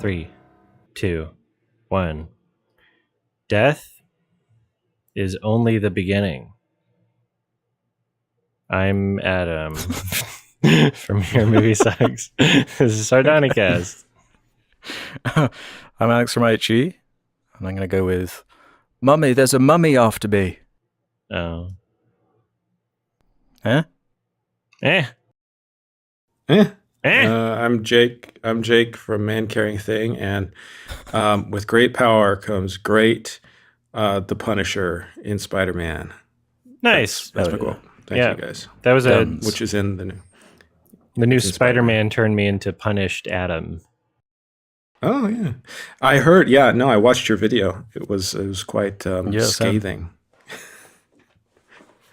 3, 2, 1. Death is only the beginning. I'm Adam from Your Movie Sucks. This is Sardonicast. I'm Alex from HE, and I'm going to go with Mummy, there's a mummy after me. Oh. Eh? Eh. Eh. Eh. I'm Jake. I'm Jake from Man Carrying Thing, and with great power comes great the Punisher in Spider-Man. Nice. That's my quote. Thank you guys. That was which is in the new Spider-Man turned me into Punished Adam. Oh yeah, I heard. Yeah, no, I watched your video. It was quite scathing.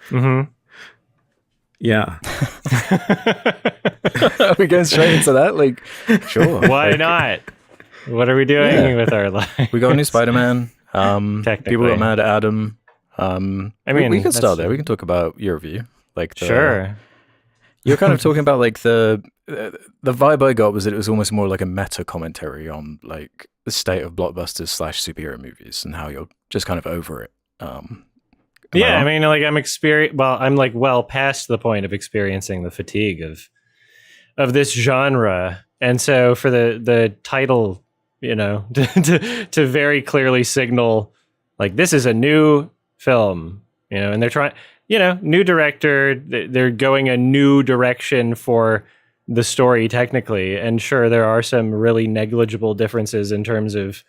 Mm-hmm. Yeah. Are we going straight into that? Like, sure. Why not? What are we doing with our lives? We got a new Spider-Man. People got mad at Adam. I mean, we can start there. We can talk about your review. Like, sure. You're kind of talking about like the vibe I got was that it was almost more like a meta commentary on like the state of blockbusters / superhero movies and how you're just kind of over it. Yeah, I mean, like I'm like well past the point of experiencing the fatigue of this genre, and so for the title, you know, to very clearly signal like this is a new film, you know, and they're trying, you know, new director, they're going a new direction for the story technically, and sure, there are some really negligible differences in terms of,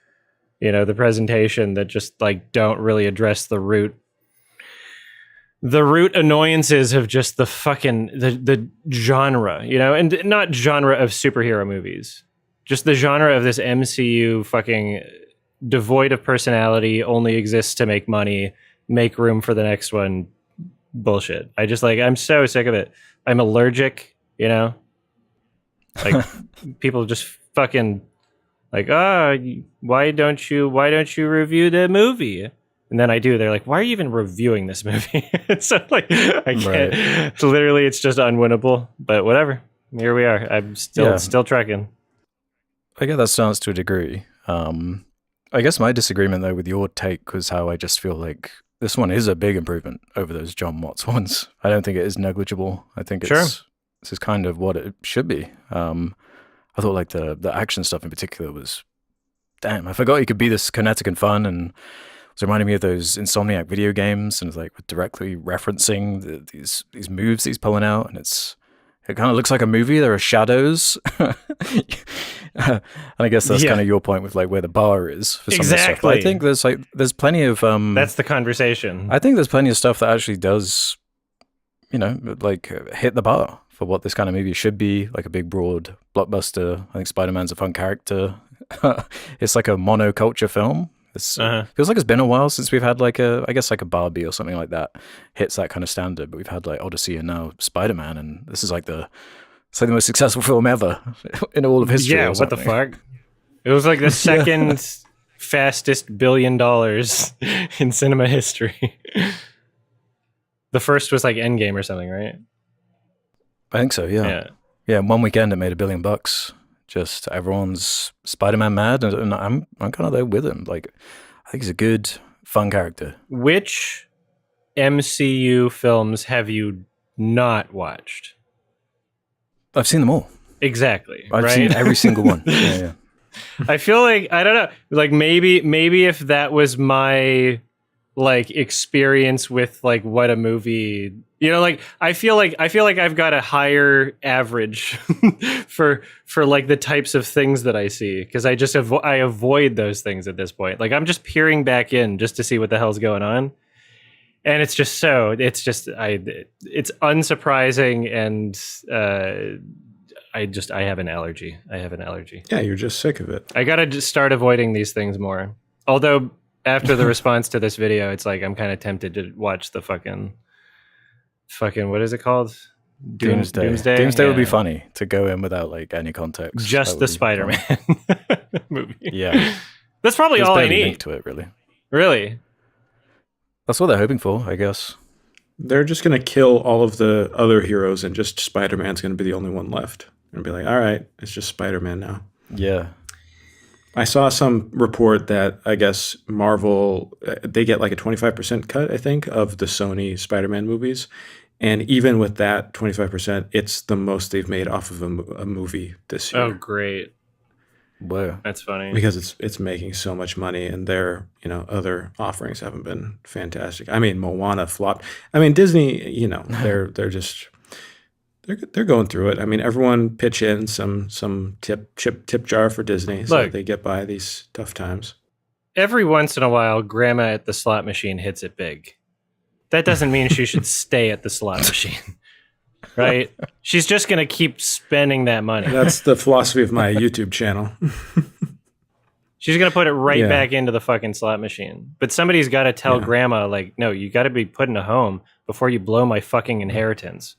you know, the presentation that just like don't really address the root annoyances of just the fucking the genre, you know, and not genre of superhero movies, just the genre of this MCU fucking devoid of personality, only exists to make money, make room for the next one bullshit. I'm so sick of it. I'm allergic, you know, like people just fucking like, why don't you review the movie? And then I do. They're like, "Why are you even reviewing this movie?" So like, I can't. Right. Literally, it's just unwinnable. But whatever. Here we are. I'm still trekking. I get that stance to a degree. I guess my disagreement though with your take was how I just feel like this one is a big improvement over those John Watts ones. I don't think it is negligible. I think this is kind of what it should be. I thought like the action stuff in particular was, damn. I forgot you could be this kinetic and fun and. It's reminding me of those Insomniac video games, and it's like directly referencing these moves he's pulling out, and it kind of looks like a movie. There are shadows, and I guess that's kind of your point with like where the bar is for some of the stuff. But I think there's plenty of that's the conversation. I think there's plenty of stuff that actually does, you know, like hit the bar for what this kind of movie should be, like a big broad blockbuster. I think Spider-Man's a fun character. It's like a monoculture film. It feels like it's been a while since we've had like a Barbie or something like that hits that kind of standard, but we've had like Odyssey and now Spider-Man, and this is like the most successful film ever in all of history. Yeah, what the fuck? It was like the second fastest $1 billion in cinema history. The first was like Endgame or something, right? I think so, yeah. Yeah, in one weekend it made $1 billion. Just everyone's Spider-Man mad, and I'm kind of there with him. Like, I think he's a good, fun character. Which MCU films have you not watched? I've seen them all. Exactly. I've seen every single one. Yeah. I feel like, I don't know, like maybe if that was my like experience with like what a movie, you know, like I feel like I've got a higher average for like the types of things that I see, because I just I avoid those things at this point. Like I'm just peering back in just to see what the hell's going on, and it's unsurprising, and I have an allergy. Yeah, you're just sick of it. I gotta just start avoiding these things more. Although after the response to this video, it's like I'm kind of tempted to watch the fucking what is it called? Doomsday. Doomsday would be funny to go in without like any context. Just the Spider-Man movie. Yeah, that's probably all I need. Link to it, really. Really, that's what they're hoping for, I guess. They're just gonna kill all of the other heroes, and just Spider-Man's gonna be the only one left. And be like, all right, it's just Spider-Man now. Yeah. I saw some report that I guess Marvel they get like a 25% cut, I think, of the Sony Spider-Man movies. And even with that 25%, it's the most they've made off of a movie this Oh, year great. Whoa. That's funny. because it's making so much money, and their other offerings haven't been fantastic. I mean, Moana flopped. I mean, Disney, they're just they're going through it. I mean, everyone pitch in some tip jar for Disney so Look. that they get by these tough times. Every once in a while, grandma at the slot machine hits it big. That doesn't mean she should stay at the slot machine, right? She's just going to keep spending that money. That's the philosophy of my YouTube channel. She's going to put it right Yeah. back into the fucking slot machine. But somebody's got to tell Yeah. grandma, like, no, you got to be put in a home before you blow my fucking inheritance.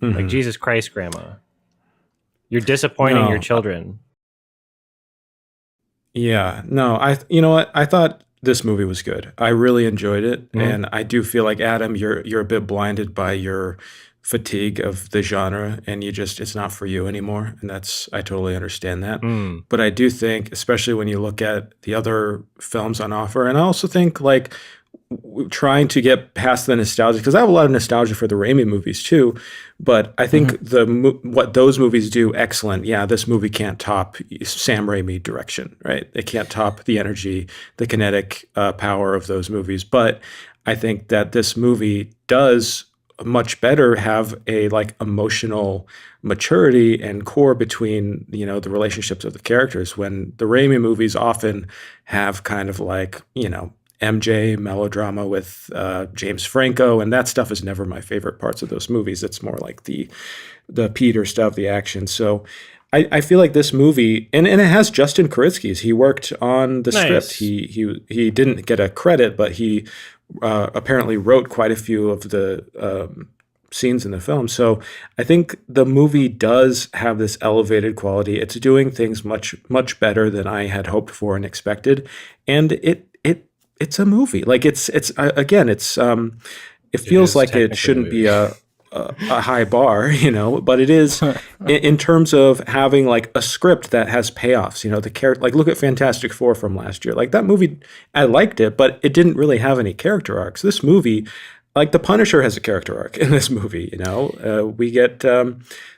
Like, Mhm. Jesus Christ, grandma. You're disappointing No. your children. Yeah, no, you know what? I thought this movie was good. I really enjoyed it, Mhm. and I do feel like Adam, you're a bit blinded by your fatigue of the genre, and it's not for you anymore, and I totally understand that. Mm. But I do think, especially when you look at the other films on offer, and I also think like trying to get past the nostalgia, because I have a lot of nostalgia for the Raimi movies too, but I think what those movies do excellent. Yeah, this movie can't top Sam Raimi direction, right? It can't top the energy, the kinetic power of those movies. But I think that this movie does much better have a like emotional maturity and core between the relationships of the characters, when the Raimi movies often have kind of like MJ melodrama with James Franco, and that stuff is never my favorite parts of those movies. It's more like the Peter stuff, the action. So I feel like this movie, and it has Justin Kuritzkis. He worked on the Nice. script. He didn't get a credit, but he apparently wrote quite a few of the scenes in the film. So I think the movie does have this elevated quality. It's doing things much better than I had hoped for and expected, and it's a movie. Like it feels is like technically it a shouldn't be movie. a high bar, but it is in terms of having like a script that has payoffs. The character, like look at Fantastic Four from last year. Like that movie, I liked it, but it didn't really have any character arcs. This movie, like the Punisher has a character arc in this movie. We get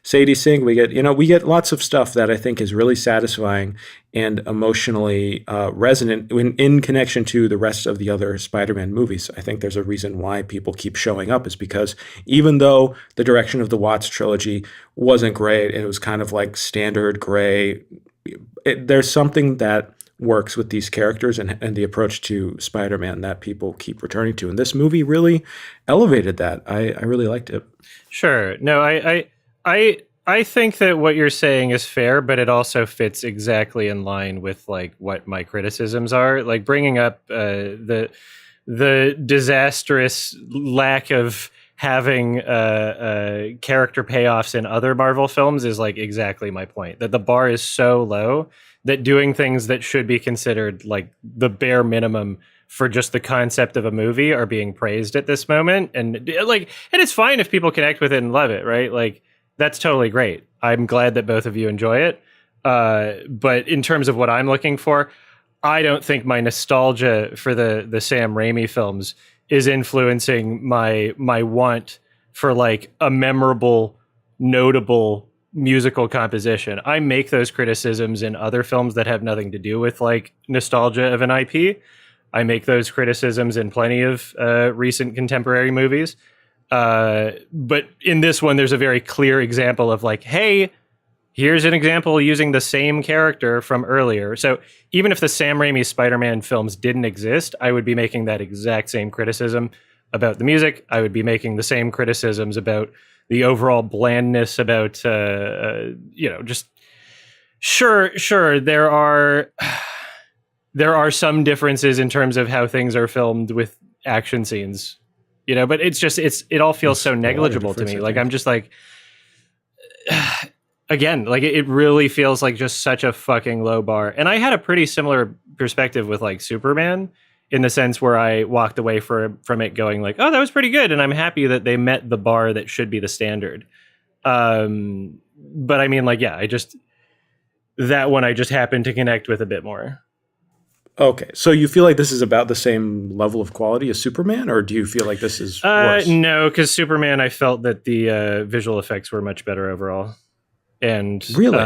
Sadie Singh. We get lots of stuff that I think is really satisfying and emotionally resonant in connection to the rest of the other Spider-Man movies. I think there's a reason why people keep showing up, is because even though the direction of the Watts trilogy wasn't great, it was kind of like standard gray. There's something that works with these characters and the approach to Spider-Man that people keep returning to. And this movie really elevated that. I really liked it. Sure. No, I think that what you're saying is fair, but it also fits exactly in line with like what my criticisms are. Like bringing up the disastrous lack of having character payoffs in other Marvel films is like exactly my point. That the bar is so low that doing things that should be considered like the bare minimum for just the concept of a movie are being praised at this moment. And it's fine if people connect with it and love it, right? Like that's totally great. I'm glad that both of you enjoy it. But in terms of what I'm looking for, I don't think my nostalgia for the Sam Raimi films is influencing my want for like a memorable, notable musical composition. I make those criticisms in other films that have nothing to do with like nostalgia of an IP. I make those criticisms in plenty of recent contemporary movies. But in this one, there's a very clear example of like, hey, here's an example using the same character from earlier. So even if the Sam Raimi Spider-Man films didn't exist, I would be making that exact same criticism about the music. I would be making the same criticisms about the overall blandness, about just sure there are some differences in terms of how things are filmed with action scenes, but it all feels so negligible to me. Like I'm just like, again, like it really feels like just such a fucking low bar. And I had a pretty similar perspective with like Superman, in the sense where I walked away from it going like, oh, that was pretty good. And I'm happy that they met the bar that should be the standard. But I mean, like, yeah, that one I just happened to connect with a bit more. Okay, so you feel like this is about the same level of quality as Superman, or do you feel like this is worse? No, because Superman, I felt that the visual effects were much better overall. And Really?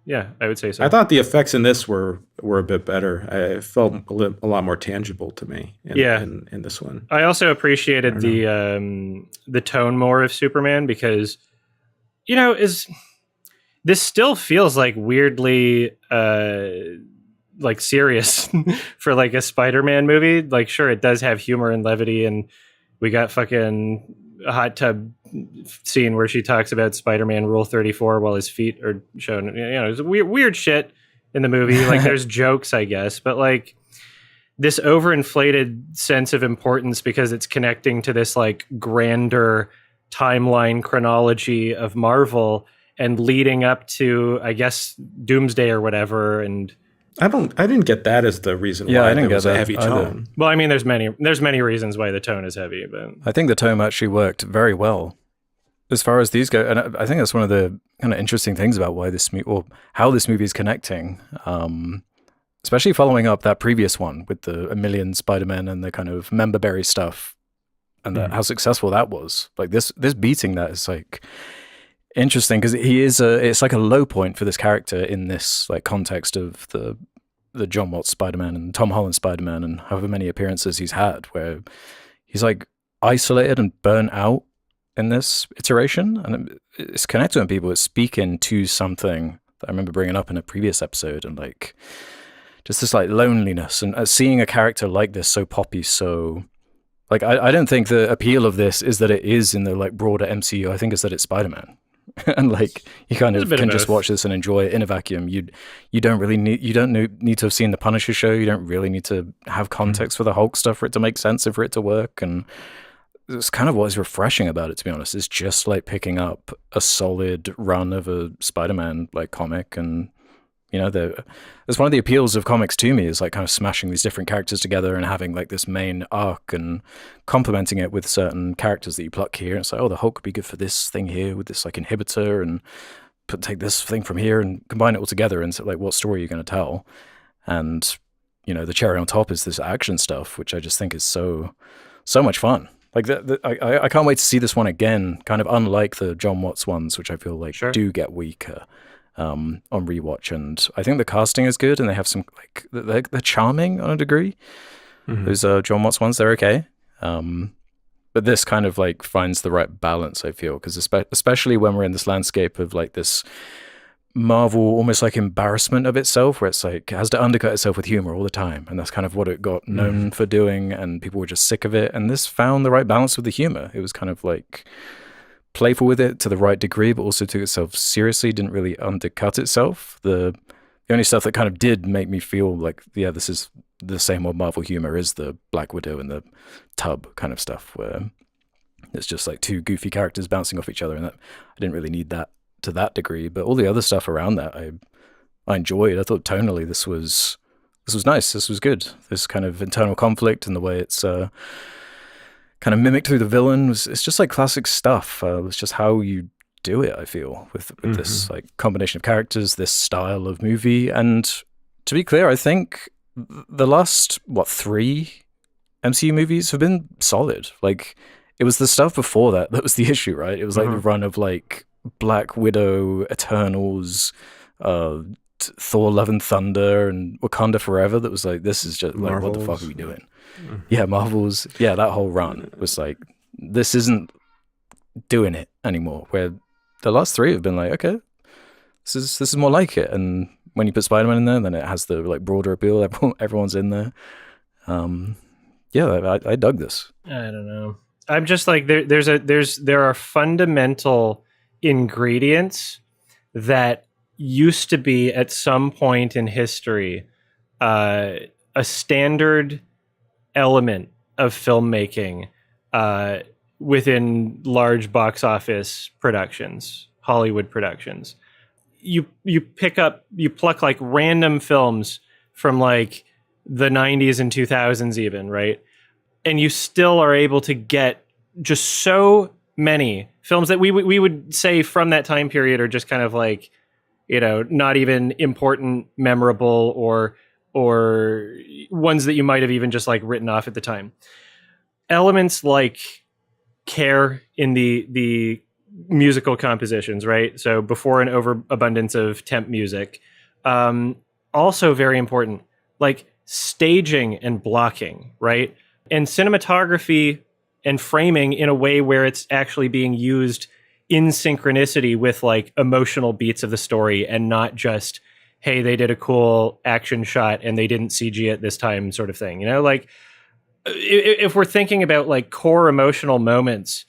Yeah, I would say so. I thought the effects in this were a bit better. I felt a lot more tangible to me in this one. I also appreciated the tone more of Superman because, this still feels like weirdly like serious for like a Spider-Man movie. Like, sure, it does have humor and levity, and we got fucking a hot tub scene where she talks about Spider-Man Rule 34 while his feet are shown. There's weird shit in the movie. Like, there's jokes, I guess, but like this overinflated sense of importance because it's connecting to this like grander timeline chronology of Marvel and leading up to, I guess, Doomsday or whatever. And I didn't get that as the reason why there was a heavy tone. Well, I mean, there's many reasons why the tone is heavy, but I think the tone actually worked very well as far as these go. And I think that's one of the kind of interesting things about why this movie, or how this movie is connecting, especially following up that previous one with a million Spider-Men and the kind of member berry stuff, and how successful that was. Like this beating that is like interesting because it's like a low point for this character in this like context of the John Watts Spider-Man and Tom Holland Spider-Man and however many appearances he's had, where he's like isolated and burnt out in this iteration, and it's connecting with people. It's speaking to something that I remember bringing up in a previous episode, and like just this like loneliness, and seeing a character like this so poppy, so like I don't think the appeal of this is that it is in the like broader MCU. I think it's that it's Spider-Man. And like you kind of can just watch this and enjoy it in a vacuum. You don't need to have seen the Punisher show. You don't really need to have context for the Hulk stuff for it to make sense and for it to work. And it's kind of what is refreshing about it, to be honest. It's just like picking up a solid run of a Spider-Man like comic, and that's one of the appeals of comics to me, is like kind of smashing these different characters together and having like this main arc and complementing it with certain characters that you pluck here. And it's like, oh, the Hulk could be good for this thing here with this like inhibitor, and take this thing from here and combine it all together. And so like, what story are you going to tell? And the cherry on top is this action stuff, which I just think is so much fun. Like I can't wait to see this one again, kind of unlike the John Watts ones, which I feel like do get weaker on rewatch. And I think the casting is good, and they have some like they're charming on a degree. Those John Watts ones, they're okay, but this kind of like finds the right balance, I feel, because especially when we're in this landscape of like this Marvel almost like embarrassment of itself, where it's like it has to undercut itself with humor all the time, and that's kind of what it got known for doing, and people were just sick of it. And this found the right balance with the humor. It was kind of like playful with it to the right degree, but also took itself seriously, didn't really undercut itself. The only stuff that kind of did make me feel like, yeah, this is the same old Marvel humor is the Black Widow and the tub kind of stuff, where it's just like two goofy characters bouncing off each other, and that I didn't really need that to that degree. But all the other stuff around that I enjoyed. I thought tonally this was nice. This was good. This kind of internal conflict and the way it's kind of mimicked through the villain it's just like classic stuff. It's just how you do it, I feel, with this like combination of characters, this style of movie. And to be clear, I think the last 3 MCU movies have been solid. Like it was the stuff before that was the issue, right? It was like the run of like Black Widow, Eternals, Thor: Love and Thunder, and Wakanda Forever. That was like, this is just like, Marvels. What the fuck are we doing? Yeah, Marvels. Yeah, that whole run was like, this isn't doing it anymore. Where the last 3 have been like, okay, this is more like it. And when you put Spider-Man in there, then it has the like broader appeal. Everyone's in there. Yeah, I dug this. I don't know. I'm just like, there are fundamental ingredients that used to be at some point in history a standard element of filmmaking within large box office productions, Hollywood productions. You pluck like random films from like the 90s and 2000s even, right? And you still are able to get just so many films that we would say from that time period are just kind of like, not even important, memorable, or ones that you might have even just like written off at the time. Elements like care in the musical compositions, right? So before an overabundance of temp music, also very important, like staging and blocking, right? And cinematography and framing in a way where it's actually being used in synchronicity with like emotional beats of the story, and not just, hey, they did a cool action shot and they didn't CG it this time sort of thing. Like if we're thinking about like core emotional moments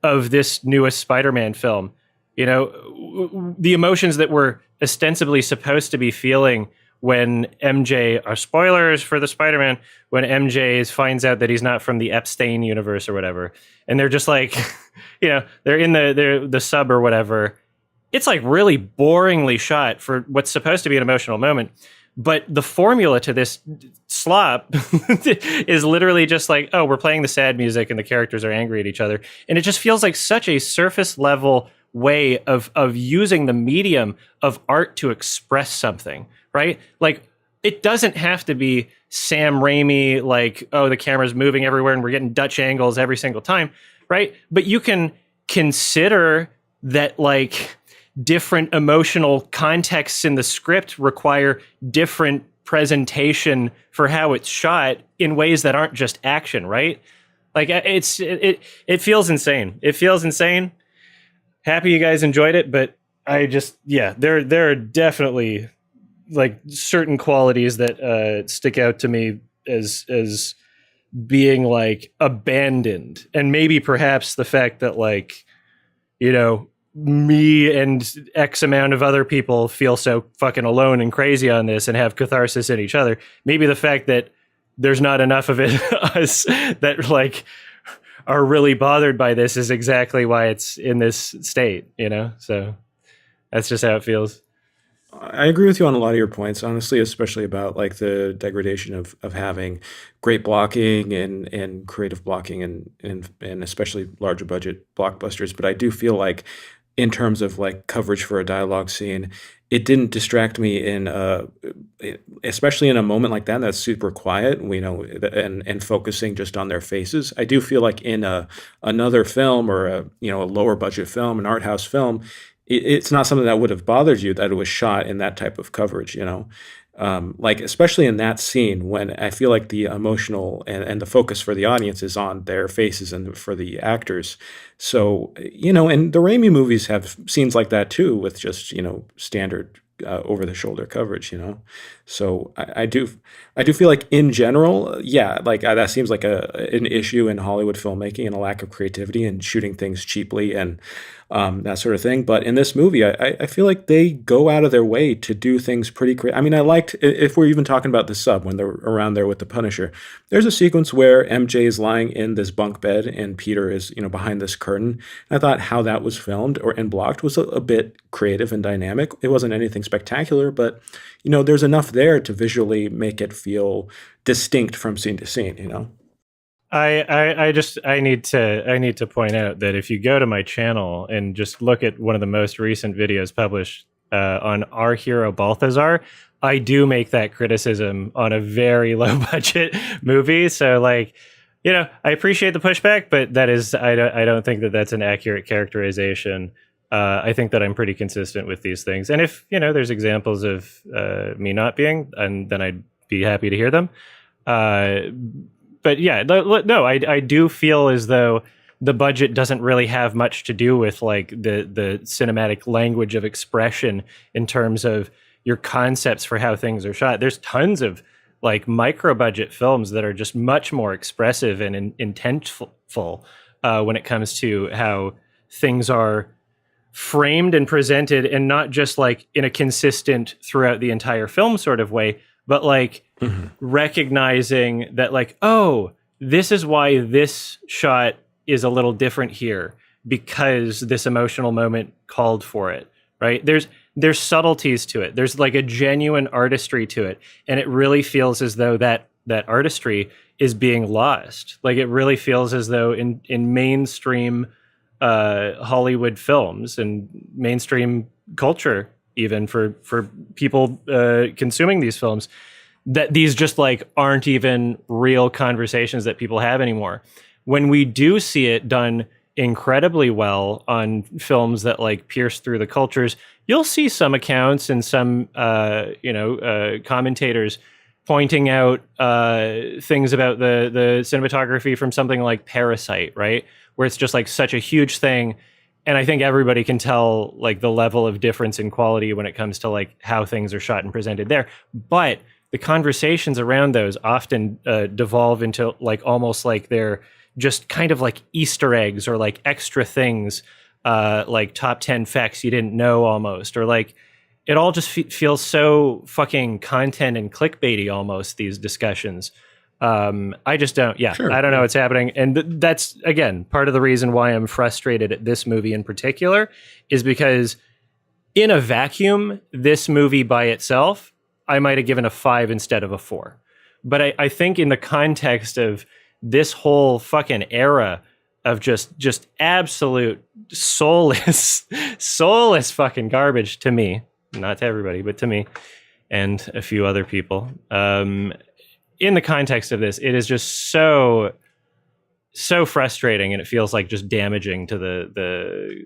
of this newest Spider-Man film, the emotions that we're ostensibly supposed to be feeling when MJ, are spoilers for the Spider-Man, when MJ finds out that he's not from the Epstein universe or whatever, and they're just like, they're in the sub or whatever. It's like really boringly shot for what's supposed to be an emotional moment. But the formula to this slop is literally just like, oh, we're playing the sad music and the characters are angry at each other. And it just feels like such a surface level way of using the medium of art to express something, right? Like, it doesn't have to be Sam Raimi, like, oh, the camera's moving everywhere and we're getting Dutch angles every single time, right? But you can consider that, like, different emotional contexts in the script require different presentation for how it's shot in ways that aren't just action, right? Like, it feels insane. It feels insane. Happy you guys enjoyed it, but there are definitely like certain qualities that stick out to me as being like abandoned, and maybe perhaps the fact that, like, me and X amount of other people feel so fucking alone and crazy on this and have catharsis in each other. Maybe the fact that there's not enough of it us that like are really bothered by this is exactly why it's in this state, So that's just how it feels. I agree with you on a lot of your points, honestly, especially about like the degradation of having great blocking and creative blocking and especially larger budget blockbusters. But I do feel like, in terms of like coverage for a dialogue scene, it didn't distract me especially in a moment like that that's super quiet, and focusing just on their faces. I do feel like in another film, or a lower budget film, an art house film, it's not something that would have bothered you that it was shot in that type of coverage, like especially in that scene when I feel like the emotional and the focus for the audience is on their faces and for the actors. So, and the Raimi movies have scenes like that too, with just, standard over the shoulder coverage, So I do feel like in general, that seems like an issue in Hollywood filmmaking, and a lack of creativity and shooting things cheaply and that sort of thing. But in this movie, I feel like they go out of their way to do things pretty creative. I mean, I liked, if we're even talking about the sub, when they're around there with the Punisher, there's a sequence where MJ is lying in this bunk bed and Peter is, behind this curtain. And I thought how that was filmed and blocked was a bit creative and dynamic. It wasn't anything spectacular, but there's enough there to visually make it feel distinct from scene to scene. I need to point out that if you go to my channel and just look at one of the most recent videos published on Our Hero Balthazar, I do make that criticism on a very low budget movie. So, like, I appreciate the pushback, but that is, I don't think that that's an accurate characterization. I think that I'm pretty consistent with these things. And if, there's examples of me not being, and then I'd be happy to hear them. But yeah, no, I do feel as though the budget doesn't really have much to do with like the cinematic language of expression in terms of your concepts for how things are shot. There's tons of like micro budget films that are just much more expressive and intentful when it comes to how things are framed and presented, and not just like in a consistent throughout the entire film sort of way, but like recognizing that, like, oh, this is why this shot is a little different here, because this emotional moment called for it, right? There's subtleties to it. There's like a genuine artistry to it. And it really feels as though that artistry is being lost. Like, it really feels as though in mainstream Hollywood films and mainstream culture, even for people consuming these films, that these just like aren't even real conversations that people have anymore. When we do see it done incredibly well on films that like pierce through the cultures, you'll see some accounts and some commentators pointing out things about the cinematography from something like Parasite, right? Where it's just like such a huge thing. And I think everybody can tell like the level of difference in quality when it comes to like how things are shot and presented there. But the conversations around those often devolve into like almost like they're just kind of like Easter eggs or like extra things, like top 10 facts you didn't know almost, or like it all just feels so fucking content and clickbaity almost, these discussions. I just don't, Sure. I don't know what's happening. And that's, again, part of the reason why I'm frustrated at this movie in particular is because in a vacuum, this movie by itself, I might have given a 5 instead of a 4. But I think in the context of this whole fucking era of just absolute soulless fucking garbage to me, not to everybody, but to me and a few other people. In the context of this, it is just so frustrating, and it feels like just damaging to the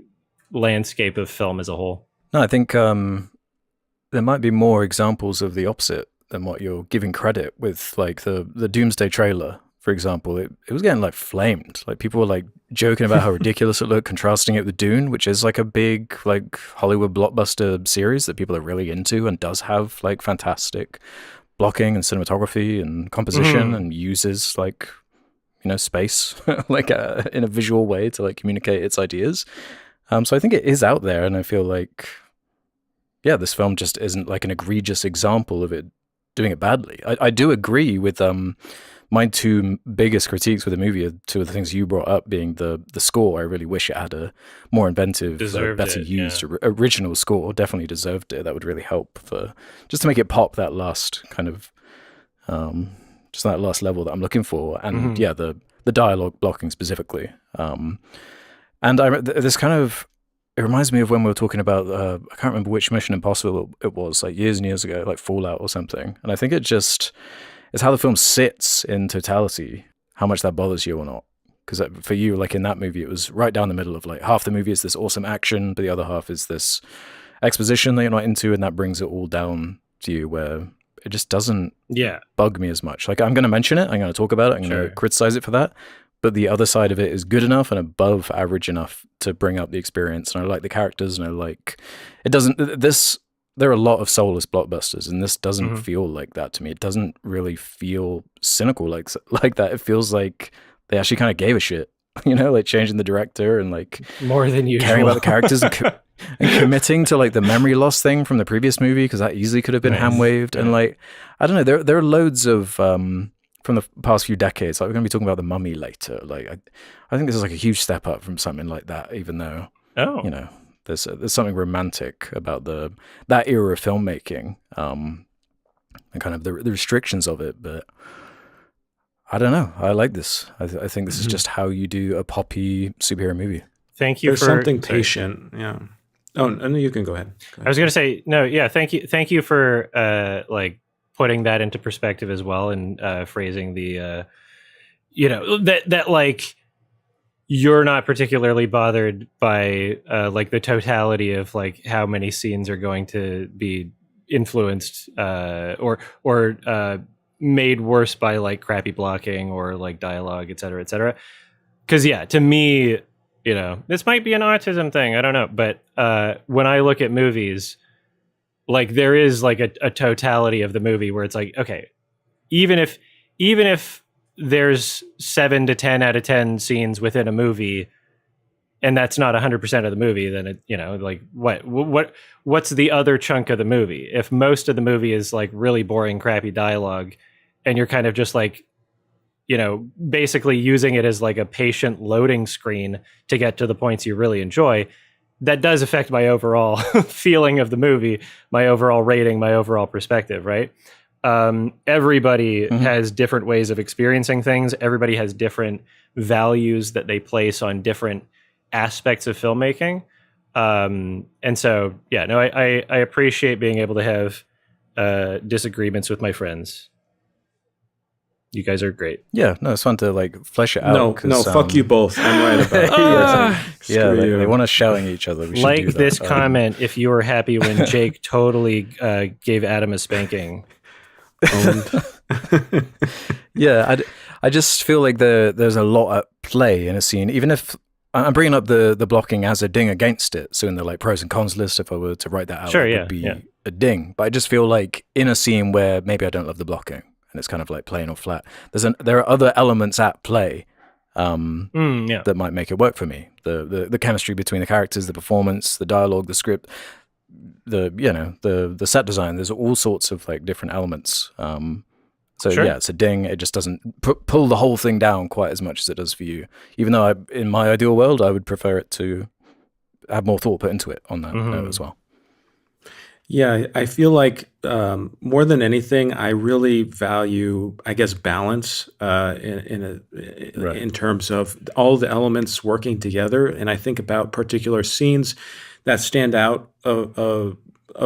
landscape of film as a whole. No, I think there might be more examples of the opposite than what you're giving credit with, like the Doomsday trailer, for example. It was getting like flamed. Like people were like joking about how ridiculous it looked, contrasting it with Dune, which is like a big like Hollywood blockbuster series that people are really into and does have like fantastic blocking and cinematography and composition and uses like, you know, space like in a visual way to like communicate its ideas. So I think it is out there, and I feel like, yeah, this film just isn't like an egregious example of it doing it badly. I do agree with my two biggest critiques with the movie are two of the things you brought up, being the score. I really wish it had a more inventive, better used original score. Definitely deserved it. That would really help for just to make it pop that last kind of just that last level that I'm looking for. And yeah, the dialogue blocking specifically. And this kind of, it reminds me of when we were talking about, I can't remember which Mission Impossible it was, like years and years ago, like Fallout or something. And I think it just, it's how the film sits in totality, how much that bothers you or not. Because for you, like in that movie, it was right down the middle of like half the movie is this awesome action, but the other half is this exposition that you're not into, and that brings it all down to you where it just doesn't bug me as much. Like I'm going to mention it, I'm going to talk about it, I'm going to criticize it for that. But the other side of it is good enough and above average enough to bring up the experience. And I like the characters, and I like, it doesn't, this, there are a lot of soulless blockbusters, and this doesn't feel like that to me. It doesn't really feel cynical like that. It feels like they actually kind of gave a shit, you know, like changing the director and like more than usual, caring about the characters and committing to like the memory loss thing from the previous movie, because that easily could have been hand waved. And like, I don't know, there are loads of, from the past few decades, like we're going to be talking about The Mummy later. Like, I think this is like a huge step up from something like that, even though, you know, there's something romantic about that era of filmmaking, and kind of the restrictions of it. But I don't know. I like this. I think this is just how you do a poppy superhero movie. Thank you. There's something patient. Yeah. Oh, no, you can go ahedd. I was going to say, no, yeah. Thank you for like putting that into perspective as well, and phrasing the, you know, that like you're not particularly bothered by like the totality of like how many scenes are going to be influenced or made worse by like crappy blocking or like dialogue, et cetera, et cetera. Because yeah, to me, you know, this might be an autism thing, I don't know, but when I look at movies, like there is like a totality of the movie where it's like, okay, even if there's 7 to 10 out of 10 scenes within a movie, and that's not 100% of the movie, then it, you know, like what's the other chunk of the movie? If most of the movie is like really boring, crappy dialogue, and you're kind of just like, you know, basically using it as like a patient loading screen to get to the points you really enjoy, that does affect my overall feeling of the movie, my overall rating, my overall perspective, right? Everybody has different ways of experiencing things. Everybody has different values that they place on different aspects of filmmaking. And so, yeah, no, I appreciate being able to have disagreements with my friends. You guys are great. Yeah, no, it's fun to like flesh it out. No, 'cause, fuck you both. I'm right about it. Yeah, Screw they you. want us shouting at each other. We should Like do that. this comment if you were happy when Jake totally gave Adam a spanking. Owned. Yeah, I just feel like there's a lot at play in a scene. Even if I'm bringing up the blocking as a ding against it, so in the like pros and cons list, if I were to write that out, Sure, it yeah, would be yeah. a ding. But I just feel like in a scene where maybe I don't love the blocking, and it's kind of like plain or flat. There are other elements at play Yeah. that might make it work for me. The chemistry between the characters, the performance, the dialogue, the script, the set design. There's all sorts of like different elements. So Sure. yeah, it's a ding. It just doesn't pull the whole thing down quite as much as it does for you. Even though in my ideal world, I would prefer it to have more thought put into it on that note as well. Yeah, I feel like more than anything, I really value, I guess, balance in terms of all the elements working together. And I think about particular scenes that stand out of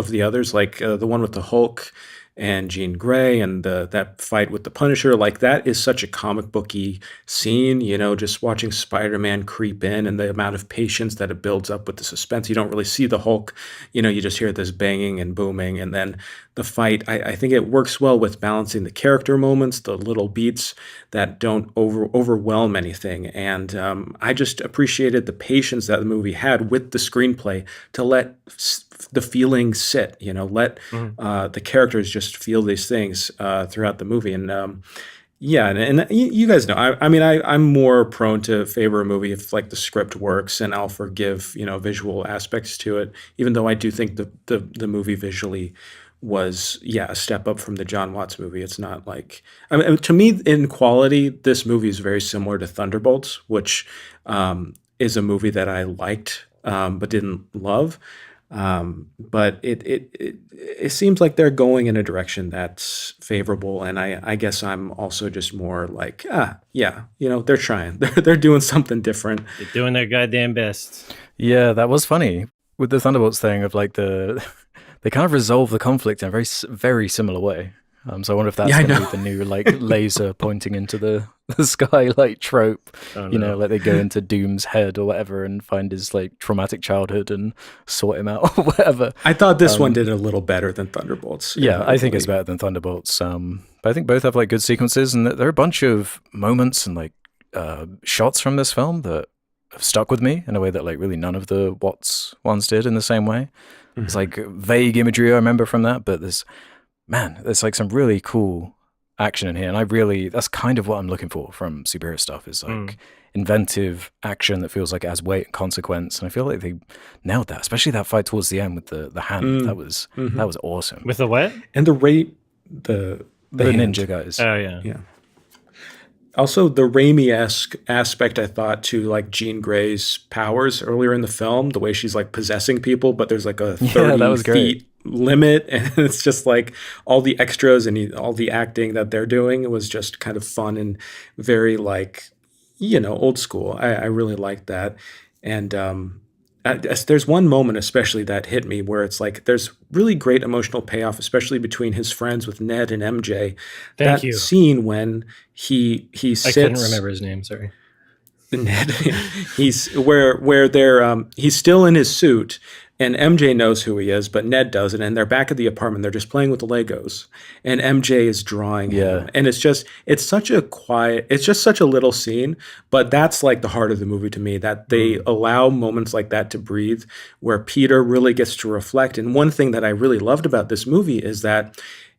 the others, like the one with the Hulk and Jean Grey and that fight with the Punisher. Like that is such a comic booky scene, just watching Spider-Man creep in and the amount of patience that it builds up with the suspense. You don't really see the Hulk, you just hear this banging and booming. And then the fight, I think it works well with balancing the character moments, the little beats that don't overwhelm anything. And I just appreciated the patience that the movie had with the screenplay to let the feelings sit, let the characters just feel these things throughout the movie. And yeah, and you guys know, I'm more prone to favor a movie if like the script works, and I'll forgive, visual aspects to it, even though I do think the movie visually was, a step up from the John Watts movie. It's not like, to me, in quality, this movie is very similar to Thunderbolts, which is a movie that I liked but didn't love. But it seems like they're going in a direction that's favorable, and I guess I'm also just more like, they're trying, they're doing something different. They're doing their goddamn best. Yeah, that was funny with the Thunderbolts thing of like they kind of resolve the conflict in a very very similar way. So I wonder if that's going to be the new like laser pointing into the sky like trope. Oh, no. Like they go into Doom's head or whatever and find his like traumatic childhood and sort him out or whatever. I thought this one did a little better than Thunderbolts. Yeah, I think it's better than Thunderbolts. But I think both have like good sequences, and there are a bunch of moments and like shots from this film that have stuck with me in a way that like really none of the Watts ones did in the same way. Mm-hmm. It's like vague imagery I remember from that, but there's like some really cool action in here, and that's kind of what I'm looking for from superhero stuff, is like inventive action that feels like it has weight and consequence, and I feel like they nailed that, especially that fight towards the end with the hand. That was awesome. With the what? And the ninja guys. Oh yeah. Yeah. Also, the Raimi-esque aspect, I thought, to like Jean Grey's powers earlier in the film, the way she's like possessing people, but there's like a 30 feet limit, and it's just like all the extras and all the acting that they're doing. It was just kind of fun and very like, old school. I really liked that. And there's one moment especially that hit me where it's like there's really great emotional payoff, especially between his friends with Ned and MJ. Thank you. That scene when he sits. I couldn't remember his name. Sorry. Ned, he's where they're he's still in his suit, and MJ knows who he is, but Ned doesn't. And they're back at the apartment. They're just playing with the Legos, and MJ is drawing him. And it's just such a little scene, but that's like the heart of the movie to me, that they allow moments like that to breathe, where Peter really gets to reflect. And one thing that I really loved about this movie is that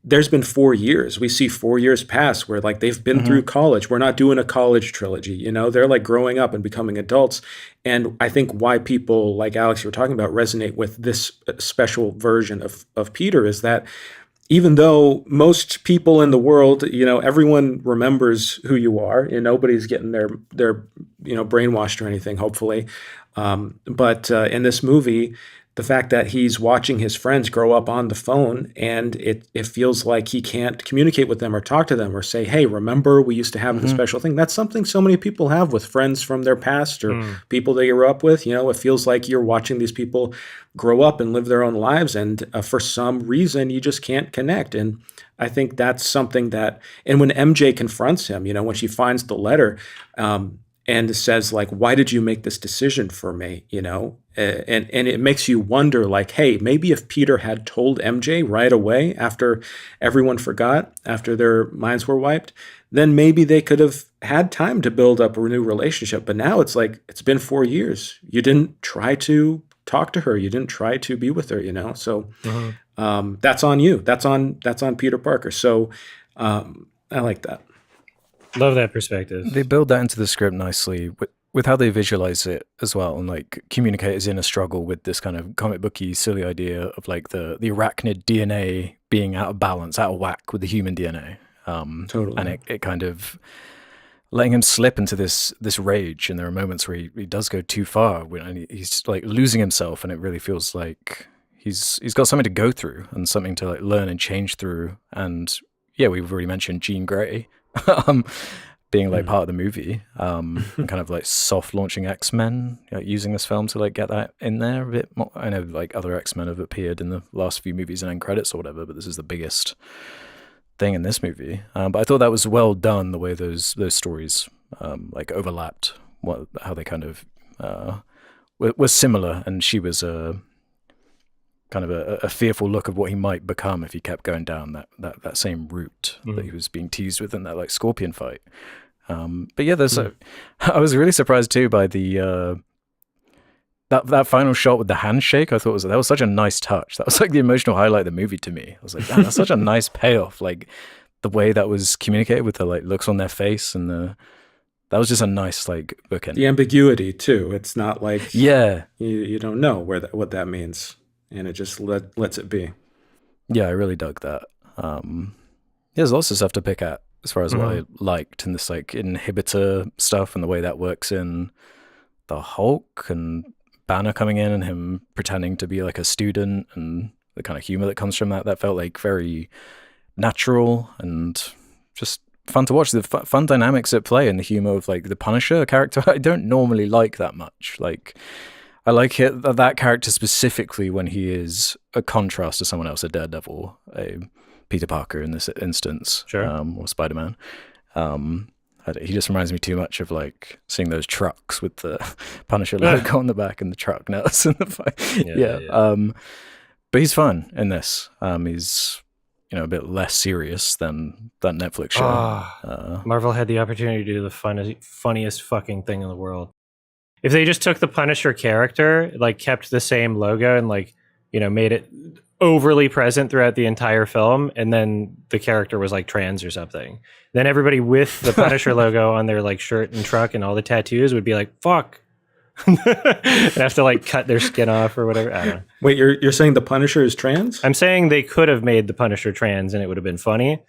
there's been 4 years. We see 4 years pass where like they've been through college. We're not doing a college trilogy, they're like growing up and becoming adults. And I think why people like Alex, you were talking about, resonate with this special version of Peter is that even though most people in the world, everyone remembers who you are, and nobody's getting their brainwashed or anything, hopefully. But in this movie, the fact that he's watching his friends grow up on the phone, and it feels like he can't communicate with them or talk to them or say, hey, remember we used to have this special thing. That's something so many people have with friends from their past or people they grew up with. It feels like you're watching these people grow up and live their own lives, and for some reason you just can't connect. And I think that's something that, and when MJ confronts him, when she finds the letter, and says, like, why did you make this decision for me? And it makes you wonder, like, hey, maybe if Peter had told MJ right away after everyone forgot, after their minds were wiped, then maybe they could have had time to build up a new relationship. But now it's like, it's been 4 years. You didn't try to talk to her. You didn't try to be with her, So that's on you. That's on Peter Parker. So I like that. Love that perspective. They build that into the script nicely with how they visualize it as well, and like communicate is in a struggle with this kind of comic booky silly idea of like the arachnid DNA being out of balance, out of whack with the human DNA. Totally. And it kind of letting him slip into this rage, and there are moments where he does go too far and he's like losing himself, and it really feels like he's got something to go through and something to like learn and change through. And yeah, we've already mentioned Jean Grey being like part of the movie, and kind of like soft launching X-Men, using this film to like get that in there a bit more. I know like other X-Men have appeared in the last few movies and end credits or whatever, but this is the biggest thing in this movie. But I thought that was well done, the way those stories like overlapped, how they kind of were similar, and she was kind of a fearful look of what he might become if he kept going down that same route that he was being teased with in that like Scorpion fight. But yeah, I was really surprised too by the that final shot with the handshake. I thought that was such a nice touch. That was like the emotional highlight of the movie to me. I was like, that's such a nice payoff. Like the way that was communicated with the like looks on their face, and that was just a nice like bookend. The ambiguity too. It's not like you don't know what that means. And it just lets it be. Yeah, I really dug that. There's lots of stuff to pick at as far as what I liked, and this like inhibitor stuff and the way that works in the Hulk, and Banner coming in and him pretending to be like a student, and the kind of humor that comes from that felt like very natural and just fun to watch. The fun dynamics at play, and the humor of like the Punisher, a character I don't normally like that much. Like, I like that character specifically when he is a contrast to someone else, a Daredevil, a Peter Parker in this instance, or Spider-Man. He just reminds me too much of like seeing those trucks with the Punisher logo on the back and the truck nuts and the fight. But he's fun in this. He's a bit less serious than that Netflix show. Marvel had the opportunity to do the funniest fucking thing in the world. If they just took the Punisher character, like kept the same logo and like, made it overly present throughout the entire film, and then the character was like trans or something, then everybody with the Punisher logo on their like shirt and truck and all the tattoos would be like, fuck. And have to like cut their skin off or whatever. I don't know. Wait, you're saying the Punisher is trans? I'm saying they could have made the Punisher trans and it would have been funny,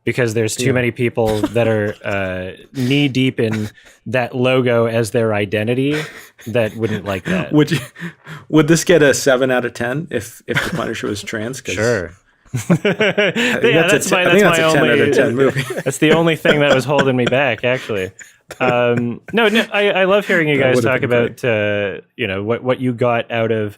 because there's too many people that are knee deep in that logo as their identity that wouldn't like that. Would this get a 7 out of 10 if the Punisher was trans? Sure. That's my only 10 out of 10 movie. That's the only thing that was holding me back, actually. I love hearing you guys talk about what you got out of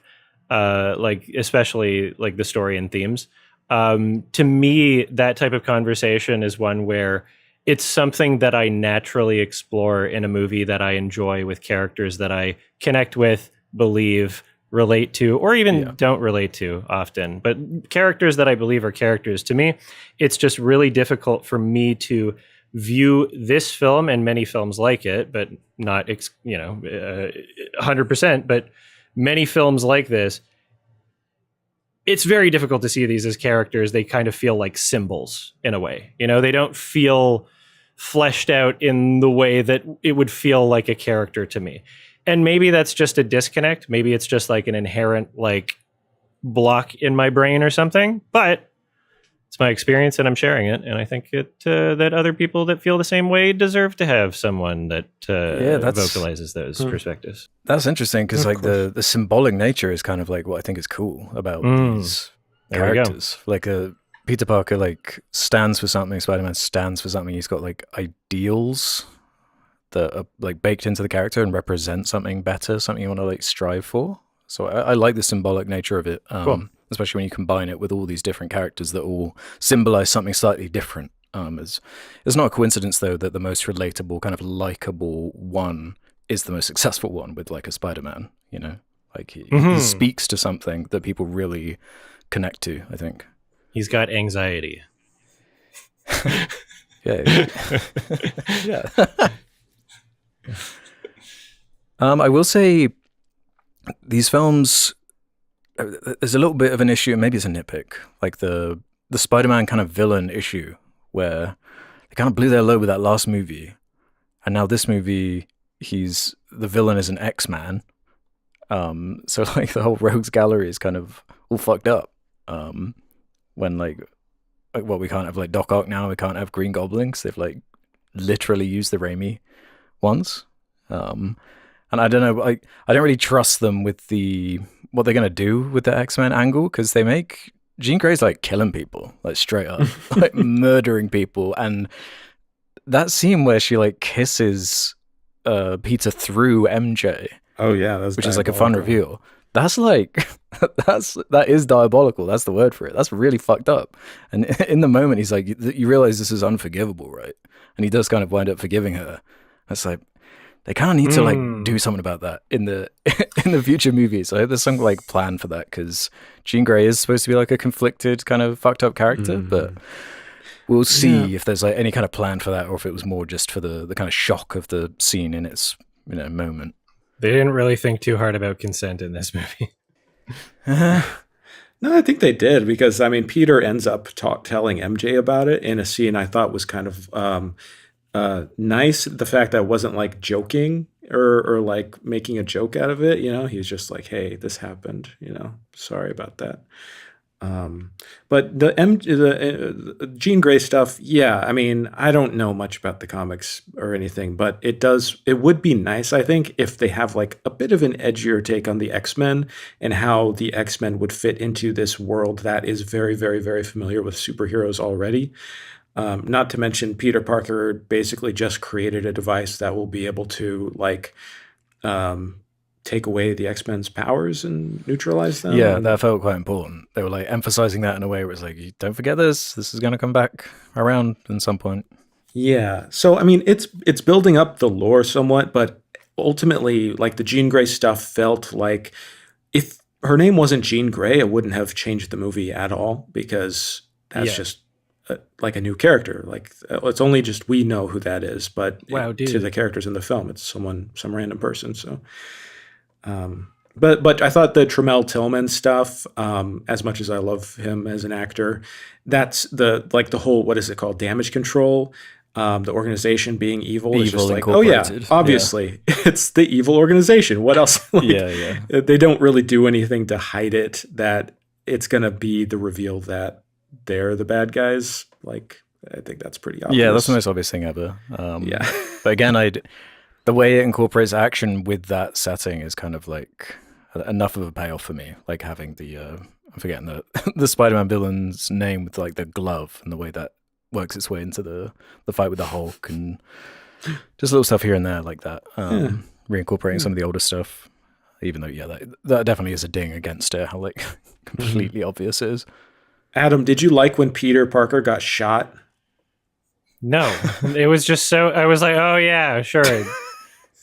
like especially like the story and themes. To me, that type of conversation is one where it's something that I naturally explore in a movie that I enjoy, with characters that I connect with, believe, relate to, or even don't relate to often. But characters that I believe are characters, to me, it's just really difficult for me to view this film and many films like it, but not 100%, but many films like this. It's very difficult to see these as characters. They kind of feel like symbols in a way. They don't feel fleshed out in the way that it would feel like a character to me. And maybe that's just a disconnect. Maybe it's just like an inherent like block in my brain or something. But It's my experience, and I'm sharing it. And I think that other people that feel the same way deserve to have someone that vocalizes those perspectives. That's interesting because like the symbolic nature is kind of like what I think is cool about these characters. Like Peter Parker like stands for something. Spider-Man stands for something. He's got like ideals that are like baked into the character and represent something better, something you want to like strive for. So I like the symbolic nature of it, especially when you combine it with all these different characters that all symbolize something slightly different. It's not a coincidence though that the most relatable, kind of likable one is the most successful one with like a Spider-Man. You know, like he speaks to something that people really connect to. I think he's got anxiety. Yeah. I will say these films, there's a little bit of an issue, maybe it's a nitpick, like the Spider-Man kind of villain issue, where they kind of blew their load with that last movie, and now this movie, the villain is an X-Man, so like the whole rogues gallery is kind of all fucked up, when like well, we can't have like Doc Ock now, we can't have Green Goblin, because they've like literally used the Raimi ones. And I don't know, I don't really trust them with what they're going to do with the X-Men angle, because they make Jean Grey's like killing people, like straight up, like murdering people. And that scene where she like kisses Peter through MJ. Oh yeah, which is like a fun reveal. That's like, that is diabolical. That's the word for it. That's really fucked up. And in the moment, he's like, you realize this is unforgivable, right? And he does kind of wind up forgiving her. It's like, they kind of need to like do something about that in the future movies. I hope there's some like plan for that, because Jean Grey is supposed to be like a conflicted kind of fucked up character, but we'll see if there's like any kind of plan for that, or if it was more just for the kind of shock of the scene in its moment. They didn't really think too hard about consent in this movie. No, I think they did, because I mean Peter ends up telling MJ about it in a scene I thought was kind of nice. The fact that it wasn't like joking or like making a joke out of it, he's just like, hey, this happened, sorry about that. But the Jean Grey stuff, yeah, I mean, I don't know much about the comics or anything, but it would be nice, I think, if they have like a bit of an edgier take on the X-Men and how the X-Men would fit into this world that is very, very, very familiar with superheroes already. Not to mention Peter Parker basically just created a device that will be able to like take away the X-Men's powers and neutralize them. Yeah, that felt quite important. They were like emphasizing that in a way where it's like, don't forget this is going to come back around at some point. Yeah. So, I mean, it's building up the lore somewhat, but ultimately, like the Jean Grey stuff felt like if her name wasn't Jean Grey, it wouldn't have changed the movie at all, because that's just like a new character. Like it's only just we know who that is, but to the characters in the film, it's some random person. So, but I thought the Tremel Tillman stuff, as much as I love him as an actor, that's the whole, what is it called? Damage control. The organization being evil is just like, oh yeah, obviously it's the evil organization. What else? They don't really do anything to hide it, that it's going to be the reveal that they're the bad guys. Like, I think that's pretty obvious. Yeah, that's the most obvious thing ever. But again, the way it incorporates action with that setting is kind of like enough of a payoff for me. Like having I'm forgetting the Spider-Man villain's name with like the glove and the way that works its way into the fight with the Hulk, and just little stuff here and there like that. Reincorporating some of the older stuff, even though that definitely is a ding against it. How like completely obvious it is. Adam, did you like when Peter Parker got shot? No, it was just I was like, oh yeah, sure.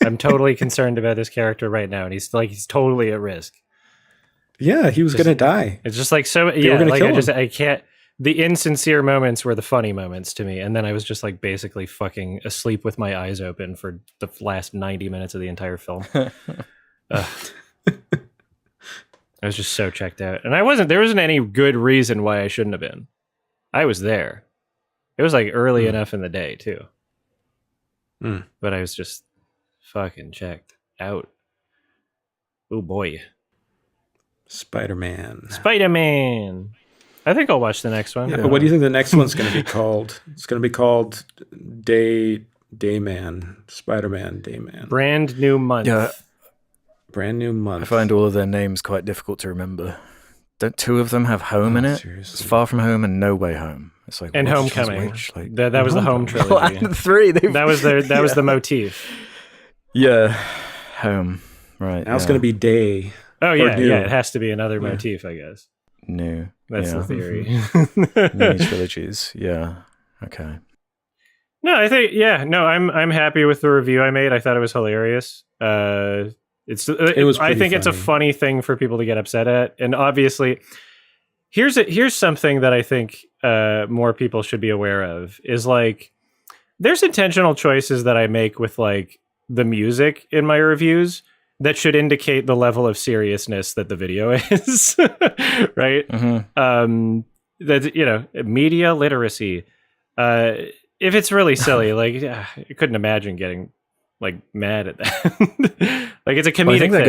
I'm totally concerned about this character right now, and he's totally at risk. Yeah, he was going to die. It's just like, so yeah, like I can't. The insincere moments were the funny moments to me, and then I was just like basically fucking asleep with my eyes open for the last 90 minutes of the entire film. I was just so checked out, and there wasn't any good reason why I shouldn't have been. I was there. It was like early enough in the day too. But I was just fucking checked out. Oh boy. Spider-Man. I think I'll watch the next one. Yeah, but what do you think the next one's going to be called? It's going to be called Dayman, Spider-Man Dayman. Brand new month. Yeah. Brand new month. I find all of their names quite difficult to remember. Don't two of them have home in it? Seriously. It's Far From Home and No Way Home. It's like And which is Homecoming. which? Like, That was the home trilogy. Oh, and 3. That was the motif. Yeah. Home. Right. Now it's going to be Day. Oh Or yeah, new. yeah. It has to be another motif, I guess. New. That's yeah. the theory. Mini trilogies. Yeah. Okay. No, I think I'm happy with the review I made. I thought it was hilarious. It was I pretty think it's a funny thing for people to get upset at, and obviously, here's something that I think more people should be aware of is like there's intentional choices that I make with like the music in my reviews that should indicate the level of seriousness that the video is, right? Mm-hmm. That media literacy. If it's really silly, like I couldn't imagine getting like mad at that. Like it's a comedic Well, I think that thing,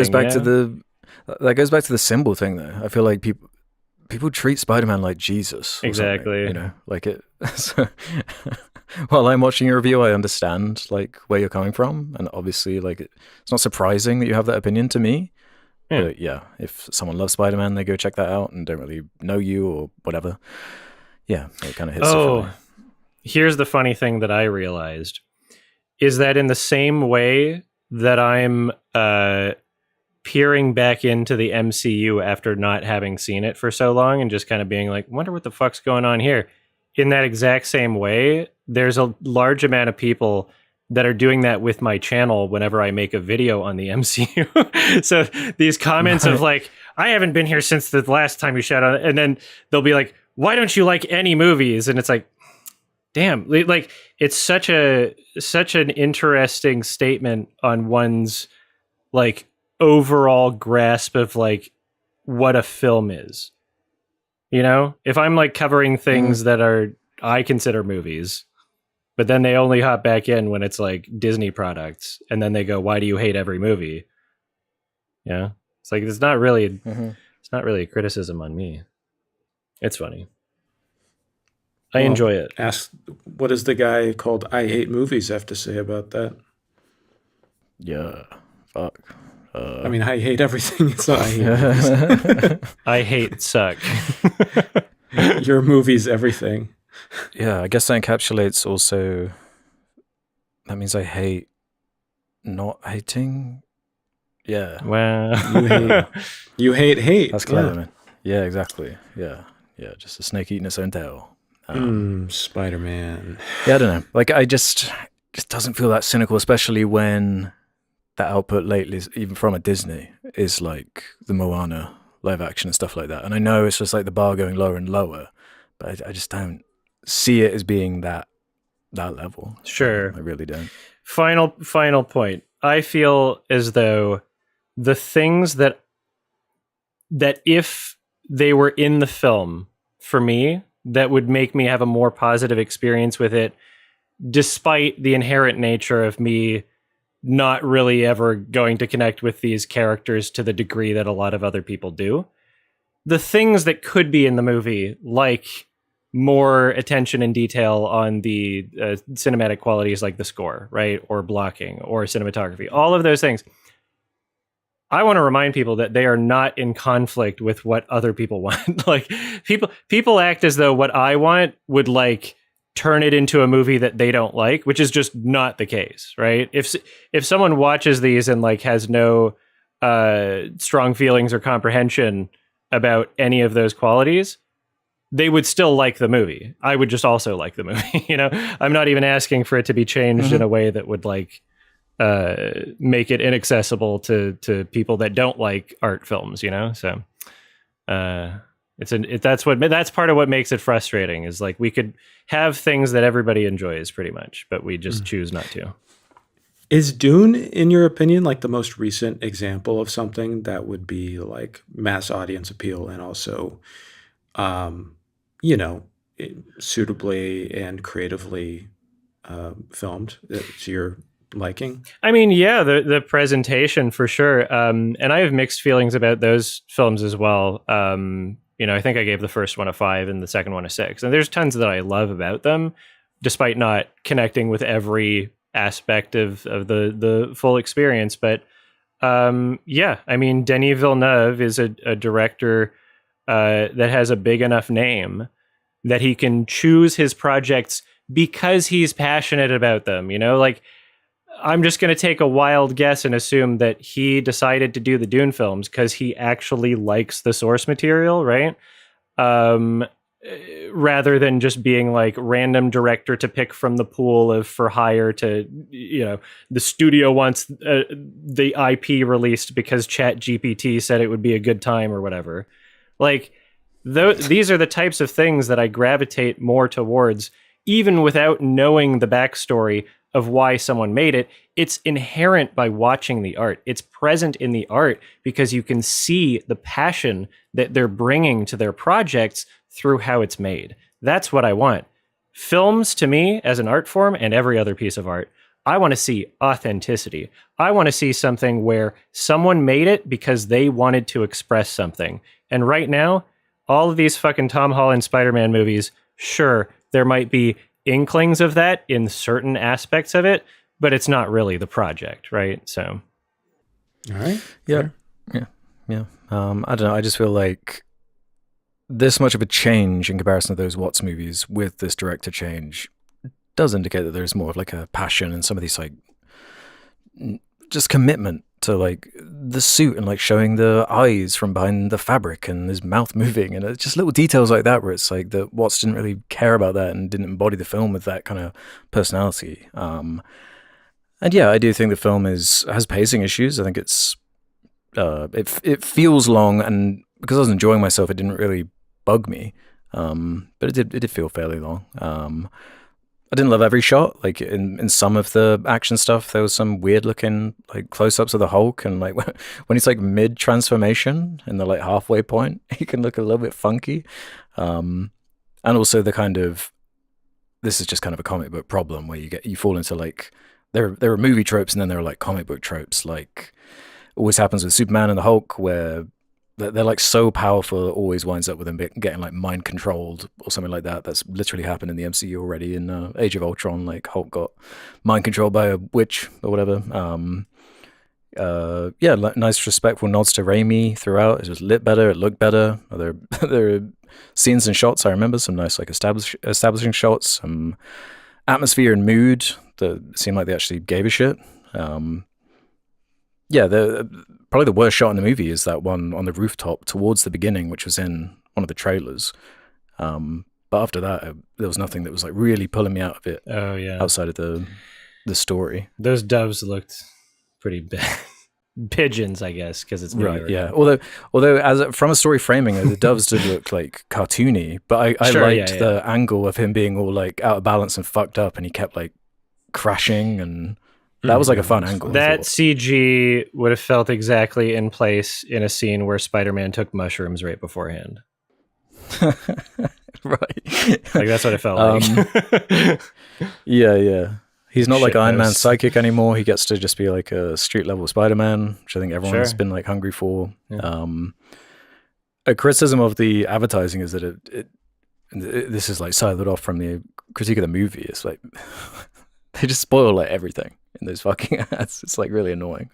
goes back to the symbol thing, though. I feel like people treat Spider-Man like Jesus. Or Exactly. something, like it. So, while I'm watching your review, I understand like where you're coming from, and obviously, like it's not surprising that you have that opinion to me. Yeah. But yeah, if someone loves Spider-Man, they go check that out and don't really know you or whatever. Yeah, it kind of hits. Oh, here's the funny thing that I realized is that in the same way that I'm peering back into the MCU after not having seen it for so long and just kind of being like, wonder what the fuck's going on here. In that exact same way, there's a large amount of people that are doing that with my channel whenever I make a video on the MCU. So these comments of like, I haven't been here since the last time you shot on it. And then they'll be like, why don't you like any movies? And it's like, damn, like it's such an interesting statement on one's like overall grasp of like what a film is. If I'm like covering things that are I consider movies, but then they only hop back in when it's like Disney products, and then they go, "Why do you hate every movie?" Yeah, it's like it's not really a criticism on me. It's funny. I enjoy it. Ask what does the guy called I Hate Movies have to say about that? Yeah, fuck. I mean, I hate everything. It's not I hate movies. I hate suck. Your movie's everything. Yeah, I guess that encapsulates also. That means I hate not hating. Yeah. Wow. You hate hate. That's clever, man. Yeah, exactly. Yeah. Just a snake eating its own tail. Spider-Man. Yeah, I don't know. Like, I just doesn't feel that cynical, especially when the output lately, even from a Disney, is like the Moana live action and stuff like that. And I know it's just like the bar going lower and lower, but I just don't see it as being that level. Sure. I really don't. Final point. I feel as though the things that if they were in the film for me, that would make me have a more positive experience with it, despite the inherent nature of me not really ever going to connect with these characters to the degree that a lot of other people do. The things that could be in the movie, like more attention and detail on the cinematic qualities like the score, right? Or blocking or cinematography, all of those things. I want to remind people that they are not in conflict with what other people want. Like people act as though what I want would like turn it into a movie that they don't like, which is just not the case, right? If someone watches these and like has no strong feelings or comprehension about any of those qualities, they would still like the movie. I would just also like the movie. I'm not even asking for it to be changed in a way that would like make it inaccessible to people that don't like art films, So that's part of what makes it frustrating is like we could have things that everybody enjoys pretty much, but we just choose not to. Is Dune, in your opinion, like the most recent example of something that would be like mass audience appeal and also, suitably and creatively filmed to your liking? I mean, yeah, the presentation for sure. And I have mixed feelings about those films as well. I think I gave the first one a 5 and the second one a 6. And there's tons that I love about them, despite not connecting with every aspect of the full experience. But yeah, I mean, Denis Villeneuve is a director that has a big enough name that he can choose his projects because he's passionate about them. Like, I'm just going to take a wild guess and assume that he decided to do the Dune films because he actually likes the source material, right? Rather than just being like random director to pick from the pool of for hire to, the studio wants the IP released because ChatGPT said it would be a good time or whatever. Like, these are the types of things that I gravitate more towards, even without knowing the backstory of why someone made it. It's inherent by watching the art. It's present in the art because you can see the passion that they're bringing to their projects through how it's made. That's what I want. Films, to me, as an art form, and every other piece of art, I want to see authenticity. I want to see something where someone made it because they wanted to express something. And right now, all of these fucking Tom Holland Spider-Man movies, sure, there might be inklings of that in certain aspects of it, but it's not really the project, right? So, all right, yeah. I don't know. I just feel like this much of a change in comparison to those Watts movies with this director change does indicate that there's more of like a passion and some of these like just commitment to like the suit and like showing the eyes from behind the fabric and his mouth moving, and it's just little details like that where it's like that Watts didn't really care about that and didn't embody the film with that kind of personality. And yeah, I do think the film has pacing issues. I think it's it feels long, and because I was enjoying myself, it didn't really bug me. But it did feel fairly long. I didn't love every shot. Like in some of the action stuff, there was some weird looking like close-ups of the Hulk, and like when he's like mid transformation in the like halfway point, he can look a little bit funky. And also the kind of, this is just kind of a comic book problem where you fall into like there are movie tropes and then there are like comic book tropes. Like always happens with Superman and the Hulk, where they're like so powerful, it always winds up with them getting like mind controlled or something like that. That's literally happened in the MCU already in Age of Ultron. Like Hulk got mind controlled by a witch or whatever. Yeah, nice respectful nods to Raimi throughout. It was lit better, it looked better. There are scenes and shots I remember, some nice like establishing shots, some atmosphere and mood that seemed like they actually gave a shit. Yeah, probably the worst shot in the movie is that one on the rooftop towards the beginning, which was in one of the trailers. But after that, there was nothing that was like really pulling me out of it. Oh yeah, outside of the story. Those doves looked pretty bad. Pigeons, I guess, because it's New right. York. Yeah, although as from a story framing, the doves did look like cartoony, but I Sure, liked the angle of him being all like out of balance and fucked up, and he kept like crashing and. That was like a fun angle. That CG would have felt exactly in place in a scene where Spider-Man took mushrooms right beforehand. Right. Like that's what it felt like. Yeah. He's not like Iron Man's Shitpost. psychic anymore. He gets to just be like a street level Spider-Man, which I think everyone's Sure. been like hungry for. Yeah. A criticism of the advertising is that this is like siloed off from the critique of the movie. It's like they just spoil like everything in those fucking ads. It's like really annoying.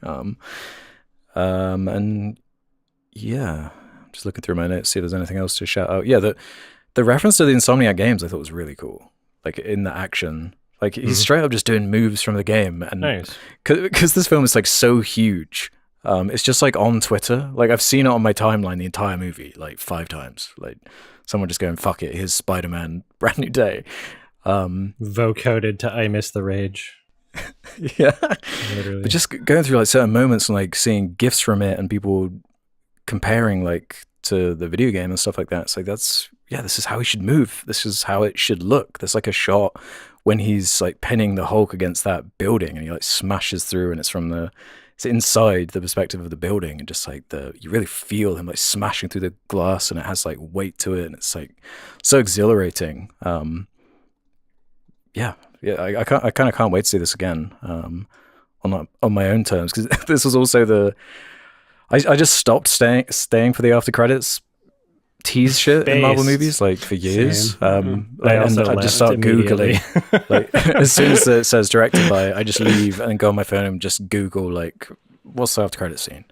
And yeah, just looking through my notes, see if there's anything else to shout out. Yeah, the reference to the Insomniac games I thought was really cool. Like in the action, like he's straight up just doing moves from the game, and Nice. because this film is like so huge. It's just like on Twitter. Like I've seen it on my timeline the entire movie like 5 times. Like someone just going, "Fuck it, here's Spider-Man, brand new day." Vocoded to "I miss the rage." Yeah, Literally. but just going through like certain moments and like seeing gifs from it and people comparing like to the video game and stuff like that. It's like this is how he should move. This is how it should look. There's like a shot when he's like pinning the Hulk against that building and he like smashes through, and it's inside the perspective of the building, and just like you really feel him like smashing through the glass, and it has like weight to it, and it's like so exhilarating. I kind of can't wait to see this again on my own terms, because this was also I just stopped staying for the after credits tease shit in Marvel Based. movies like for years. Same. I And also I left just start immediately. googling. Like as soon as it says directed by, I just leave and go on my phone and just Google like what's the after credit scene.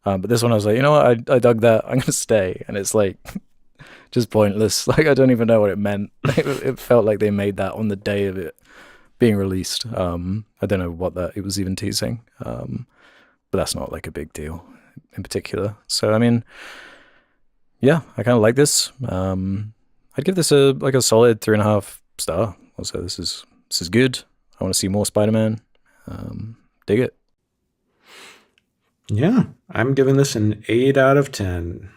But this one I was like, you know what, I dug that. I'm gonna stay, and it's like just pointless. Like I don't even know what it meant. It felt like they made that on the day of it being released. I don't know what that it was even teasing. But that's not like a big deal in particular. So I mean, yeah, I kind of like this. I'd give this a solid 3.5 star. Also, this is good. I want to see more Spider-Man. Dig it. Yeah, I'm giving this an 8 out of 10.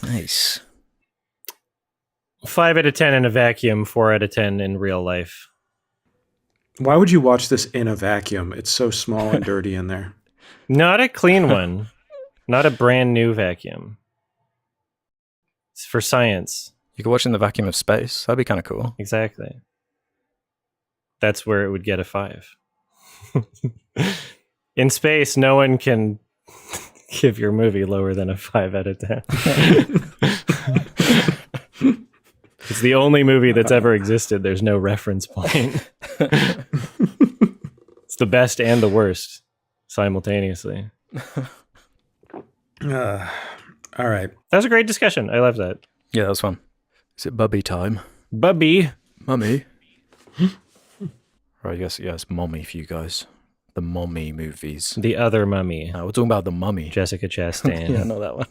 Nice. 5 out of 10 in a vacuum, 4 out of 10 in real life. Why would you watch this in a vacuum? It's so small and dirty in there. Not a clean one. Not a brand new vacuum. It's for science. You could watch in the vacuum of space. That'd be kind of cool. Exactly. That's where it would get a 5. In space, no one can give your movie lower than a 5 out of 10. It's the only movie that's ever existed. There's no reference point. It's the best and the worst simultaneously. All right. That was a great discussion. I love that. Yeah, that was fun. Is it Bubby time? Bubby. Mummy? Right, yes, it's Mommy for you guys. The Mommy movies. The other mummy. We're talking about the Mummy. Jessica Chastain. Yeah, not that one.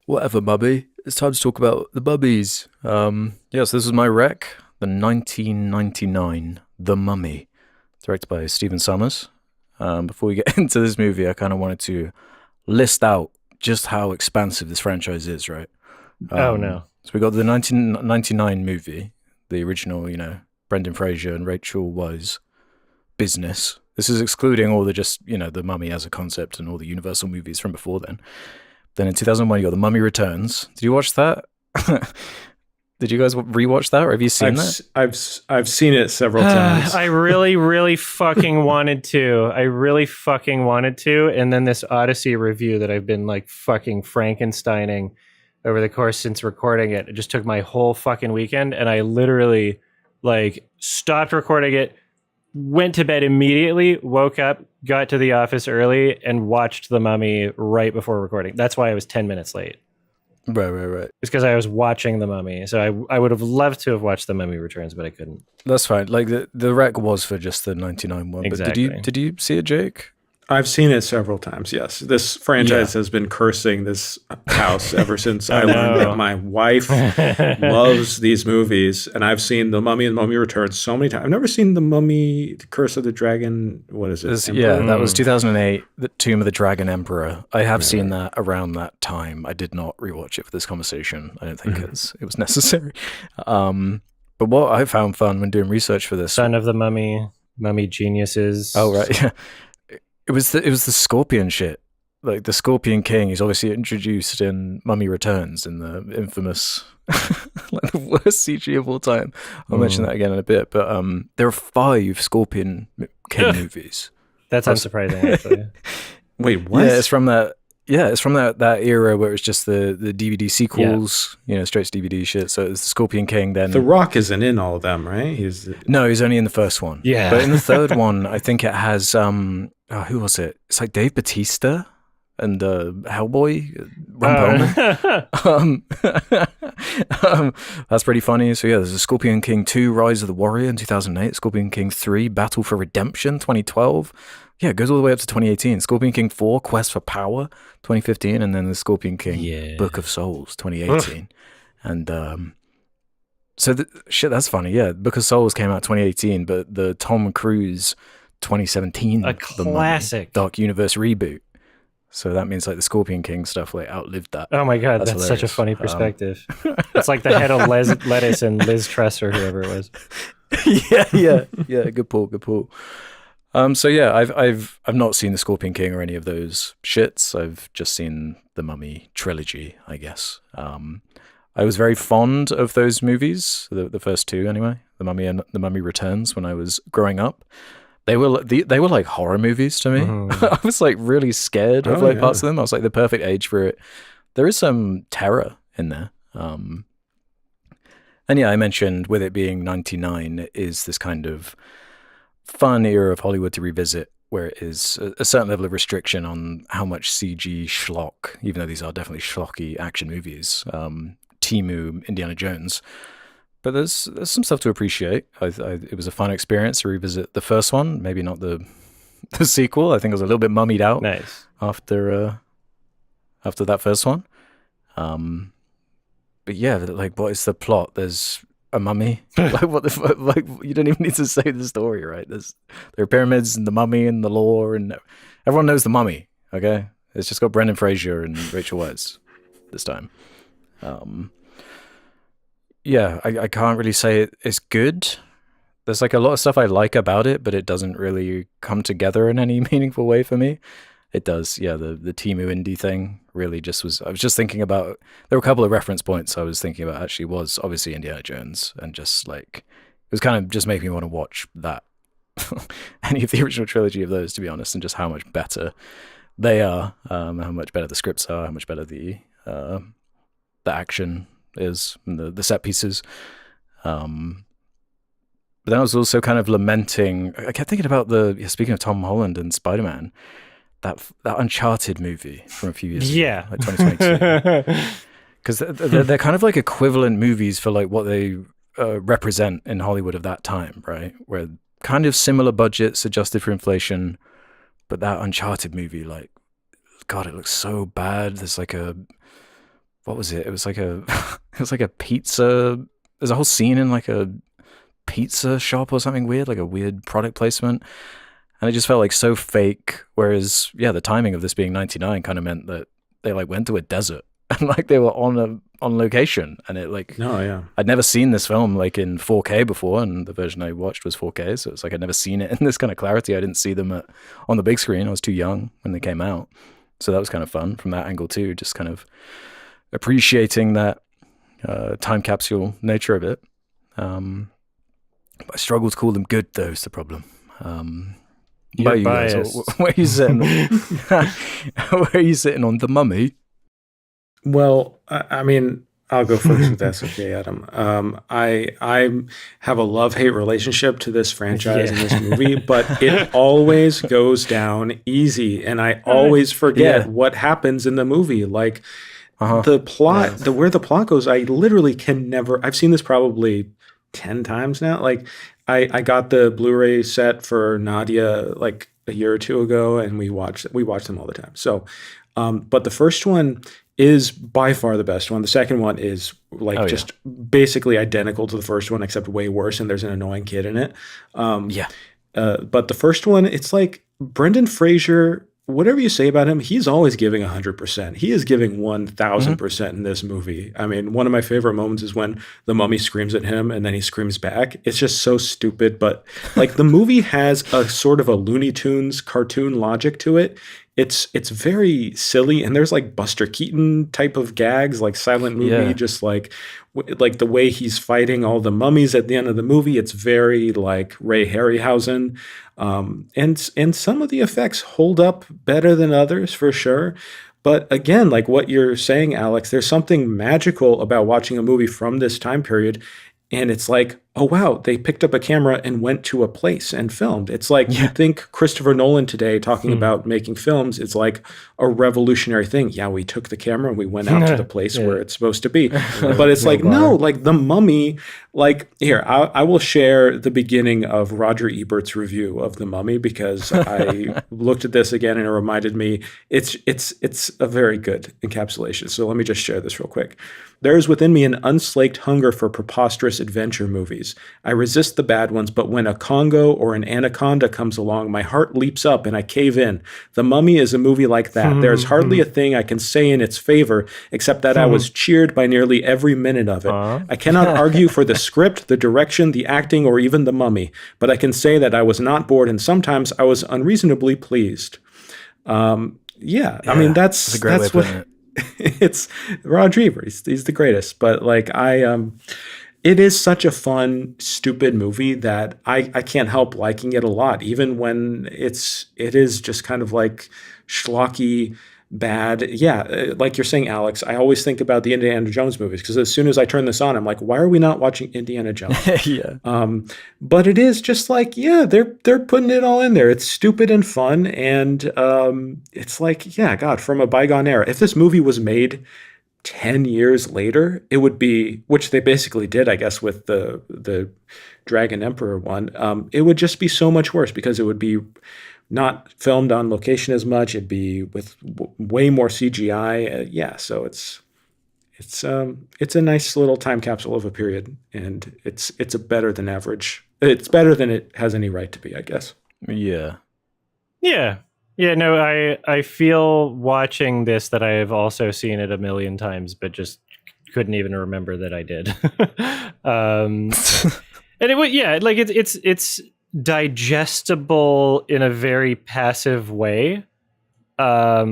Whatever, Bubby. It's time to talk about the Bubbies. So this is my rec, the 1999 The Mummy, directed by Stephen Sommers. Before we get into this movie, I kind of wanted to list out just how expansive this franchise is, right? Oh, no. So we got the 1999 movie, the original, Brendan Fraser and Rachel Weisz business. This is excluding all the just, the Mummy as a concept and all the Universal movies from before then. Then in 2001, you got The Mummy Returns. Did you watch that? Did you guys rewatch that, or have you seen that? I've seen it several times. I really, really fucking wanted to. And then this Odyssey review that I've been like fucking Frankensteining over the course since recording it. It just took my whole fucking weekend, and I literally like stopped recording it, went to bed immediately, woke up, got to the office early, and watched The Mummy right before recording. That's why I was 10 minutes late. Right. It's because I was watching The Mummy. So I would have loved to have watched The Mummy Returns, but I couldn't. That's fine. Like the rec was for just the 99 one. Exactly. But did you see it, Jake? I've seen it several times, yes. This franchise has been cursing this house ever since I learned that my wife loves these movies. And I've seen The Mummy and The Mummy Returns so many times. I've never seen The Mummy, The Curse of the Dragon. What is it? That was 2008, The Tomb of the Dragon Emperor. I have seen that around that time. I did not rewatch it for this conversation. I don't think it was necessary. But what I found fun when doing research for this... Son of the Mummy, Mummy Geniuses. Oh, right, yeah. It was the Scorpion shit. Like the Scorpion King is obviously introduced in Mummy Returns in the infamous, like the worst CG of all time. I'll mention that again in a bit. But there are 5 Scorpion King movies. That's unsurprising, actually. Wait, what? Yeah, it's from that. Yeah, it's from that era where it was just the DVD sequels, straight to DVD shit. So it's the Scorpion King. Then The Rock isn't in all of them, right? He's only in the first one. Yeah, but in the third one, I think it has who was it? It's like Dave Bautista and Hellboy, Ron Perlman. That's pretty funny. So yeah, there's a Scorpion King 2, Rise of the Warrior in 2008, Scorpion King 3, Battle for Redemption 2012. Yeah, it goes all the way up to 2018. Scorpion King 4, Quest for Power 2015, and then the Scorpion King Book of Souls 2018. And that's funny. Yeah, Book of Souls came out 2018, but the Tom Cruise 2017 a classic Dark Universe reboot. So that means like the Scorpion King stuff like outlived that. Oh my god, that's such a funny perspective. It's like the head of lettuce and Liz Truss or whoever it was. Yeah. Good pull. So yeah, I've not seen the Scorpion King or any of those shits. I've just seen the Mummy trilogy, I guess. I was very fond of those movies, the first 2 anyway, The Mummy and The Mummy Returns, when I was growing up. They were like horror movies to me. Mhm. I was like really scared of Oh, like yeah. parts of them. I was like the perfect age for it. There is some terror in there. And yeah, I mentioned with it being 99, it is this kind of fun era of Hollywood to revisit where it is a certain level of restriction on how much CG schlock, even though these are definitely schlocky action movies, Timu, Indiana Jones. But there's some stuff to appreciate. It was a fun experience to revisit the first one, maybe not the sequel. I think I was a little bit mummied out Nice. after that first one. But yeah, like, what is the plot? There's a mummy. Like, what the fuck? Like, you don't even need to say the story, right? There are pyramids and the mummy and the lore, and everyone knows the mummy. Okay, it's just got Brendan Fraser and Rachel Weisz this time. Yeah, I can't really say it's good. There's like a lot of stuff I like about it, but it doesn't really come together in any meaningful way for me. It does, yeah. The Timu indie thing really just was. I was just thinking about. There were a couple of reference points I was thinking about. Actually, was obviously Indiana Jones, and just like it was kind of just making me want to watch that any of the original trilogy of those, to be honest, and just how much better they are, how much better the scripts are, how much better the action is, and the set pieces. But then I was also kind of lamenting. I kept thinking about speaking of Tom Holland and Spider-Man. That Uncharted movie from a few years ago, like 2022, because they're kind of like equivalent movies for like what they represent in Hollywood of that time, right? Where kind of similar budgets adjusted for inflation, but that Uncharted movie, like, God, it looks so bad. There's like what was it? It was like a pizza. There's a whole scene in like a pizza shop or something weird, like a weird product placement. And it just felt like so fake. Whereas, yeah, the timing of this being 99 kind of meant that they like went to a desert and like they were on location. And it like, No, yeah. I'd never seen this film like in 4K before, and the version I watched was 4K. So it's like I'd never seen it in this kind of clarity. I didn't see them on the big screen. I was too young when they came out. So that was kind of fun from that angle too, just kind of appreciating that time capsule nature of it. But I struggle to call them good, though, is the problem. You're you guys? biased. Where are you sitting? Where are you sitting on The Mummy? Well, I mean, I'll go first if that's okay, Adam. I have a love-hate relationship to this franchise and this movie, but it always goes down easy, and I always forget what happens in the movie. Like the plot, where the plot goes, I literally can never. I've seen this probably 10 times now. Like I got the Blu-ray set for Nadia like a year or two ago, and we watch them all the time. So, but the first one is by far the best one. The second one is like just basically identical to the first one, except way worse, and there's an annoying kid in it. But the first one, it's like Brendan Fraser. Whatever you say about him, he's always giving 100%. He is giving 1,000% in this movie. I mean, one of my favorite moments is when the mummy screams at him and then he screams back. It's just so stupid, but like the movie has a sort of a Looney Tunes cartoon logic to it. It's very silly, and there's like Buster Keaton type of gags, like silent movie, just like the way he's fighting all the mummies at the end of the movie. It's very like Ray Harryhausen, and some of the effects hold up better than others for sure. But again, like what you're saying, Alex, there's something magical about watching a movie from this time period. And it's like, oh, wow, they picked up a camera and went to a place and filmed. It's like you think Christopher Nolan today talking about making films, it's like a revolutionary thing. Yeah, we took the camera and we went out to the place where it's supposed to be. But it's like, no, like The Mummy, like here, I will share the beginning of Roger Ebert's review of The Mummy because I looked at this again and it reminded me it's a very good encapsulation. So let me just share this real quick. There is within me an unslaked hunger for preposterous adventure movies. I resist the bad ones, but when a Congo or an anaconda comes along, my heart leaps up and I cave in. The Mummy is a movie like that. There is hardly a thing I can say in its favor, except that I was cheered by nearly every minute of it. I cannot argue for the script, the direction, the acting, or even The Mummy, but I can say that I was not bored and sometimes I was unreasonably pleased. I mean, that's a great way of putting it. it's Roger Ebert. He's the greatest. But like I it is such a fun, stupid movie that I can't help liking it a lot, even when it is just kind of like schlocky, bad. Yeah, like you're saying, Alex, I always think about the Indiana Jones movies because as soon as I turn this on, I'm like, why are we not watching Indiana Jones? Yeah. But it is just like, yeah, they're putting it all in there. It's stupid and fun, and it's like, yeah, God, from a bygone era. If this movie was made 10 years later, it would be, which they basically did, I guess, with the Dragon Emperor one. It would just be so much worse because it would be not filmed on location as much. It'd be with way more CGI. Yeah, so it's a nice little time capsule of a period, and it's a better than average. It's better than it has any right to be, I guess. Yeah. Yeah. Yeah, no, I feel watching this that I have also seen it a million times, but just couldn't even remember that I did. And it would, yeah, like it's digestible in a very passive way. This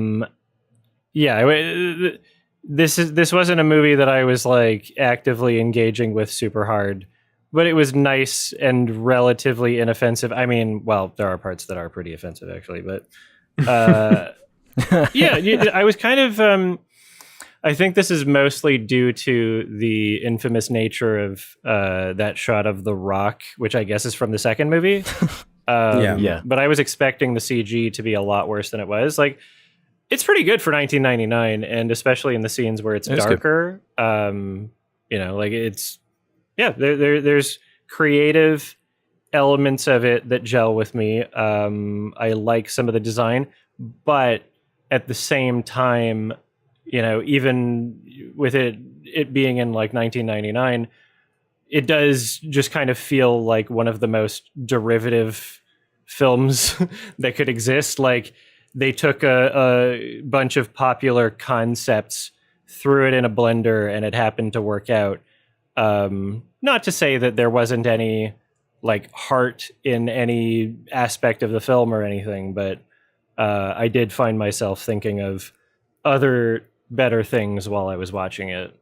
wasn't a movie that I was like actively engaging with super hard, but it was nice and relatively inoffensive. I mean, well, there are parts that are pretty offensive actually, but I was kind of I think this is mostly due to the infamous nature of that shot of the rock, which I guess is from the second movie. Yeah. But I was expecting the CG to be a lot worse than it was. Like, it's pretty good for 1999, and especially in the scenes where it's darker. Like it's there's creative elements of it that gel with me. I like some of the design, but at the same time, even with it being in like 1999, it does just kind of feel like one of the most derivative films that could exist. Like, they took a bunch of popular concepts, threw it in a blender, and it happened to work out. Not to say that there wasn't any like heart in any aspect of the film or anything, but I did find myself thinking of other better things while I was watching it.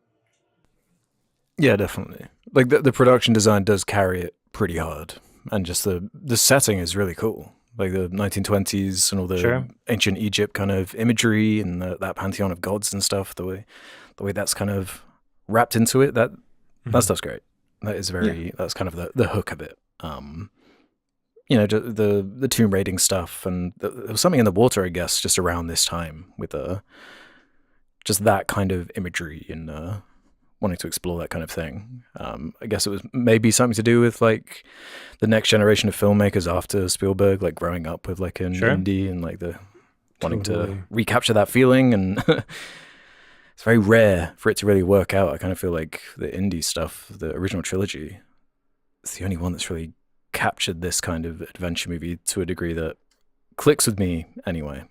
Yeah, definitely. Like the production design does carry it pretty hard, and just the setting is really cool. Like the 1920s and all the ancient Egypt kind of imagery and that pantheon of gods and stuff. The way that's kind of wrapped into it. That stuff's great. That is that's kind of the hook of it. The tomb raiding stuff, and there was something in the water, I guess, just around this time with just that kind of imagery and wanting to explore that kind of thing. I guess it was maybe something to do with like the next generation of filmmakers after Spielberg, like growing up with like an indie and like the wanting to recapture that feeling. And it's very rare for it to really work out. I kind of feel like the indie stuff, the original trilogy, it's the only one that's really captured this kind of adventure movie to a degree that clicks with me anyway.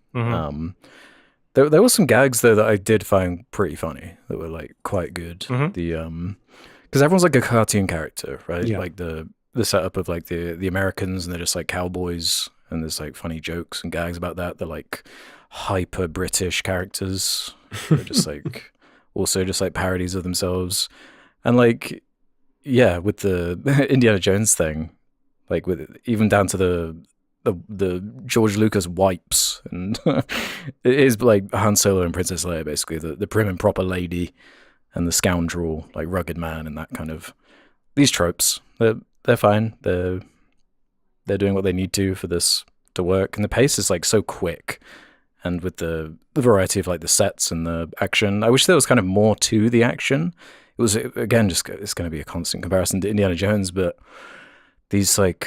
There were some gags though that I did find pretty funny that were like quite good. Because everyone's like a cartoon character, right? Yeah. Like the setup of like the Americans, and they're just like cowboys, and there's like funny jokes and gags about that. They're like hyper British characters. They're just like also just like parodies of themselves. And like, yeah, with the Indiana Jones thing, like with even down to the George Lucas wipes, and it is like Han Solo and Princess Leia, basically the prim and proper lady and the scoundrel, like rugged man, and that kind of these tropes. They're fine. They're doing what they need to for this to work, and the pace is like so quick, and with the variety of like the sets and the action, I wish there was kind of more to the action. It was again just it's going to be a constant comparison to Indiana Jones, but these like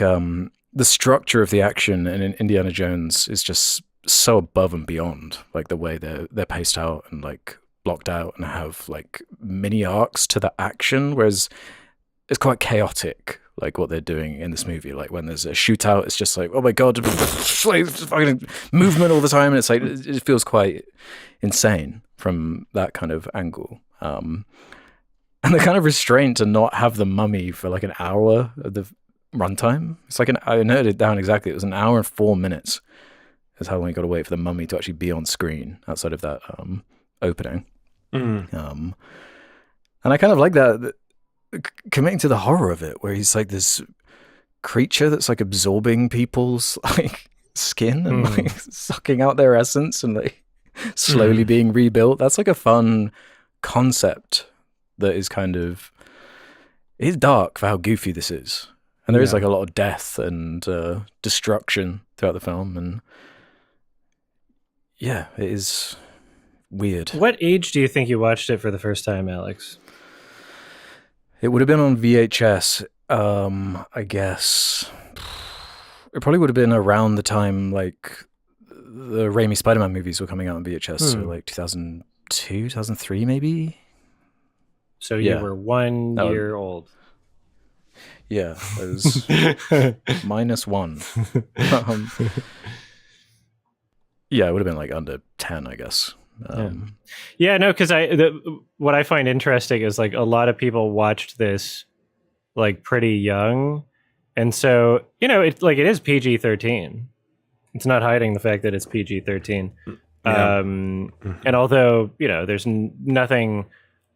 the structure of the action in Indiana Jones is just so above and beyond, like the way they're paced out and like blocked out and have like mini arcs to the action, whereas it's quite chaotic, like what they're doing in this movie. Like when there's a shootout, it's just like, oh my god, like fucking movement all the time, and it's like it feels quite insane from that kind of angle. And the kind of restraint to not have the mummy for like an hour of the runtime. It's like I noted it down exactly. It was an hour and 4 minutes. That's how long you got to wait for the mummy to actually be on screen outside of that opening. And I kind of like that. committing to the horror of it, where he's like this creature that's like absorbing people's like skin and like sucking out their essence and like slowly being rebuilt. That's like a fun concept that is kind of, it's dark for how goofy this is. And there is like a lot of death and destruction throughout the film. And yeah, it is weird. What age do you think you watched it for the first time, Alex? It would have been on VHS, I guess. It probably would have been around the time like the Raimi Spider-Man movies were coming out on VHS, so like 2002, 2003 maybe. So you were 1 year old. Yeah, it was -1. Yeah, it would have been like under 10, I guess. Yeah, no, because what I find interesting is like a lot of people watched this like pretty young, and so it is PG-13. It's not hiding the fact that it's PG-13. And although there's nothing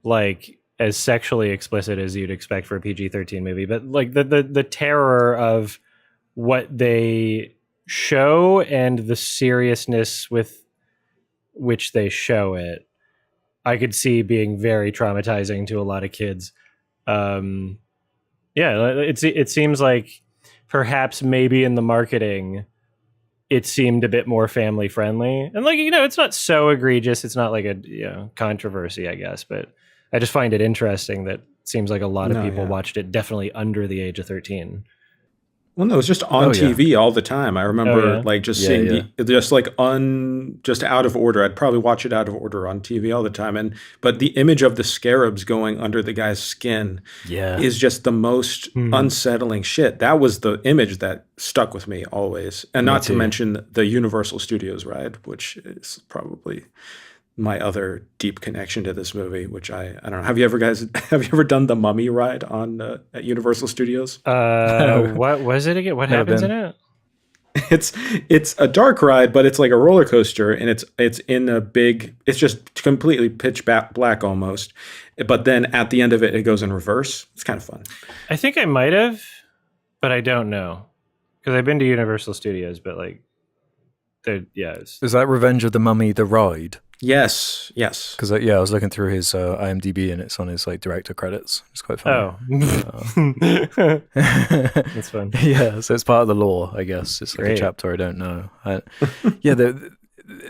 like as sexually explicit as you'd expect for a PG-13 movie, but like the terror of what they show and the seriousness with which they show it, I could see being very traumatizing to a lot of kids. It seems like perhaps maybe in the marketing it seemed a bit more family friendly, and like it's not so egregious. It's not like a controversy, I guess, but I just find it interesting that it seems like a lot of people watched it definitely under the age of 13. Well, no, it was just on TV all the time. I remember seeing just out of order. I'd probably watch it out of order on TV all the time. But the image of the scarabs going under the guy's skin is just the most unsettling shit. That was the image that stuck with me always. And not to mention the Universal Studios ride, which is probably my other deep connection to this movie, which I don't know. Have you ever done the Mummy ride on at Universal Studios? What was it again? What happens in it? It's a dark ride, but it's like a roller coaster, and it's in a big. It's just completely pitch black almost, but then at the end of it, it goes in reverse. It's kind of fun. I think I might have, but I don't know because I've been to Universal Studios, but like, is that Revenge of the Mummy the ride? Yes. Because I was looking through his IMDb and it's on his like director credits. It's quite funny. Oh, that's fun. Yeah, so it's part of the lore, I guess. It's like a chapter I don't know.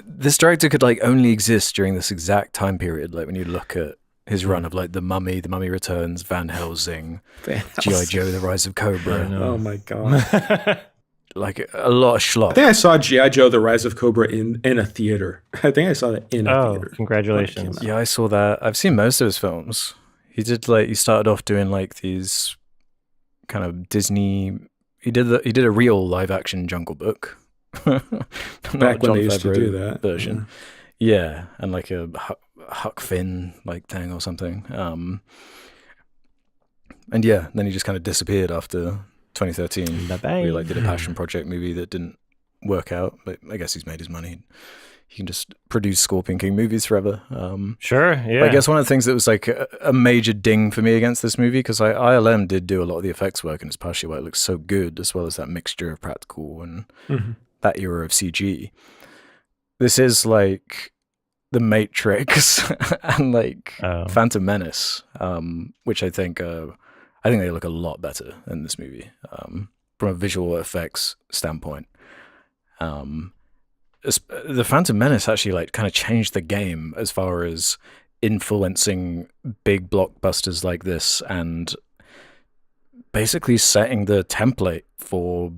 This director could like only exist during this exact time period. Like when you look at his run of like The Mummy Returns, Van Helsing, G.I. Joe: The Rise of Cobra. Oh my god. Like a lot of schlock. I think I saw G.I. Joe: The Rise of Cobra in a theater. I think I saw that in a theater. Congratulations. Yeah, I saw that. I've seen most of his films. He started off doing like these kind of Disney. He did a real live action Jungle Book. Back when they used to do that version. Yeah, and like a Huck Finn like thing or something. And yeah, then he just kind of disappeared after 2013. We like did a passion project movie that didn't work out, but I guess he's made his money. He can just produce Scorpion King movies forever. Sure, yeah. But I guess one of the things that was like a major ding for me against this movie, because ILM did do a lot of the effects work, and it's partially why it looks so good, as well as that mixture of practical and that era of CG. This is like The Matrix and like Phantom Menace, which I think they look a lot better in this movie from a visual effects standpoint. The Phantom Menace actually like kind of changed the game as far as influencing big blockbusters like this and basically setting the template for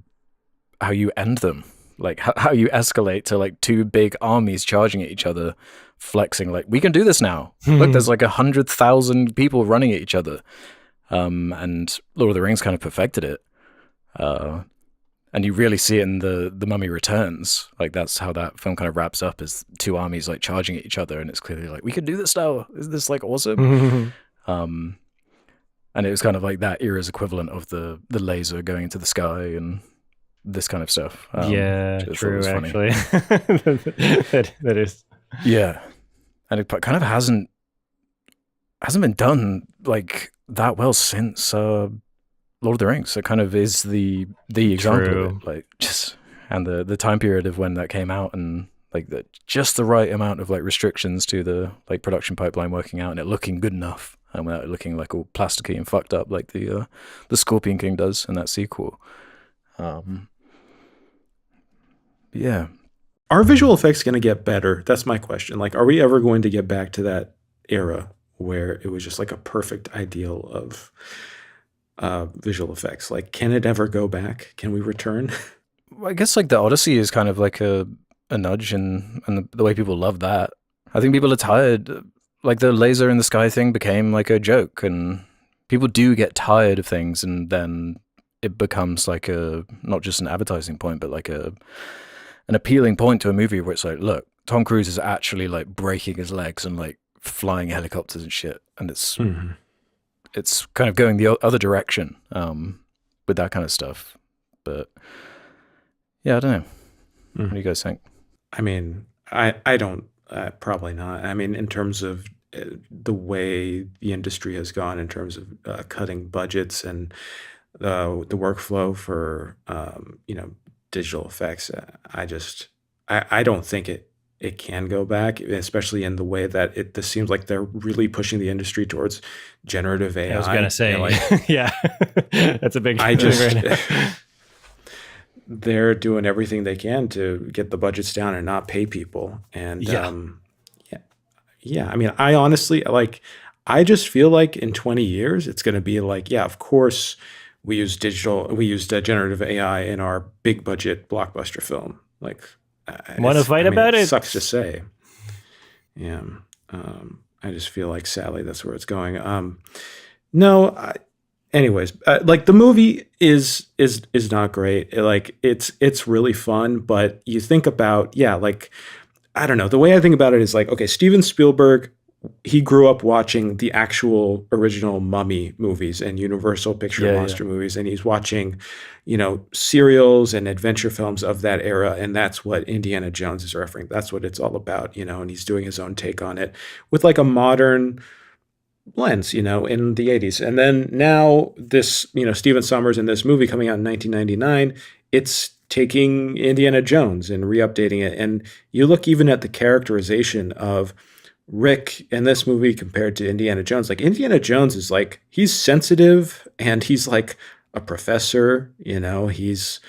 how you end them. Like how you escalate to like two big armies charging at each other, flexing like, we can do this now. Look, there's like 100,000 people running at each other. And Lord of the Rings kind of perfected it. And you really see it in the Mummy Returns. Like that's how that film kind of wraps up, is two armies like charging at each other, and it's clearly like, we can do this now. Isn't this like awesome? And it was kind of like that era's equivalent of the laser going into the sky and this kind of stuff. True, actually. that is. Yeah. And it kind of hasn't been done like that well since Lord of the Rings. It kind of is the example of True. it, like just and the time period of when that came out, and like just the right amount of like restrictions to the like production pipeline working out, and it looking good enough, and without it looking like all plasticky and fucked up like the Scorpion King does in that sequel. Yeah, Are visual effects going to get better? That's my question. Like, are we ever going to get back to that era where it was just like a perfect ideal of visual effects? Like, can it ever go back? Can we return? I guess like the Odyssey is kind of like a nudge, and the way people love that. I think people are tired. Like the laser in the sky thing became like a joke, and people do get tired of things, and then it becomes like a not just an advertising point, but like an appealing point to a movie where it's like, look, Tom Cruise is actually like breaking his legs and like flying helicopters and shit, and it's kind of going the other direction with that kind of stuff. But yeah, I don't know. What do you guys think? I mean, I don't, probably not. I mean, in terms of the way the industry has gone in terms of cutting budgets and the workflow for, digital effects, I don't think it can go back, especially in the way that this seems like they're really pushing the industry towards generative AI. I was gonna say, yeah, that's a big I just thing right now. they're doing everything they can to get the budgets down and not pay people. And Yeah. yeah. I mean, I honestly I just feel like in 20 years it's going to be like, yeah, of course we used generative AI in our big budget blockbuster film. Like, Want to fight about it? Sucks to say. Yeah. I just feel like sadly that's where it's going. No, anyways, like the movie is not great. It's really fun, but you think about, yeah, like I don't know. The way I think about it is like, okay, Steven Spielberg, he grew up watching the actual original Mummy movies and Universal Picture monster movies, and he's watching, serials and adventure films of that era, and that's what Indiana Jones is referring. That's what it's all about, and he's doing his own take on it with like a modern lens, in the 80s. And then now this, Stephen Sommers in this movie coming out in 1999, it's taking Indiana Jones and re-updating it. And you look even at the characterization of Rick in this movie compared to Indiana Jones. Like Indiana Jones is like, he's sensitive and he's like a professor, he's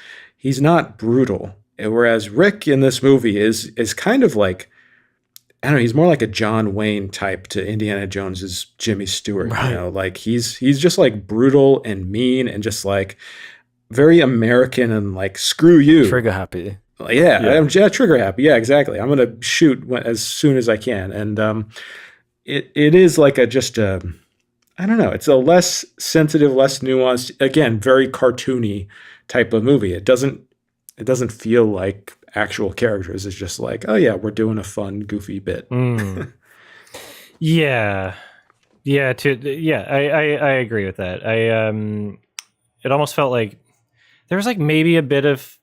not brutal. Whereas Rick in this movie is kind of like, I don't know, he's more like a John Wayne type to Indiana Jones's Jimmy Stewart, Right. like he's just like brutal and mean and just like very American and like screw you. Trigger happy. Yeah. I'm trigger happy. Yeah, exactly. I'm going to shoot as soon as I can. And it is like I don't know, it's a less sensitive, less nuanced, again, very cartoony type of movie. It doesn't feel like actual characters. It's just like, oh yeah, we're doing a fun, goofy bit. Yeah. I agree with that. It almost felt like there was like maybe a bit of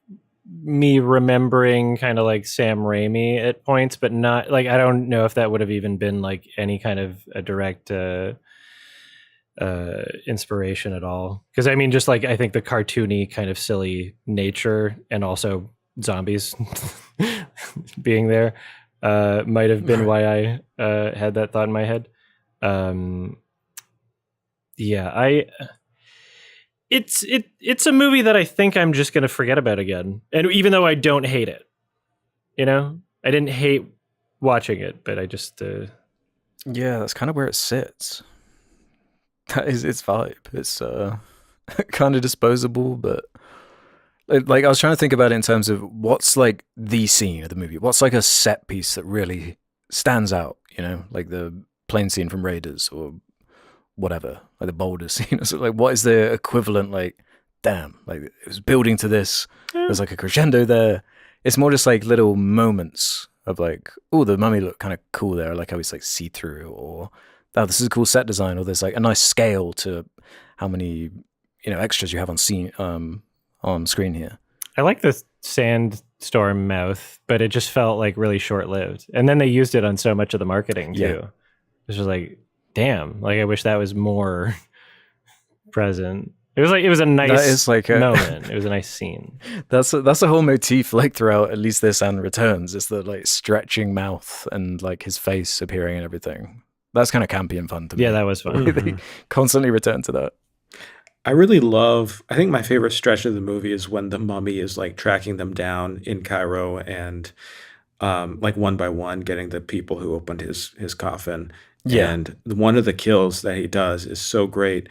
me remembering kind of like Sam Raimi at points, but not like, I don't know if that would have even been like any kind of a direct inspiration at all. Because I mean, just like I think the cartoony kind of silly nature and also zombies being there might have been why I had that thought in my head. It's a movie that I think I'm just gonna forget about again. And even though I don't hate it, I didn't hate watching it, but I just Yeah, that's kind of where it sits. That is its vibe. It's kind of disposable, but like I was trying to think about it in terms of what's like the scene of the movie. What's like a set piece that really stands out, like the plane scene from Raiders or whatever, like the boulder scene. So like what is the equivalent, like, damn, like it was building to this. There's like a crescendo there. It's more just like little moments of like, oh, the mummy looked kind of cool there. I like how it's like see-through, or oh, this is a cool set design, or there's like a nice scale to how many, extras you have on screen here. I like the sandstorm mouth, but it just felt like really short-lived. And then they used it on so much of the marketing too. Yeah. It's just like, damn, like I wish that was more present. It was a nice That is like moment. It was a nice scene. That's a whole motif like throughout at least this and Returns. It's the like stretching mouth and like his face appearing and everything. That's kind of campy and fun to me. Yeah, that was fun. They constantly return to that. I really love, I think my favorite stretch of the movie is when the mummy is like tracking them down in Cairo and like one by one getting the people who opened his coffin. Yeah. And one of the kills that he does is so great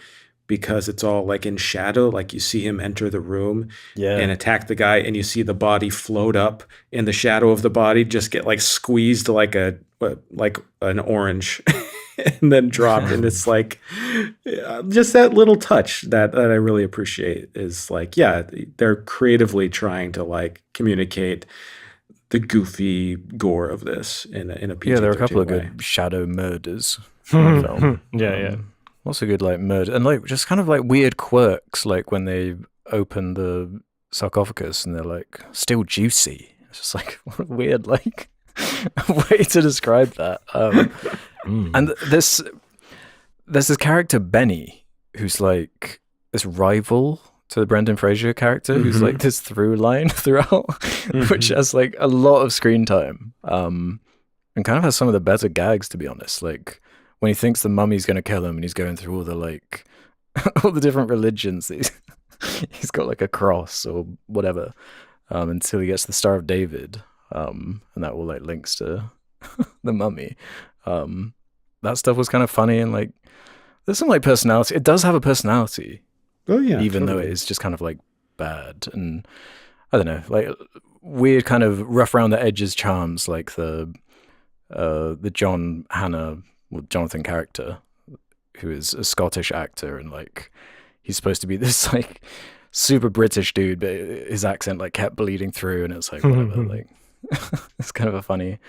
because it's all like in shadow, like you see him enter the room and attack the guy, and you see the body float up in the shadow of the body, just get like squeezed like an orange and then dropped. And it's like just that little touch that I really appreciate is like, yeah, they're creatively trying to like communicate the goofy gore of this in a PG-13 there are a couple of way. good shadow murders in the film. Yeah. Also good like murder and like just kind of like weird quirks, like when they open the sarcophagus and they're like still juicy. It's just like what a weird like way to describe that. And there's this character Benny who's like this rival to the Brendan Fraser character who's like this through line throughout, which has like a lot of screen time, and kind of has some of the better gags, to be honest. Like when he thinks the mummy's going to kill him and he's going through all the like all the different religions, he's got like a cross or whatever, until he gets the Star of David, and that all like links to the mummy. That stuff was kind of funny, and like there's some like personality. It does have a personality. Oh yeah, even though it is just kind of like bad, and I don't know, like weird kind of rough around the edges charms, like the John Hannah, Jonathan character, who is a Scottish actor, and like he's supposed to be this like super British dude, but his accent like kept bleeding through, and it's like whatever, like it's kind of a funny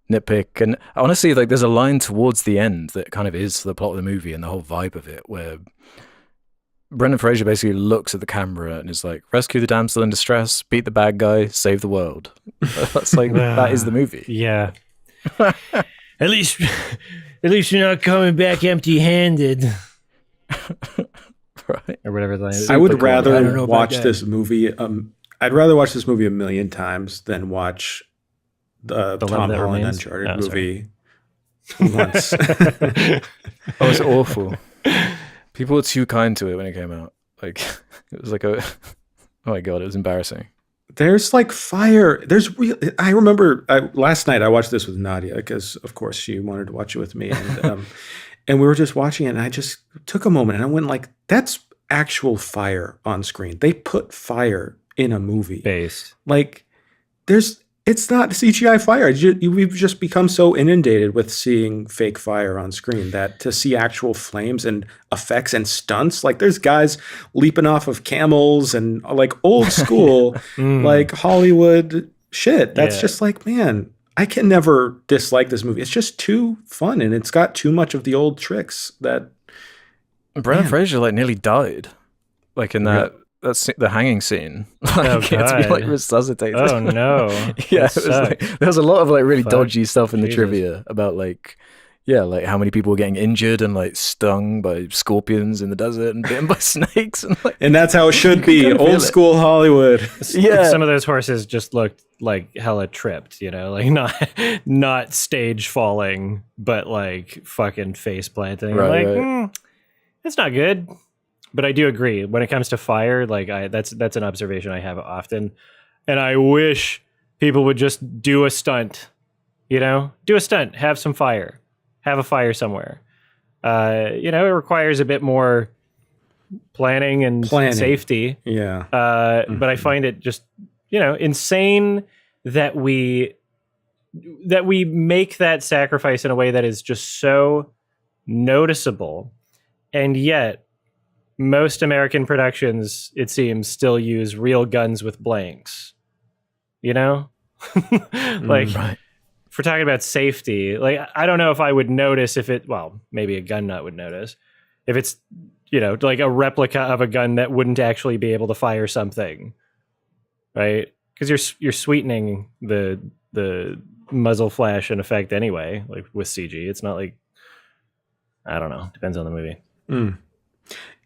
nitpick. And honestly, like there's a line towards the end that kind of is the plot of the movie and the whole vibe of it, where Brendan Fraser basically looks at the camera and is like, rescue the damsel in distress, beat the bad guy, save the world. That's like, that is the movie. Yeah. At least you're not coming back empty-handed. Right. Or whatever the line is. I would I don't rather know about watch that. this movie. I'd rather watch this movie a million times than watch the Love Tom That Holland Remains? Uncharted Oh, movie once. Oh, it's awful. People were too kind to it when it came out. Like, it was like oh my God, it was embarrassing. There's like fire. I remember last night I watched this with Nadia because, of course, she wanted to watch it with me, and and we were just watching it. And I just took a moment and I went like, "That's actual fire on screen. They put fire in a movie. Based. Like, it's not CGI fire. We've just become so inundated with seeing fake fire on screen that to see actual flames and effects and stunts, like there's guys leaping off of camels and like old school, like Hollywood shit. That's just like, man, I can never dislike this movie. It's just too fun and it's got too much of the old tricks that. Brendan Fraser like nearly died, like in that's the hanging scene. Like, he had to be like resuscitated. Oh no! Yeah, it was like, there was a lot of like really dodgy stuff in the Jesus. trivia about like, yeah, like how many people were getting injured and like stung by scorpions in the desert and bitten by snakes, and like, And that's how it should be. kind of feel Old it. school Hollywood. yeah, Some of those horses just looked like hella tripped, you know, like not stage falling, but like fucking face planting. Right, Like, right. That's not good. But I do agree when it comes to fire. Like that's an observation I have often, and I wish people would just do a stunt. You know, do a stunt, have some fire, have a fire somewhere. You know, it requires a bit more planning and safety. Yeah. But I find it just, you know, insane that we make that sacrifice in a way that is just so noticeable, and yet most American productions, it seems, still use real guns with blanks. You know? Like, right. if we're talking about safety, like, I don't know if I would notice well, maybe a gun nut would notice, if it's, you know, like a replica of a gun that wouldn't actually be able to fire something, right? Because you're sweetening the muzzle flash in effect anyway, like with CG. It's not like, I don't know, depends on the movie.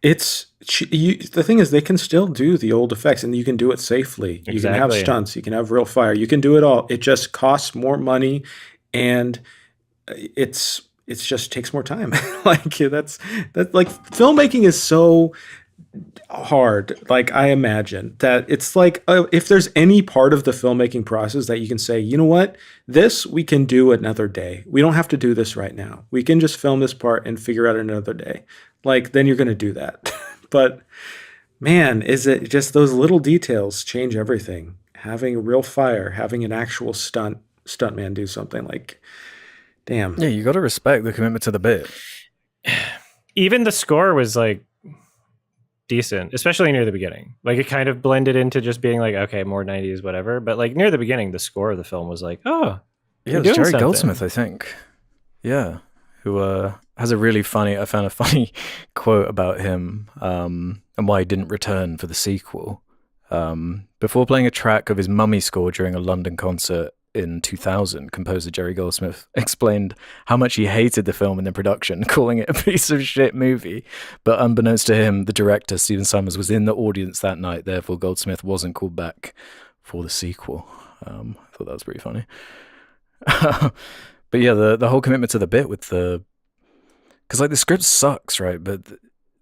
The thing is, they can still do the old effects, and you can do it safely. You can have Exactly. stunts, you can have real fire, you can do it all. It just costs more money, and it just takes more time. Like that. Like filmmaking is so hard. Like I imagine that it's like if there's any part of the filmmaking process that you can say, you know what, this we can do another day. We don't have to do this right now. We can just film this part and figure out another day. Like then you're going to do that. But man, is it just those little details change everything? Having real fire, having an actual stuntman do something like, damn. Yeah, you got to respect the commitment to the bit. Even the score was like decent, especially near the beginning. Like it kind of blended into just being like, okay, more 90s, whatever. But like near the beginning, the score of the film was like, oh, yeah, it's Jerry Goldsmith, I think. Yeah, who has a really funny. I found a funny quote about him and why he didn't return for the sequel. Before playing a track of his Mummy score during a London concert in 2000, composer Jerry Goldsmith explained how much he hated the film and the production, calling it a piece of shit movie. But unbeknownst to him, the director, Stephen Sommers, was in the audience that night. Therefore, Goldsmith wasn't called back for the sequel. I thought that was pretty funny. But yeah, the whole commitment to the bit with the... Because like the script sucks, right? But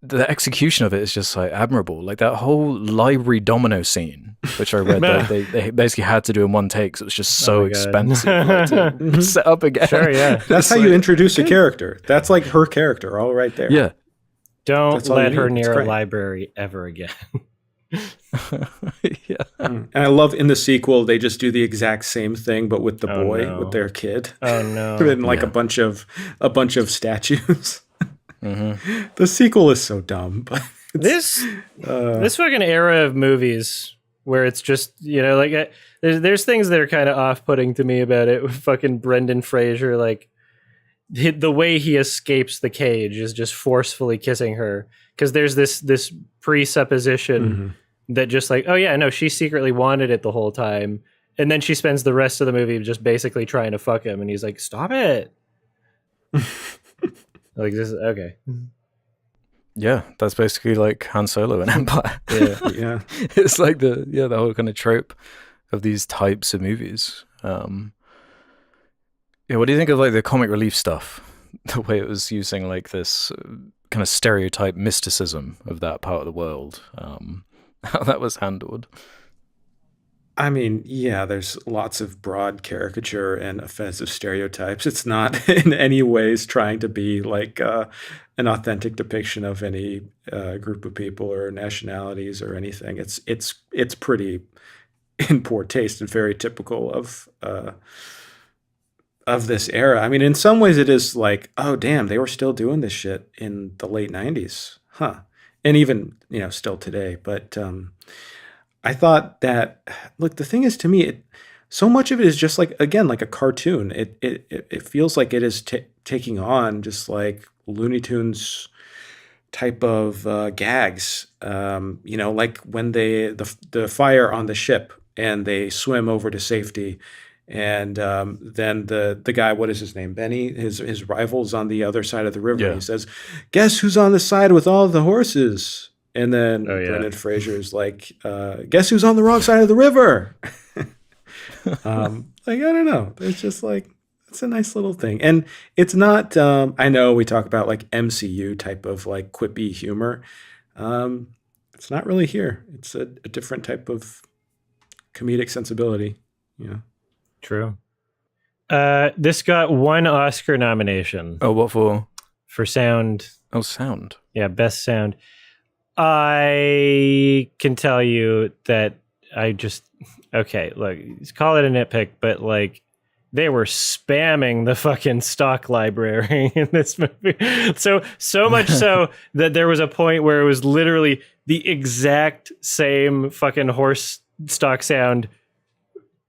the execution of it is just like admirable. Like that whole library domino scene, which I read that they basically had to do in one take, so it was just so expensive like, to set up again. Sure, yeah. That's how you introduce a character. That's like her character all right there. Yeah. Don't let her near a library ever again. Yeah. And I love in the sequel they just do the exact same thing but with the boy, with their kid. Oh no. And like a bunch of statues. Mm-hmm. The sequel is so dumb, but this fucking era of movies where it's just, you know, like there's things that are kind of off-putting to me about it. With fucking Brendan Fraser, like the way he escapes the cage is just forcefully kissing her, because there's this presupposition that just like, oh yeah, no, she secretly wanted it the whole time, and then she spends the rest of the movie just basically trying to fuck him, and he's like, stop it. Like this, okay. Yeah, that's basically like Han Solo in Empire. Yeah. It's like the whole kind of trope of these types of movies. Yeah, what do you think of like the comic relief stuff? The way it was using like this kind of stereotype mysticism of that part of the world. How that was handled. I mean, yeah, there's lots of broad caricature and offensive stereotypes. It's not in any ways trying to be like an authentic depiction of any group of people or nationalities or anything. It's pretty in poor taste and very typical of this era. I mean, in some ways it is like, oh damn, they were still doing this shit in the late 90s. Huh. And even, you know, still today. But I thought that, look, the thing is, to me, so much of it is just like, again, like a cartoon. It feels like it is taking on just like Looney Tunes type of gags. You know, like when the fire on the ship and they swim over to safety, and then the guy, what is his name, Benny, his rival's on the other side of the river. Yeah. He says, "Guess who's on the side with all the horses?" And then Brendan Fraser's like, guess who's on the wrong side of the river? Like, I don't know. It's just like, it's a nice little thing. And it's not, I know we talk about like MCU type of like quippy humor. It's not really here. It's a different type of comedic sensibility. Yeah. True. This got one Oscar nomination. Oh, what for? For sound. Oh, sound. Yeah, best sound. I can tell you that okay, look, call it a nitpick, but like they were spamming the fucking stock library in this movie. So much so that there was a point where it was literally the exact same fucking horse stock sound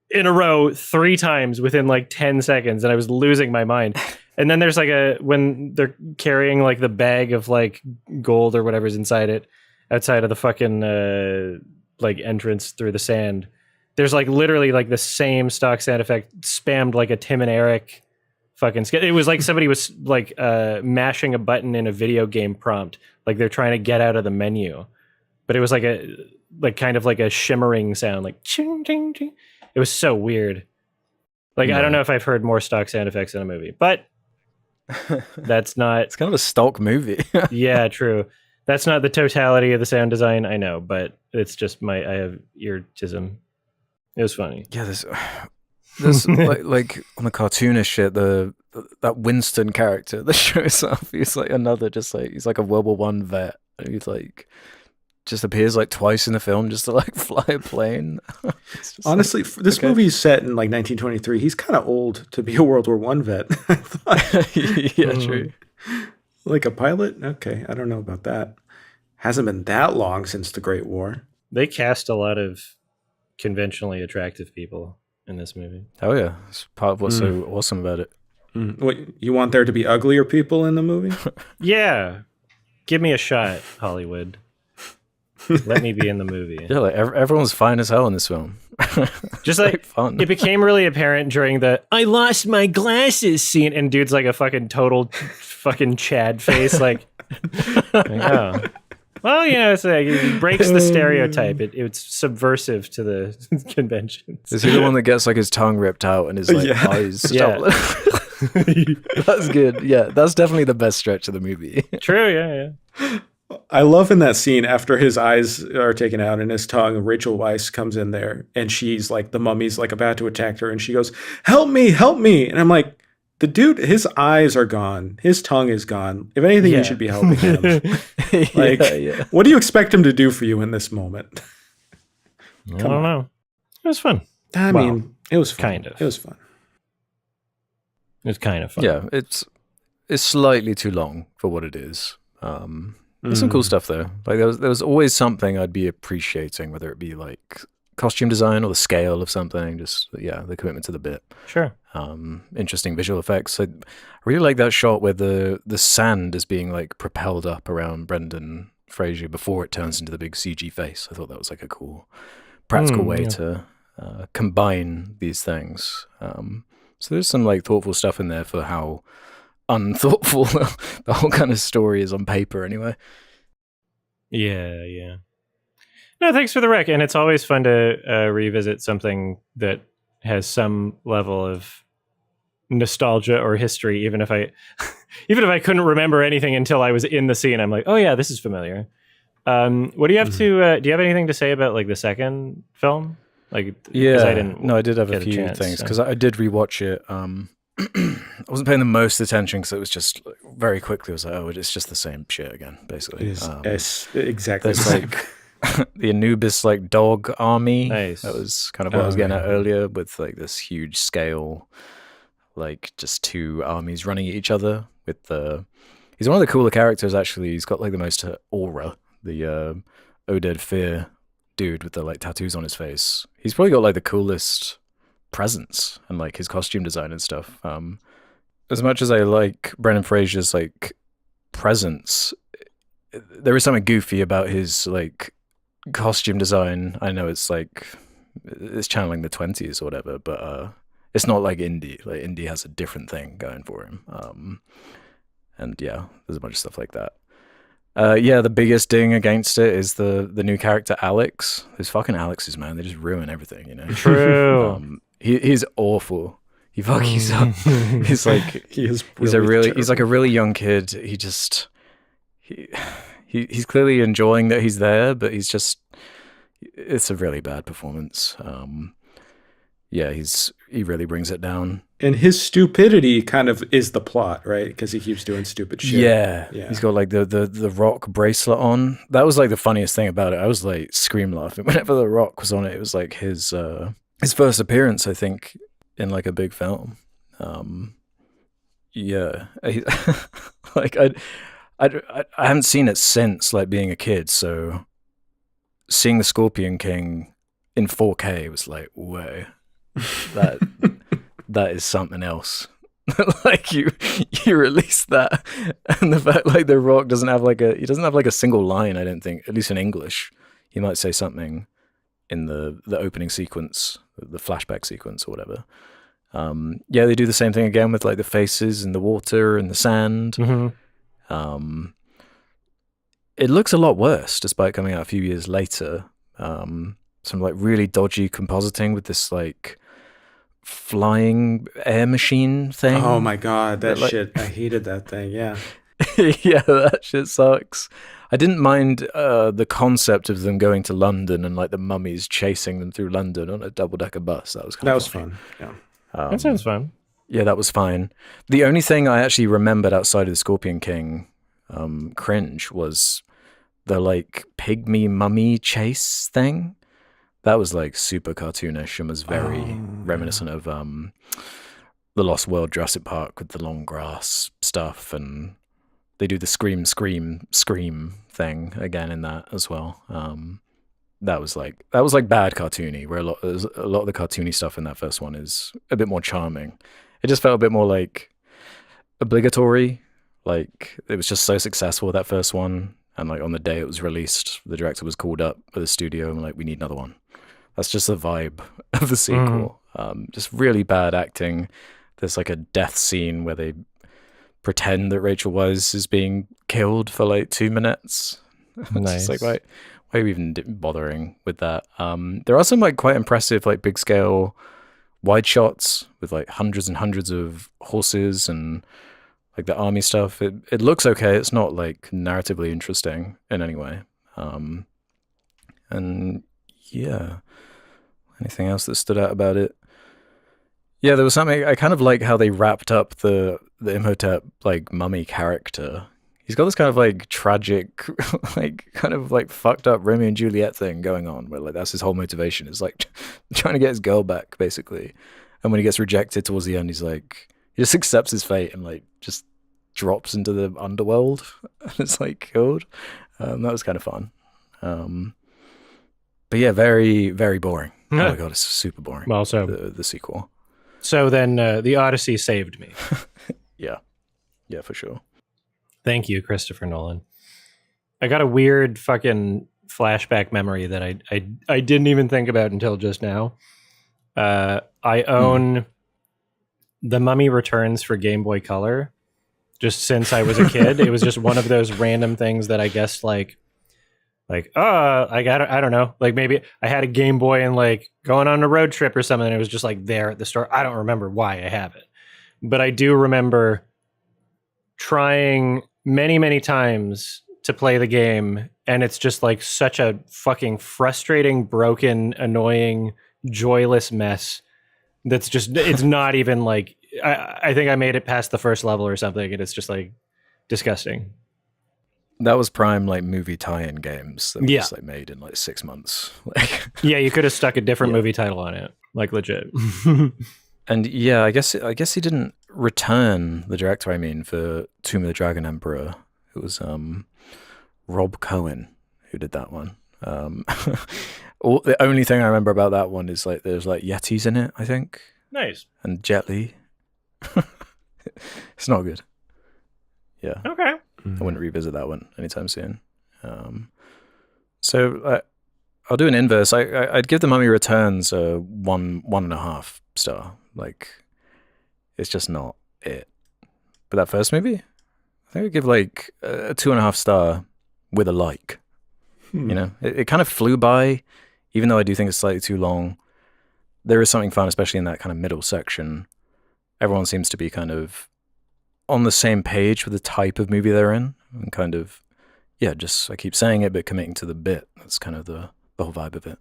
in a row 3 times within like 10 seconds, and I was losing my mind. And then there's like when they're carrying like the bag of like gold or whatever's inside it, outside of the fucking like entrance through the sand, there's like literally like the same stock sound effect spammed like a Tim and Eric fucking scary. It was like somebody was like mashing a button in a video game prompt, like they're trying to get out of the menu, but it was like kind of like a shimmering sound, like ching ching ching. It was so weird. Like I don't know if I've heard more stock sound effects in a movie, but that's not. It's kind of a stock movie. Yeah, true. That's not the totality of the sound design, I know, but it's just I have eartism. It was funny. Yeah, there's like on the cartoonish shit, that Winston character that shows up, he's like another, just like he's like a World War One vet. He's like just appears like twice in the film just to like fly a plane. Honestly, like, this movie's set in like 1923. He's kind of old to be a World War One vet. I thought. Yeah, true. Like a pilot? Okay, I don't know about that. Hasn't been that long since the Great War. They cast a lot of conventionally attractive people in this movie. Oh yeah, it's part of what's so awesome about it. What, you want there to be uglier people in the movie? Yeah, give me a shot, Hollywood. Let me be in the movie. Yeah, like everyone's fine as hell in this film. Just like fun. It became really apparent during the "I lost my glasses" scene, and dude's like a fucking total fucking Chad face, like oh. Well, you know, it's like it breaks the stereotype. It's subversive to the conventions. Is he the one that gets like his tongue ripped out and his like eyes stolen? That's good. Yeah, that's definitely the best stretch of the movie. True, yeah. I love in that scene after his eyes are taken out and his tongue, Rachel Weisz comes in there and she's like, the mummy's like about to attack her and she goes, help me. And I'm like, the dude, his eyes are gone. His tongue is gone. If anything, you should be helping him. Like, what do you expect him to do for you in this moment? I don't know. It was fun. I mean, it was fun. Kind of. It was fun. It was kind of fun. Yeah, it's slightly too long for what it is. There's some cool stuff though. Like there was always something I'd be appreciating, whether it be like costume design or the scale of something. Just the commitment to the bit. Sure. Interesting visual effects. I really like that shot where the sand is being like propelled up around Brendan Fraser before it turns into the big CG face. I thought that was like a cool practical way to combine these things. So there's some like thoughtful stuff in there for how unthoughtful the whole kind of story is on paper anyway. Yeah. No, thanks for the rec. And it's always fun to revisit something that has some level of nostalgia or history, even if I couldn't remember anything until I was in the scene. I'm like, oh yeah, this is familiar. What do you have to do you have anything to say about like the second film? Like, I did have a few things because I did rewatch it. I wasn't paying the most attention because it was just very quickly. I was like, oh, it's just the same shit again, basically. It's exactly. There's like the Anubis like dog army. Nice. That was kind of what I was getting at earlier with like this huge scale, like just two armies running at each other. He's one of the cooler characters actually. He's got like the most aura. The Oded Fear dude with the like tattoos on his face. He's probably got like the coolest presence and like his costume design and stuff. As much as I like Brendan Fraser's like presence, there is something goofy about his like costume design. I know it's like it's channeling the 20s or whatever, but it's not like Indy. Like Indy has a different thing going for him. And yeah, there's a bunch of stuff like that. The biggest ding against it is the new character Alex. Those fucking Alexes, man, they just ruin everything, you know. True. He's awful. He fucking up. He's like he's like a really young kid. He's clearly enjoying that he's there, but it's a really bad performance. He really brings it down. And his stupidity kind of is the plot, right? Because he keeps doing stupid shit. Yeah. He's got like the rock bracelet on. That was like the funniest thing about it. I was like scream laughing whenever the rock was on it. It was like his first appearance, I think, in like a big film. Like I haven't seen it since like being a kid. So seeing the Scorpion King in 4K was like, whoa, that is something else. Like you release that, and the fact like the Rock doesn't have like a single line. I don't think, at least in English. He might say something in the opening sequence, the flashback sequence or whatever. Yeah, they do the same thing again with like the faces and the water and the sand. It looks a lot worse despite coming out a few years later. Some like really dodgy compositing with this like flying air machine thing. Oh my god, that like, shit! I hated that thing. Yeah, yeah, that shit sucks. I didn't mind the concept of them going to London and like the mummies chasing them through London on a double-decker bus. That was kind of fun. Yeah, that sounds fun. Yeah, that was fine. The only thing I actually remembered outside of the Scorpion King cringe was the like pygmy mummy chase thing. That was like super cartoonish and was very reminiscent of the Lost World Jurassic Park with the long grass stuff, and they do the scream thing again in that as well. That was like bad cartoony, where a lot of the cartoony stuff in that first one is a bit more charming. It just felt a bit more like obligatory. Like it was just so successful, that first one, and like on the day it was released, the director was called up at the studio and like, we need another one. That's just the vibe of the sequel. Just really bad acting. There's like a death scene where they pretend that Rachel Weisz is being killed for like 2 minutes. Nice. It's like, why are we even bothering with that? There are some like quite impressive like big scale wide shots with like hundreds and hundreds of horses and like the army stuff. It looks okay. It's not like narratively interesting in any way. And yeah, anything else that stood out about it? Yeah, there was something I kind of like how they wrapped up the Imhotep like mummy character. He's got this kind of like tragic, like kind of like fucked up Romeo and Juliet thing going on, where like that's his whole motivation, is like trying to get his girl back, basically. And when he gets rejected towards the end, he just accepts his fate and like just drops into the underworld and it's like killed. That was kind of fun. But yeah, very, very boring. Oh my god, it's super boring. Well, so the sequel. So then the Odyssey saved me. Yeah, for sure. Thank you, Christopher Nolan. I got a weird fucking flashback memory that I didn't even think about until just now. I own The Mummy Returns for Game Boy Color. Just since I was a kid, it was just one of those random things that I guess I don't know, like maybe I had a Game Boy and like going on a road trip or something, and it was just like there at the store. I don't remember why I have it, but I do remember trying many times to play the game, and it's just like such a fucking frustrating, broken, annoying, joyless mess that's just, it's not even like, I think I made it past the first level or something, and it's just like disgusting. That was prime like movie tie-in games that were just like made in like 6 months. Like, yeah, you could have stuck a different movie title on it, like legit. And yeah, I guess he didn't return the director. I mean, for Tomb of the Dragon Emperor, it was Rob Cohen who did that one. The only thing I remember about that one is like there's like Yetis in it, I think. Nice. And Jet Li. It's not good. Yeah. Okay. I wouldn't revisit that one anytime soon. So I'll do an inverse. I'd give The Mummy Returns a 1.5 star. Like, it's just not it. But that first movie, I think I'd give like a 2.5 star with a like. You know, it kind of flew by, even though I do think it's slightly too long. There is something fun, especially in that kind of middle section. Everyone seems to be kind of on the same page with the type of movie they're in, and kind of, yeah, just, I keep saying it, but committing to the bit. That's kind of the whole vibe of it.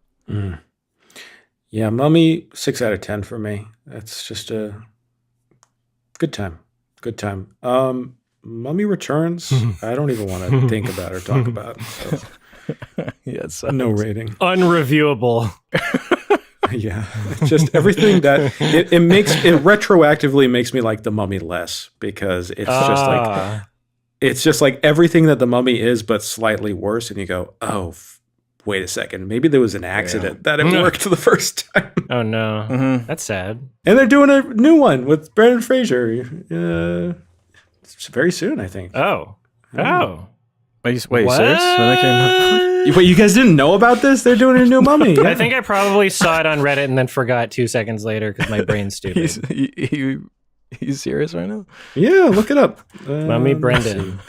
Yeah, Mummy, 6 out of 10 for me. That's just a good time. Good time. Mummy Returns, I don't even want to think about or talk about. So. Yeah, it's No rating. Unreviewable. Yeah, just everything that it retroactively makes me like The Mummy less, because it's just like everything that The Mummy is, but slightly worse. And you go, oh, wait a second, maybe there was an accident that it worked the first time. Oh no, that's sad. And they're doing a new one with Brendan Fraser. It's very soon, I think. Oh. Wait, you serious? They're making... Wait, you guys didn't know about this? They're doing a new Mummy. Yeah. I think I probably saw it on Reddit and then forgot 2 seconds later because my brain's stupid. You serious right now? Yeah, look it up. Mummy Brendan.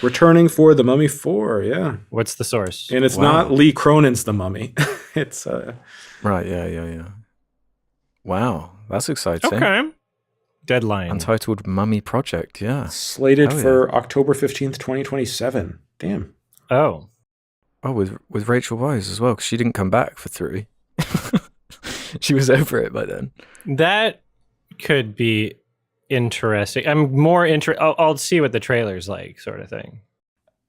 Returning for The Mummy 4, yeah. What's the source? And it's not Lee Cronin's The Mummy. It's Right, yeah. Wow, that's exciting. Okay. Deadline. Untitled Mummy Project, yeah. slated for October 15th, 2027. Damn. Oh, with Rachel Weisz as well, because she didn't come back for 3. She was over it by then. that could be interesting. I'm more interested. I'll see what the trailer's like, sort of thing.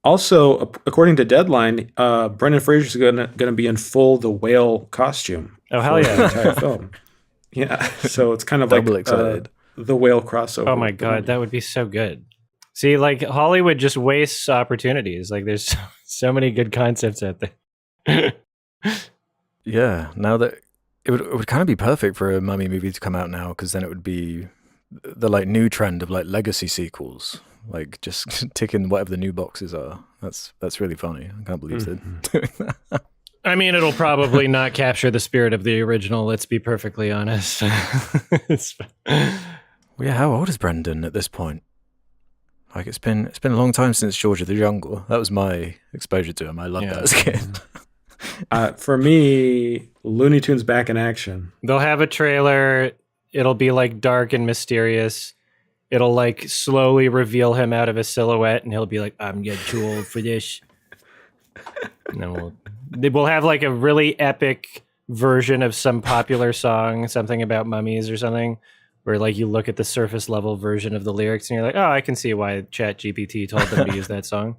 Also, according to Deadline, Brendan Fraser's gonna be in full The Whale costume. Oh, hell for yeah. the entire film. Yeah, so it's kind of Double like excited. The Whale crossover. Oh my God, that would be so good. See, like Hollywood just wastes opportunities. Like there's so many good concepts out there. Yeah, now that it would kind of be perfect for a Mummy movie to come out now, because then it would be the like new trend of like legacy sequels, like just ticking whatever the new boxes are. That's really funny. I can't believe they're doing that. I mean, it'll probably not capture the spirit of the original. Let's be perfectly honest. Well, yeah, how old is Brendan at this point? Like it's been a long time since George of the Jungle. That was my exposure to him. I loved that as a kid. For me, Looney Tunes back in action. They'll have a trailer. It'll be like dark and mysterious. It'll like slowly reveal him out of a silhouette, and he'll be like, "I'm getting too old for this." And then we'll have like a really epic version of some popular song, something about mummies or something, where like you look at the surface level version of the lyrics and you're like, "Oh, I can see why ChatGPT told them to use that song."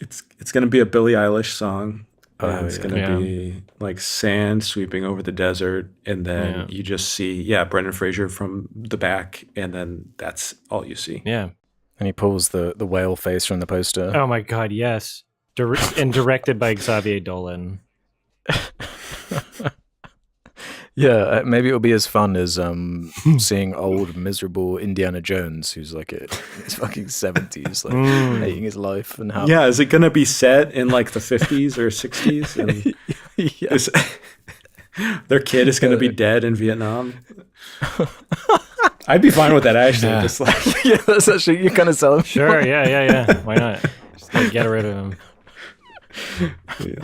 It's going to be a Billie Eilish song. Oh, It's going to be like sand sweeping over the desert, and then you just see Brendan Fraser from the back, and then that's all you see. Yeah. And he pulls the whale face from the poster. Oh my God, yes. And directed by Xavier Dolan. Yeah, maybe it'll be as fun as seeing old miserable Indiana Jones, who's like in his fucking 70s, like hating his life and how. Yeah, is it going to be set in like the 50s or 60s? And their kid is going to be dead in Vietnam. I'd be fine with that actually. Yeah. Just like Yeah, that's actually you kind of sell him. Sure, yeah. Why not? Just like, get rid of him. yeah.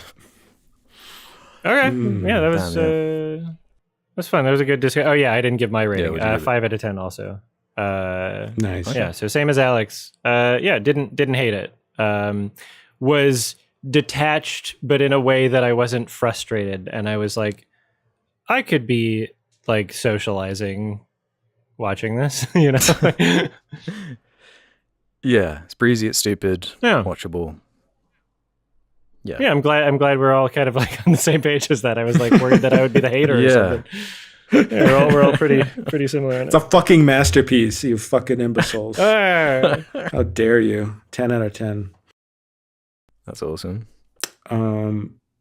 Okay. Yeah, that was that's fun. That was a good discussion. Oh yeah, I didn't give my rating. what'd you give it? 5 out of 10 also. Nice. Yeah, so same as Alex. Didn't hate it. Was detached, but in a way that I wasn't frustrated, and I was like, I could be like socializing watching this, you know. Yeah, it's breezy, it's stupid, Yeah. watchable. Yeah, I'm glad we're all kind of like on the same page as that. I was like worried that I would be the hater or Yeah. something. Yeah, we're all pretty similar. It's a fucking masterpiece, you fucking imbeciles. Ah. How dare you? 10 out of 10. That's awesome. All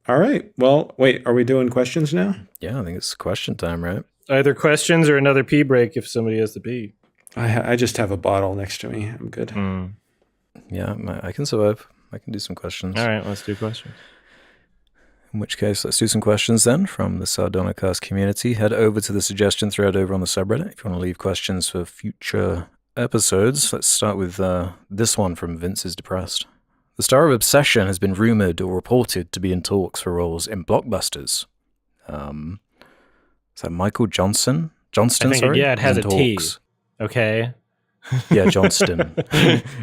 right. Well, wait, are we doing questions now? Yeah, I think it's question time, right? Either questions or another pee break if somebody has to pee. I just have a bottle next to me. I'm good. Yeah, I can survive. I can do some questions. All right, let's do questions. In which case, let's do some questions then from the Sardonicast community. Head over to the suggestion thread over on the subreddit if you want to leave questions for future episodes. Let's start with this one from Vince is Depressed. The star of Obsession has been rumored or reported to be in talks for roles in blockbusters. Is that Michael Johnston? Johnston, I think, sorry? yeah, it has Is a in T. talks. Okay. Yeah, Johnston.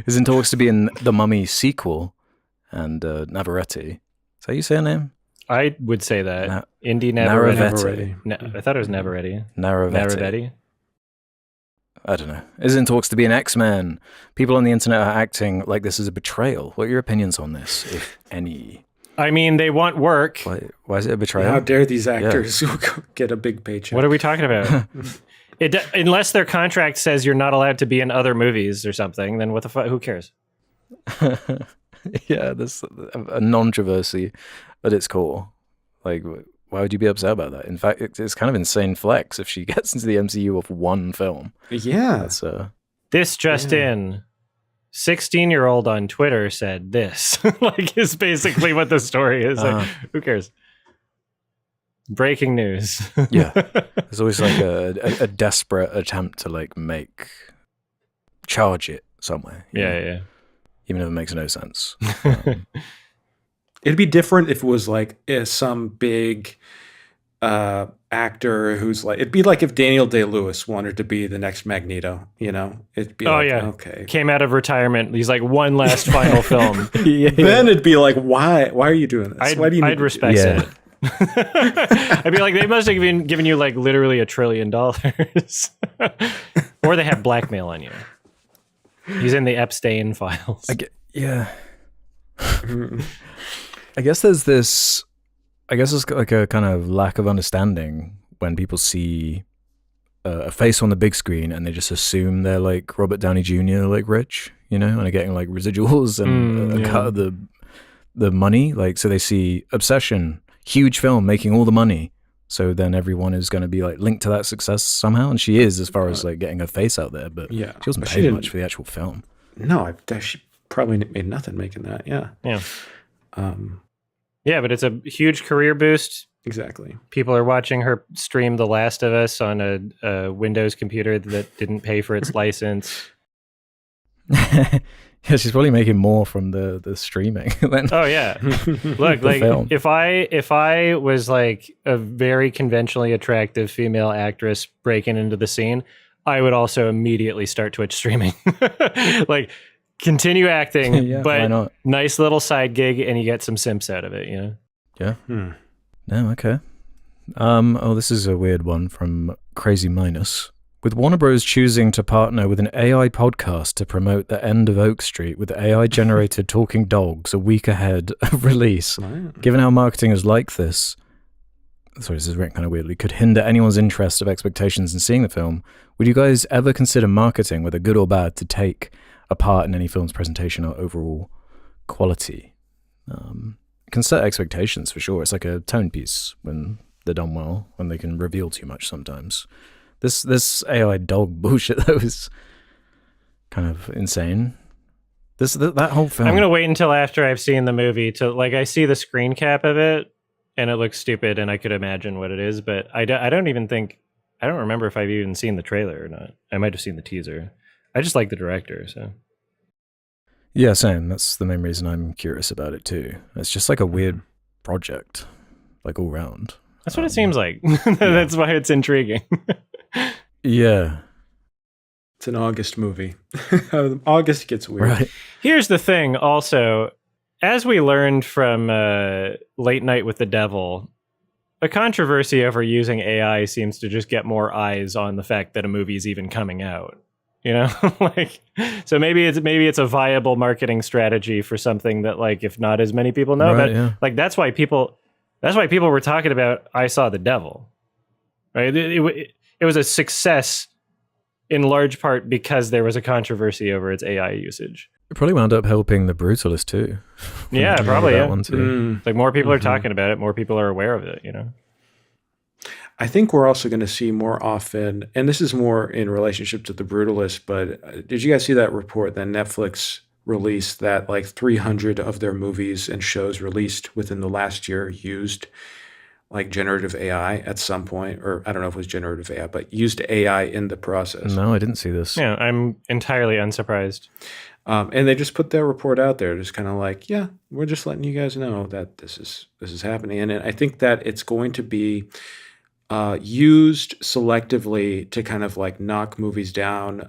Is in talks to be in the Mummy sequel, and Navarrete. Is that how you say her name? I would say that. Na- Indy Navarrete. Navarrete. No, I thought it was Navarrete. Navarrete. I don't know. Is in talks to be an X-Men. People on the internet are acting like this is a betrayal. What are your opinions on this, if any? I mean, they want work. Why is it a betrayal? How dare these actors get a big paycheck? What are we talking about? Unless their contract says you're not allowed to be in other movies or something, then what the fuck? Who cares? Yeah, this a non-controversy at its core. Like, why would you be upset about that? In fact, it's kind of insane flex if she gets into the MCU of one film. Yeah. That's This just in. 16-year-old on Twitter said this. Like, is basically what the story is. Like, who cares? Breaking news. Yeah. There's always like a desperate attempt to like charge it somewhere. Yeah. Even if it makes no sense. It'd be different if it was like some big actor who's like, it'd be like if Daniel Day-Lewis wanted to be the next Magneto, you know? It'd be okay. Came out of retirement. He's like, one last final film. Then it'd be like, why are you doing this? Why do you I'd respect it. I'd be like, they must have given you like literally $1 trillion. Or they have blackmail on you. He's in the Epstein files. I guess there's like a kind of lack of understanding when people see a face on the big screen and they just assume they're like Robert Downey Jr. like rich, you know, and are getting like residuals and a cut of the money. Like, so they see Obsession, huge film making all the money. So then everyone is going to be like linked to that success somehow. And she is, as far as like getting her face out there, but she wasn't paid much for the actual film. No, she probably made nothing making that. Yeah. Yeah, but it's a huge career boost. Exactly. People are watching her stream The Last of Us on a Windows computer that didn't pay for its license. Yeah, she's probably making more from the streaming than oh yeah. Look, like film. if I was like a very conventionally attractive female actress breaking into the scene, I would also immediately start Twitch streaming. Like, continue acting, but nice little side gig, and you get some simps out of it, you know? Yeah. No, okay. This is a weird one from Crazy Minus. With Warner Bros. Choosing to partner with an AI podcast to promote the end of Oak Street with AI-generated talking dogs a week ahead of release, given how marketing is like this, sorry, this is written kind of weirdly, could hinder anyone's interest of expectations in seeing the film, would you guys ever consider marketing, whether good or bad, to take a part in any film's presentation or overall quality? It can set expectations for sure. It's like a tone piece when they're done well, when they can reveal too much sometimes. This AI dog bullshit though is kind of insane. That whole film. I'm gonna wait until after I've seen the movie to like I see the screen cap of it and it looks stupid and I could imagine what it is, but I don't remember if I've even seen the trailer or not. I might have seen the teaser. I just like the director, so. Yeah, same. That's the main reason I'm curious about it too. It's just like a weird project, like all round. That's what it seems like. That's why it's intriguing. Yeah. It's an August movie. August gets weird. Right. Here's the thing also, as we learned from Late Night with the Devil, a controversy over using AI seems to just get more eyes on the fact that a movie is even coming out. You know, like, so maybe it's a viable marketing strategy for something that, like, if not as many people know, but like that's why people were talking about I Saw the Devil, right? It was a success in large part because there was a controversy over its AI usage. It probably wound up helping The Brutalist too. Yeah, probably. That one too. Like more people are talking about it, more people are aware of it. You know. I think we're also going to see more often, and this is more in relationship to The Brutalist, but did you guys see that report that Netflix released that like 300 of their movies and shows released within the last year used like generative AI at some point, or I don't know if it was generative AI, but used AI in the process. No, I didn't see this. Yeah, I'm entirely unsurprised. And they just put their report out there, just kind of like, yeah, we're just letting you guys know that this is happening. And I think that it's going to be used selectively to kind of like knock movies down,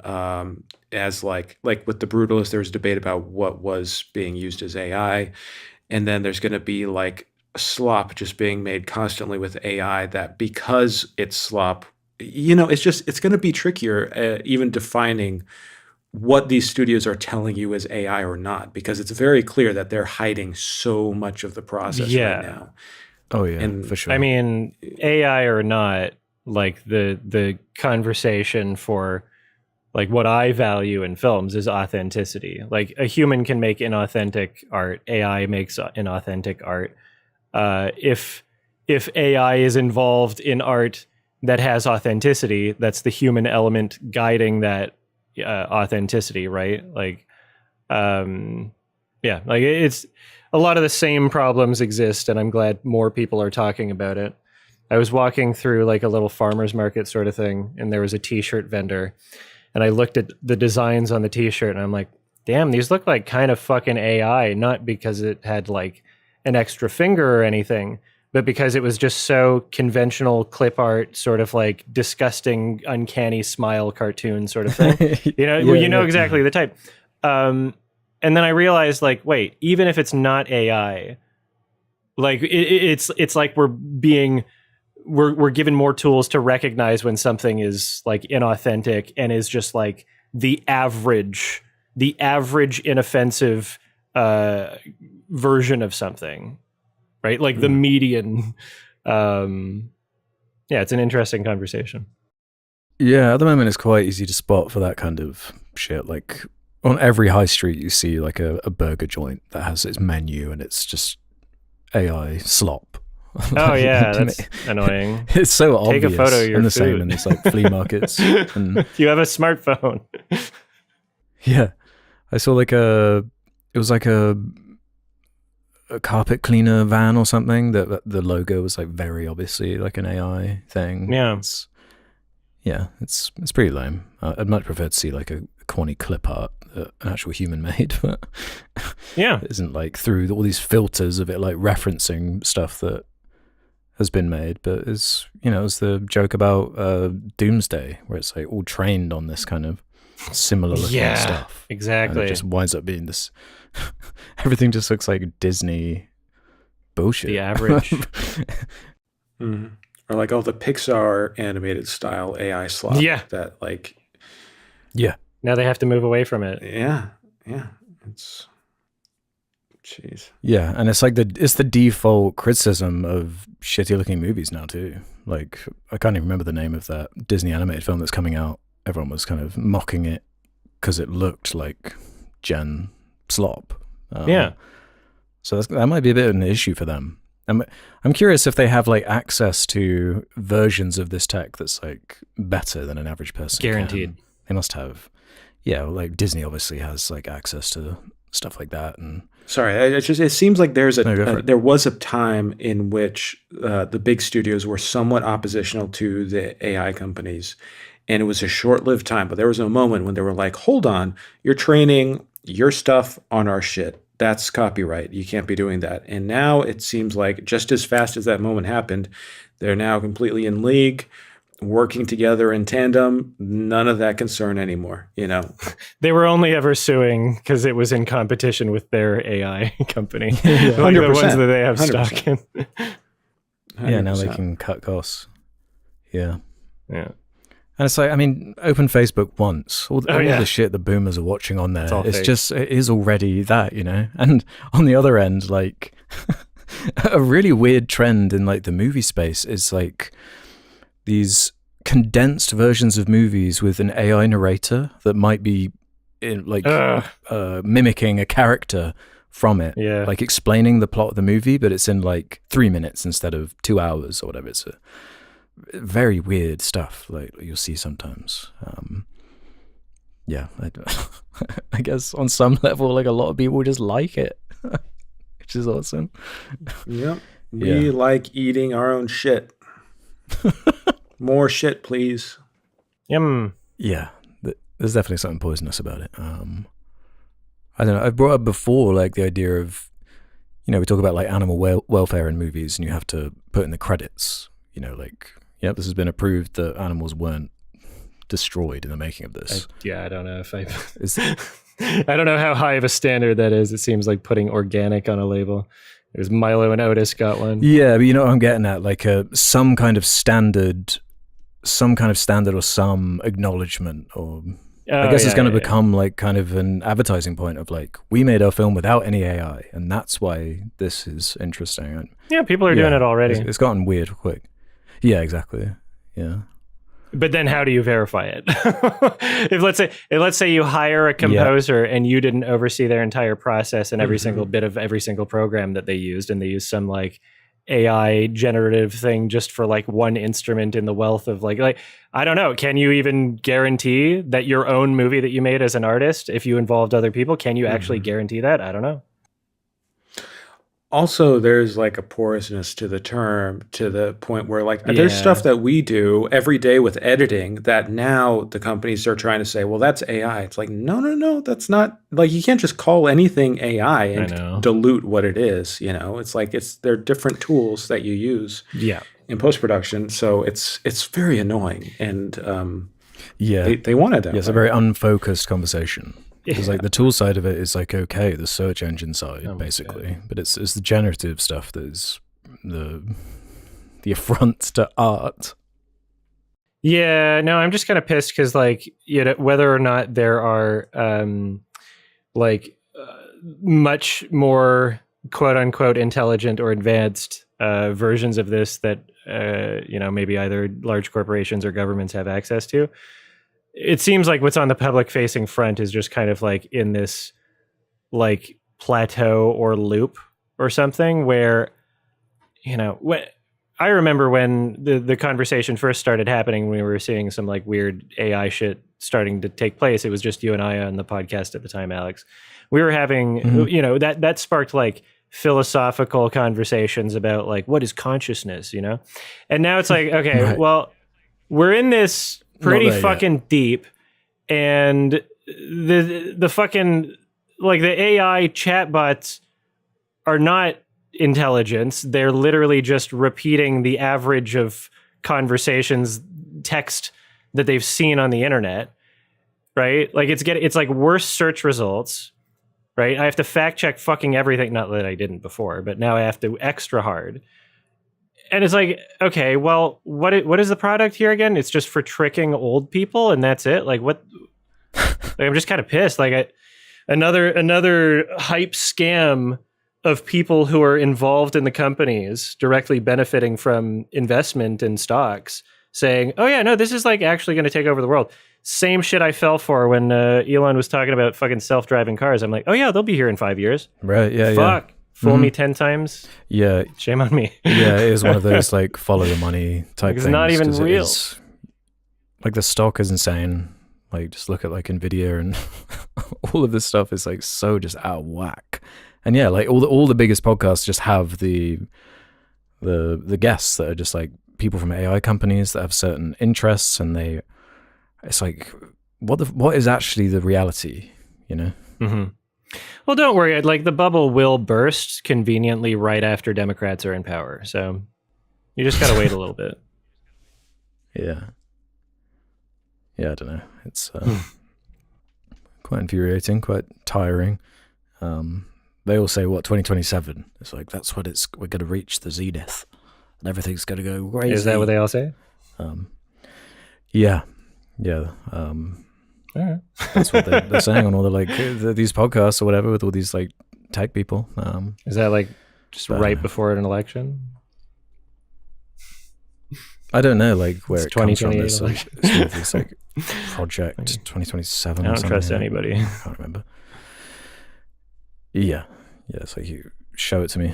as like with The Brutalist, there was debate about what was being used as AI. And then there's going to be like slop just being made constantly with AI that because it's slop, you know, it's going to be trickier even defining what these studios are telling you is AI or not, because it's very clear that they're hiding so much of the process right now. Oh yeah, and, for sure. I mean, AI or not, like the conversation for like what I value in films is authenticity. Like a human can make inauthentic art, AI makes inauthentic art. If AI is involved in art that has authenticity, that's the human element guiding that authenticity, right? Like Yeah, like it's a lot of the same problems exist, and I'm glad more people are talking about it. I was walking through like a little farmer's market sort of thing, and there was a t-shirt vendor, and I looked at the designs on the t-shirt, and I'm like, damn, these look like kind of fucking AI, not because it had like an extra finger or anything, but because it was just so conventional clip art, sort of like disgusting, uncanny smile cartoon sort of thing. You know exactly the type. And then I realized, like, wait, even if it's not AI, like it's like we're given more tools to recognize when something is like inauthentic and is just like the average inoffensive version of something, right? Like the median. It's an interesting conversation. Yeah, at the moment it's quite easy to spot for that kind of shit. Like on every high street you see like a burger joint that has its menu and it's just AI slop. Oh yeah, that's annoying. It's so Take obvious. a photo of your and the food. same in these like flea markets. And You have a smartphone. yeah, I saw like it was like a carpet cleaner van or something that the logo was like very obviously like an AI thing. Yeah. It's pretty lame. I'd much prefer to see like a corny clip art that an actual human made, but Yeah. it isn't like through all these filters of it like referencing stuff that has been made, but is it's the joke about Doomsday where it's like all trained on this kind of similar looking stuff. Exactly. And it just winds up being this everything just looks like Disney bullshit. The average. Mm-hmm. Or like all the Pixar animated style AI slop. Yeah. That like. Yeah. Now they have to move away from it. Yeah. It's. Jeez. Yeah, and it's like it's the default criticism of shitty looking movies now too. Like I can't even remember the name of that Disney animated film that's coming out. Everyone was kind of mocking it because it looked like Gen slop. So that might be a bit of an issue for them. I'm curious if they have like access to versions of this tech that's like better than an average person. Guaranteed. They must have. Yeah, like Disney obviously has like access to stuff like that. And sorry, it seems like there was a time in which the big studios were somewhat oppositional to the AI companies, and it was a short-lived time. But there was a moment when they were like, "Hold on, you're training your stuff on our shit. That's copyright. You can't be doing that." And now it seems like just as fast as that moment happened, they're now completely in league, working together in tandem. None of that concern anymore. They were only ever suing because it was in competition with their AI company. Like 100%. the ones that they have 100%. stock in. 100%. yeah, now they can cut costs. Yeah. Yeah. And it's like, I mean, open Facebook once. All the shit the boomers are watching on there. It is already that, And on the other end, like, a really weird trend in like the movie space is like these condensed versions of movies with an AI narrator that might be mimicking a character from it. Yeah. Like explaining the plot of the movie, but it's in like 3 minutes instead of 2 hours or whatever. It's very weird stuff like you'll see sometimes. I guess on some level like a lot of people just like it, which is awesome. Yep. We like eating our own shit. More shit, please. Yum. Yeah, there's definitely something poisonous about it. I don't know, I've brought up before like the idea of we talk about like animal welfare in movies and you have to put in the credits like this has been approved that animals weren't destroyed in the making of this. I don't know if I don't know how high of a standard that is. It seems like putting organic on a label. There's Milo and Otis got one. Yeah, but you know what I'm getting at, like some kind of standard or some acknowledgement, or I guess it's going to become like kind of an advertising point of like, we made our film without any AI, and that's why this is interesting. Yeah, people are doing it already. It's gotten weird quick. Yeah, exactly. Yeah. But then how do you verify it? if let's say you hire a composer and you didn't oversee their entire process and every single bit of every single program that they used, and they used some like AI generative thing just for like one instrument in the wealth of like I don't know, can you even guarantee that your own movie that you made as an artist, if you involved other people, can you actually guarantee that? I don't know. Also, there's like a porousness to the term to the point where like there's stuff that we do every day with editing that now the companies are trying to say, well, that's AI. It's like, no, that's not. Like, you can't just call anything AI and dilute what it is. You know, it's like they're different tools that you use in post-production. So it's very annoying. And they wanted that. Yeah, it's a very unfocused conversation. Because like the tool side of it is like okay, the search engine side basically, but it's the generative stuff that is the affront to art. Yeah, no, I'm just kind of pissed because like whether or not there are much more quote unquote intelligent or advanced versions of this that maybe either large corporations or governments have access to. It seems like what's on the public facing front is just kind of like in this like plateau or loop or something where, when I remember when the conversation first started happening, we were seeing some like weird AI shit starting to take place. It was just you and I on the podcast at the time, Alex. We were having, that sparked like philosophical conversations about like, what is consciousness, And now it's like, okay, right. Well, we're in this pretty fucking deep, and the fucking like the AI chatbots are not intelligence. They're literally just repeating the average of conversations text that they've seen on the internet, right? Like it's like worse search results, right? I have to fact check fucking everything. Not that I didn't before, but now I have to extra hard. And it's like, okay, well, what is the product here again? It's just for tricking old people, and that's it. Like, what? Like, I'm just kind of pissed. Like, another hype scam of people who are involved in the companies directly benefiting from investment in stocks, saying, "Oh yeah, no, this is like actually going to take over the world." Same shit I fell for when Elon was talking about fucking self-driving cars. I'm like, "Oh yeah, they'll be here in 5 years." Right? Yeah. Fuck. Fool me 10 times. Yeah. Shame on me. Yeah, it is one of those like follow the money type things. It's not even real. Like the stock is insane. Like just look at like Nvidia and all of this stuff is like so just out of whack. And yeah, like all the biggest podcasts just have the guests that are just like people from AI companies that have certain interests, and it's like what is actually the reality, Mm-hmm. Well, don't worry. Like the bubble will burst conveniently right after Democrats are in power. So you just got to wait a little bit. Yeah. Yeah, I don't know. It's quite infuriating, quite tiring. They all say, 2027? It's like, that's what we're going to reach the zenith and everything's going to go crazy. Is that what they all say? Yeah. Yeah. Right. That's what they're saying on all these podcasts or whatever with all these like tech people. Is that like just right before an election? I don't know, like where it comes from. This like project 2027. I don't trust anybody. I can't remember. Yeah, it's like you show it to me.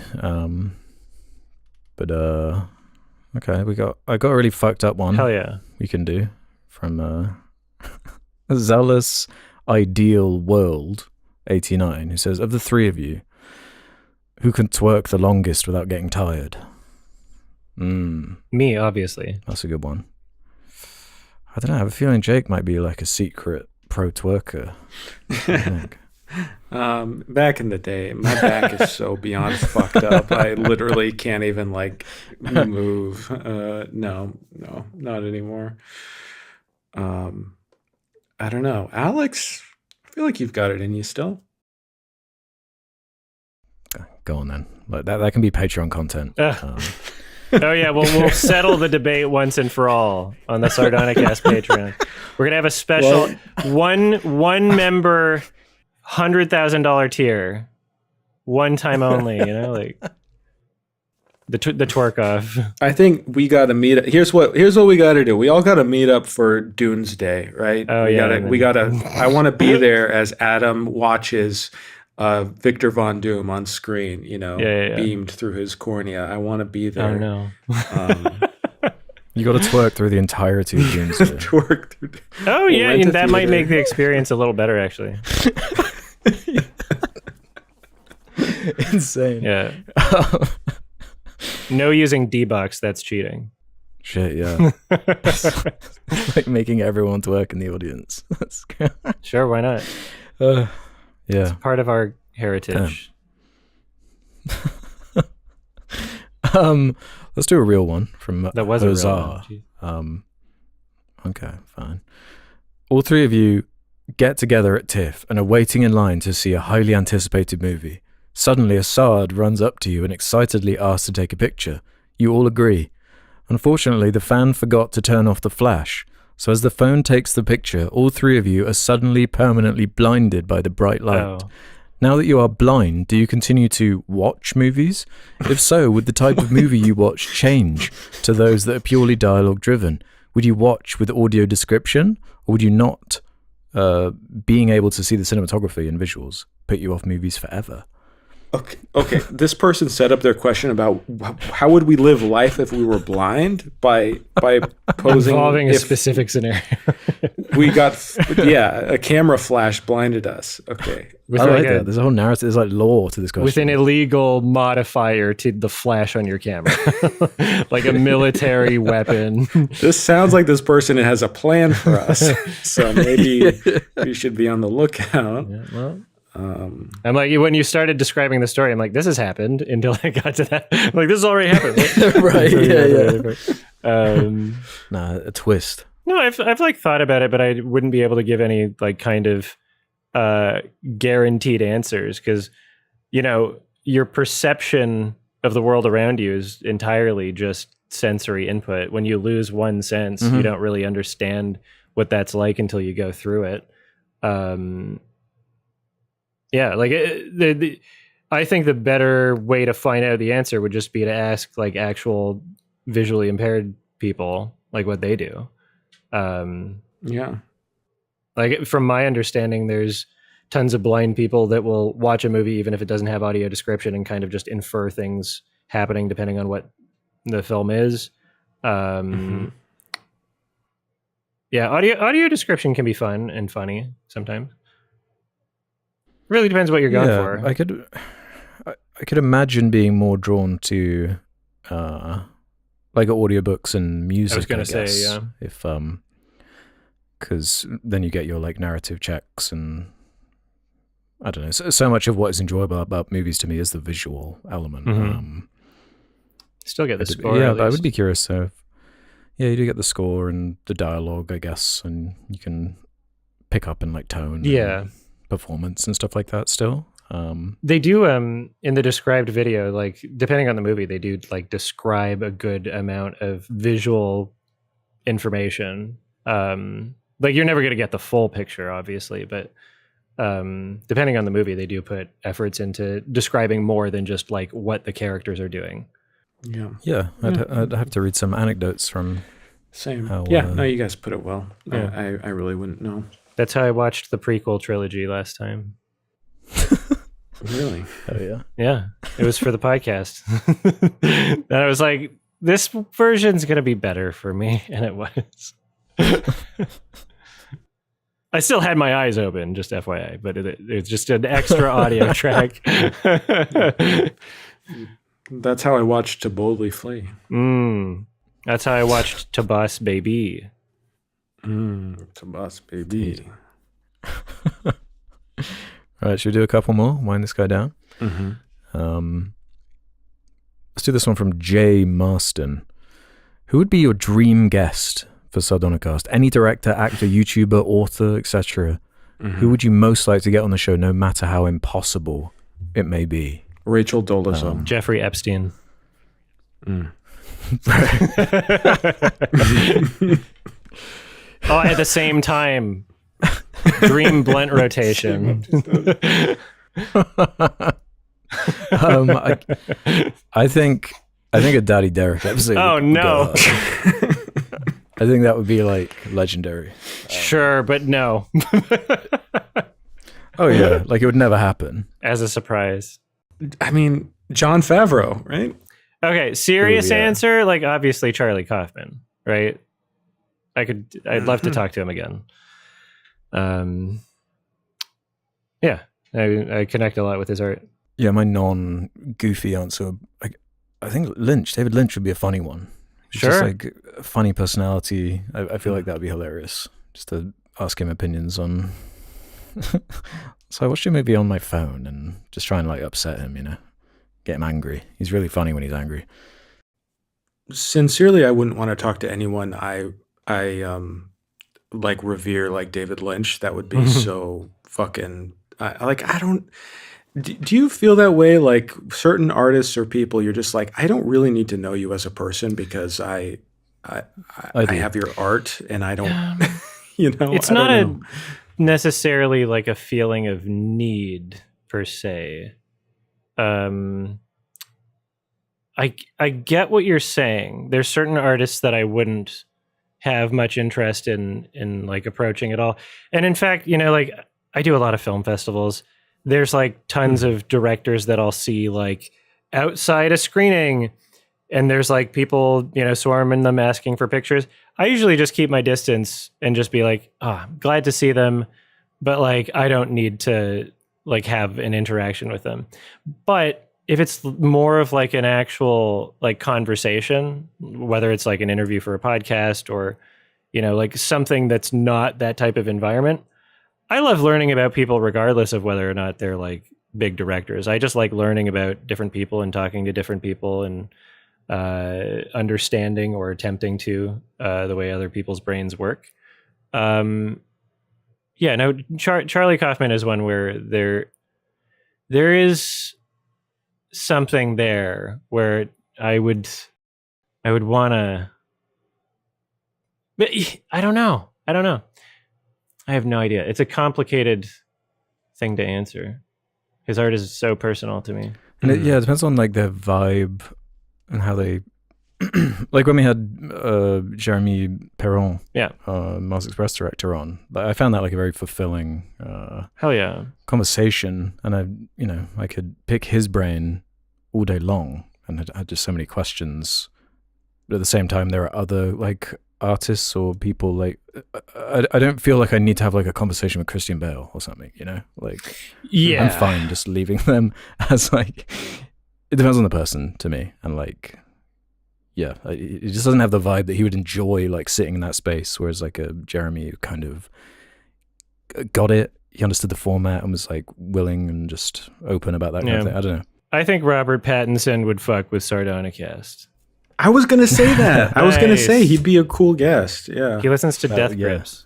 But okay, I got a really fucked up one. Hell yeah, we can do from Zealous Ideal World 89, who says, of the three of you, who can twerk the longest without getting tired? Me, obviously. That's a good one. I don't know, I have a feeling Jake might be like a secret pro twerker. I think. Back in the day, my back is so beyond fucked up. I literally can't even like move. No, not anymore. I don't know. Alex, I feel like you've got it in you still. Go on then. Like that can be Patreon content. Oh yeah, we'll settle the debate once and for all on the Sardonicast Patreon. We're gonna have a special one member $100,000 tier, one time only. Like the twerk off. I think we got to meet up. Here's what we got to do. We all got to meet up for Doomsday, right? Oh I want to be there as Adam watches Victor Von Doom on screen, Yeah. beamed through his cornea. I want to be there. Oh no. You got to twerk through the entirety of Doomsday. Twerk through. Oh yeah, Rent a that might theater. make the experience a little better actually. Insane. Yeah. No using D-Box, that's cheating. Shit, yeah. It's like making everyone twerk in the audience. That's Sure, why not? yeah. Part of our heritage. Let's do a real one from That was a real Huzzah. one. Okay, fine. All three of you get together at TIFF and are waiting in line to see a highly anticipated movie. Suddenly, a Sard runs up to you and excitedly asks to take a picture. You all agree. Unfortunately, the fan forgot to turn off the flash, so as the phone takes the picture, all three of you are suddenly permanently blinded by the bright light. Oh. Now that you are blind, do you continue to watch movies? If so, would the type of movie you watch change to those that are purely dialogue driven? Would you watch with audio description, or would you not? Being able to see the cinematography and visuals put you off movies forever? Okay. This person set up their question about how would we live life if we were blind by posing Involving a if specific scenario. we got a camera flash blinded us. Okay. With I like a- that. There's a whole narrative. There's like lore to this question. with an illegal modifier to the flash on your camera. Like a military weapon. This sounds like this person has a plan for us. So maybe we should be on the lookout. Yeah, well, I'm like, when you started describing the story, I'm like, this has happened until I got to that. I'm like, this has already happened. Right, yeah. Nah, A twist. no, I've like thought about it, but I wouldn't be able to give any like kind of guaranteed answers because, your perception of the world around you is entirely just sensory input. When you lose one sense, you don't really understand what that's like until you go through it. Yeah, like I think the better way to find out the answer would just be to ask like actual visually impaired people like what they do. Yeah. Like from my understanding, there's tons of blind people that will watch a movie even if it doesn't have audio description and kind of just infer things happening depending on what the film is. Yeah, audio description can be fun and funny sometimes. Really depends what you're going for. I could imagine being more drawn to like audiobooks and music. I was gonna say, guess, yeah. If because then you get your like narrative checks and I don't know. So much of what is enjoyable about movies to me is the visual element. Still get the score. Yeah, at but I least. would be curious. So yeah, you do get the score and the dialogue, I guess, and you can pick up in like tone. Yeah. And performance and stuff like that still. They do in the described video, like depending on the movie, they do like describe a good amount of visual information. Like you're never going to get the full picture, obviously, but depending on the movie, they do put efforts into describing more than just like what the characters are doing. Yeah. Yeah, I'd have to read some anecdotes from. Same. How, No, you guys put it well. Yeah. I really wouldn't know. That's how I watched the prequel trilogy last time. Really? Oh yeah. Yeah, it was for the podcast. And I was like, this version's going to be better for me. And it was. I still had my eyes open, just FYI, but it's just an extra audio track. That's how I watched To Boldly Flee. That's how I watched To Boss Baby. To Boss Baby. All right, should we do a couple more? Wind this guy down. Mm-hmm. Let's do this one from Jay Marston. Who would be your dream guest for Sardonicast? Any director, actor, YouTuber, author, etc. Who would you most like to get on the show, no matter how impossible it may be? Rachel Dolezal. Jeffrey Epstein. Oh, at the same time. Dream blunt rotation. I think a Daddy Derek episode. Oh, would no. go hard. I think that would be like legendary. Sure, but no. Oh yeah, like it would never happen. as a surprise. I mean, Jon Favreau, right? Okay, serious Ooh, yeah. answer, like obviously Charlie Kaufman, right? I'd love to talk to him again. Yeah, I connect a lot with his art. Yeah, my non-goofy answer, I think David Lynch would be a funny one. Sure. Just like a funny personality. I feel like that would be hilarious. Just to ask him opinions on. So I watched a movie on my phone and just try and like upset him, get him angry. He's really funny when he's angry. Sincerely, I wouldn't want to talk to anyone I like revere like David Lynch. That would be so fucking I don't. Do you feel that way? Like certain artists or people, you're just like, I don't really need to know you as a person because I have your art and I don't, It's not necessarily like a feeling of need per se. I get what you're saying. There's certain artists that I wouldn't have much interest in like approaching at all. And in fact, like I do a lot of film festivals. There's like tons of directors that I'll see like outside a screening, and there's like people, swarming them asking for pictures. I usually just keep my distance and just be like, glad to see them, but like I don't need to like have an interaction with them. But if it's more of like an actual like conversation, whether it's like an interview for a podcast or, like something that's not that type of environment, I love learning about people regardless of whether or not they're like big directors. I just like learning about different people and talking to different people and understanding or attempting to the way other people's brains work. Charlie Kaufman is one where there is something there where I would want to, but I don't know. I have no idea. It's a complicated thing to answer. His art is so personal to me. And it depends on like their vibe and how they like when we had Jeremy Perron, Mars Express director on. I found that like a very fulfilling hell yeah conversation, and I could pick his brain all day long and had just so many questions. But at the same time, there are other like artists or people like I don't feel like I need to have like a conversation with Christian Bale or something, like I'm fine just leaving them as like it depends on the person to me, and like it just doesn't have the vibe that he would enjoy like sitting in that space, whereas like a Jeremy who kind of got it, he understood the format and was like willing and just open about that kind of thing. I don't know. I think Robert Pattinson would fuck with Sardonicast. I was going to say that. I was going to say he'd be a cool guest. Yeah. He listens to Death Grips.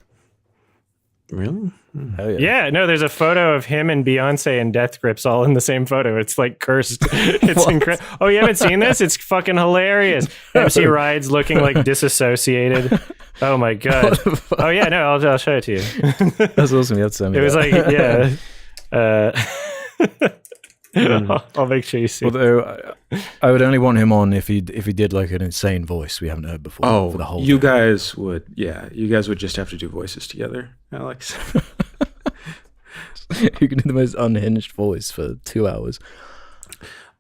Really? Hell yeah. Yeah, no, there's a photo of him and Beyonce and Death Grips all in the same photo. It's like cursed. It's incredible. Oh, you haven't seen this? It's fucking hilarious. MC Rides looking like disassociated. Oh my God. Oh yeah, no, I'll show it to you. That's awesome. You have to send me It was that. like, I'll make sure you see. Although I would only want him on if he did like an insane voice we haven't heard before. For the whole thing. Guys would just have to do voices together, Alex. You can do the most unhinged voice for 2 hours.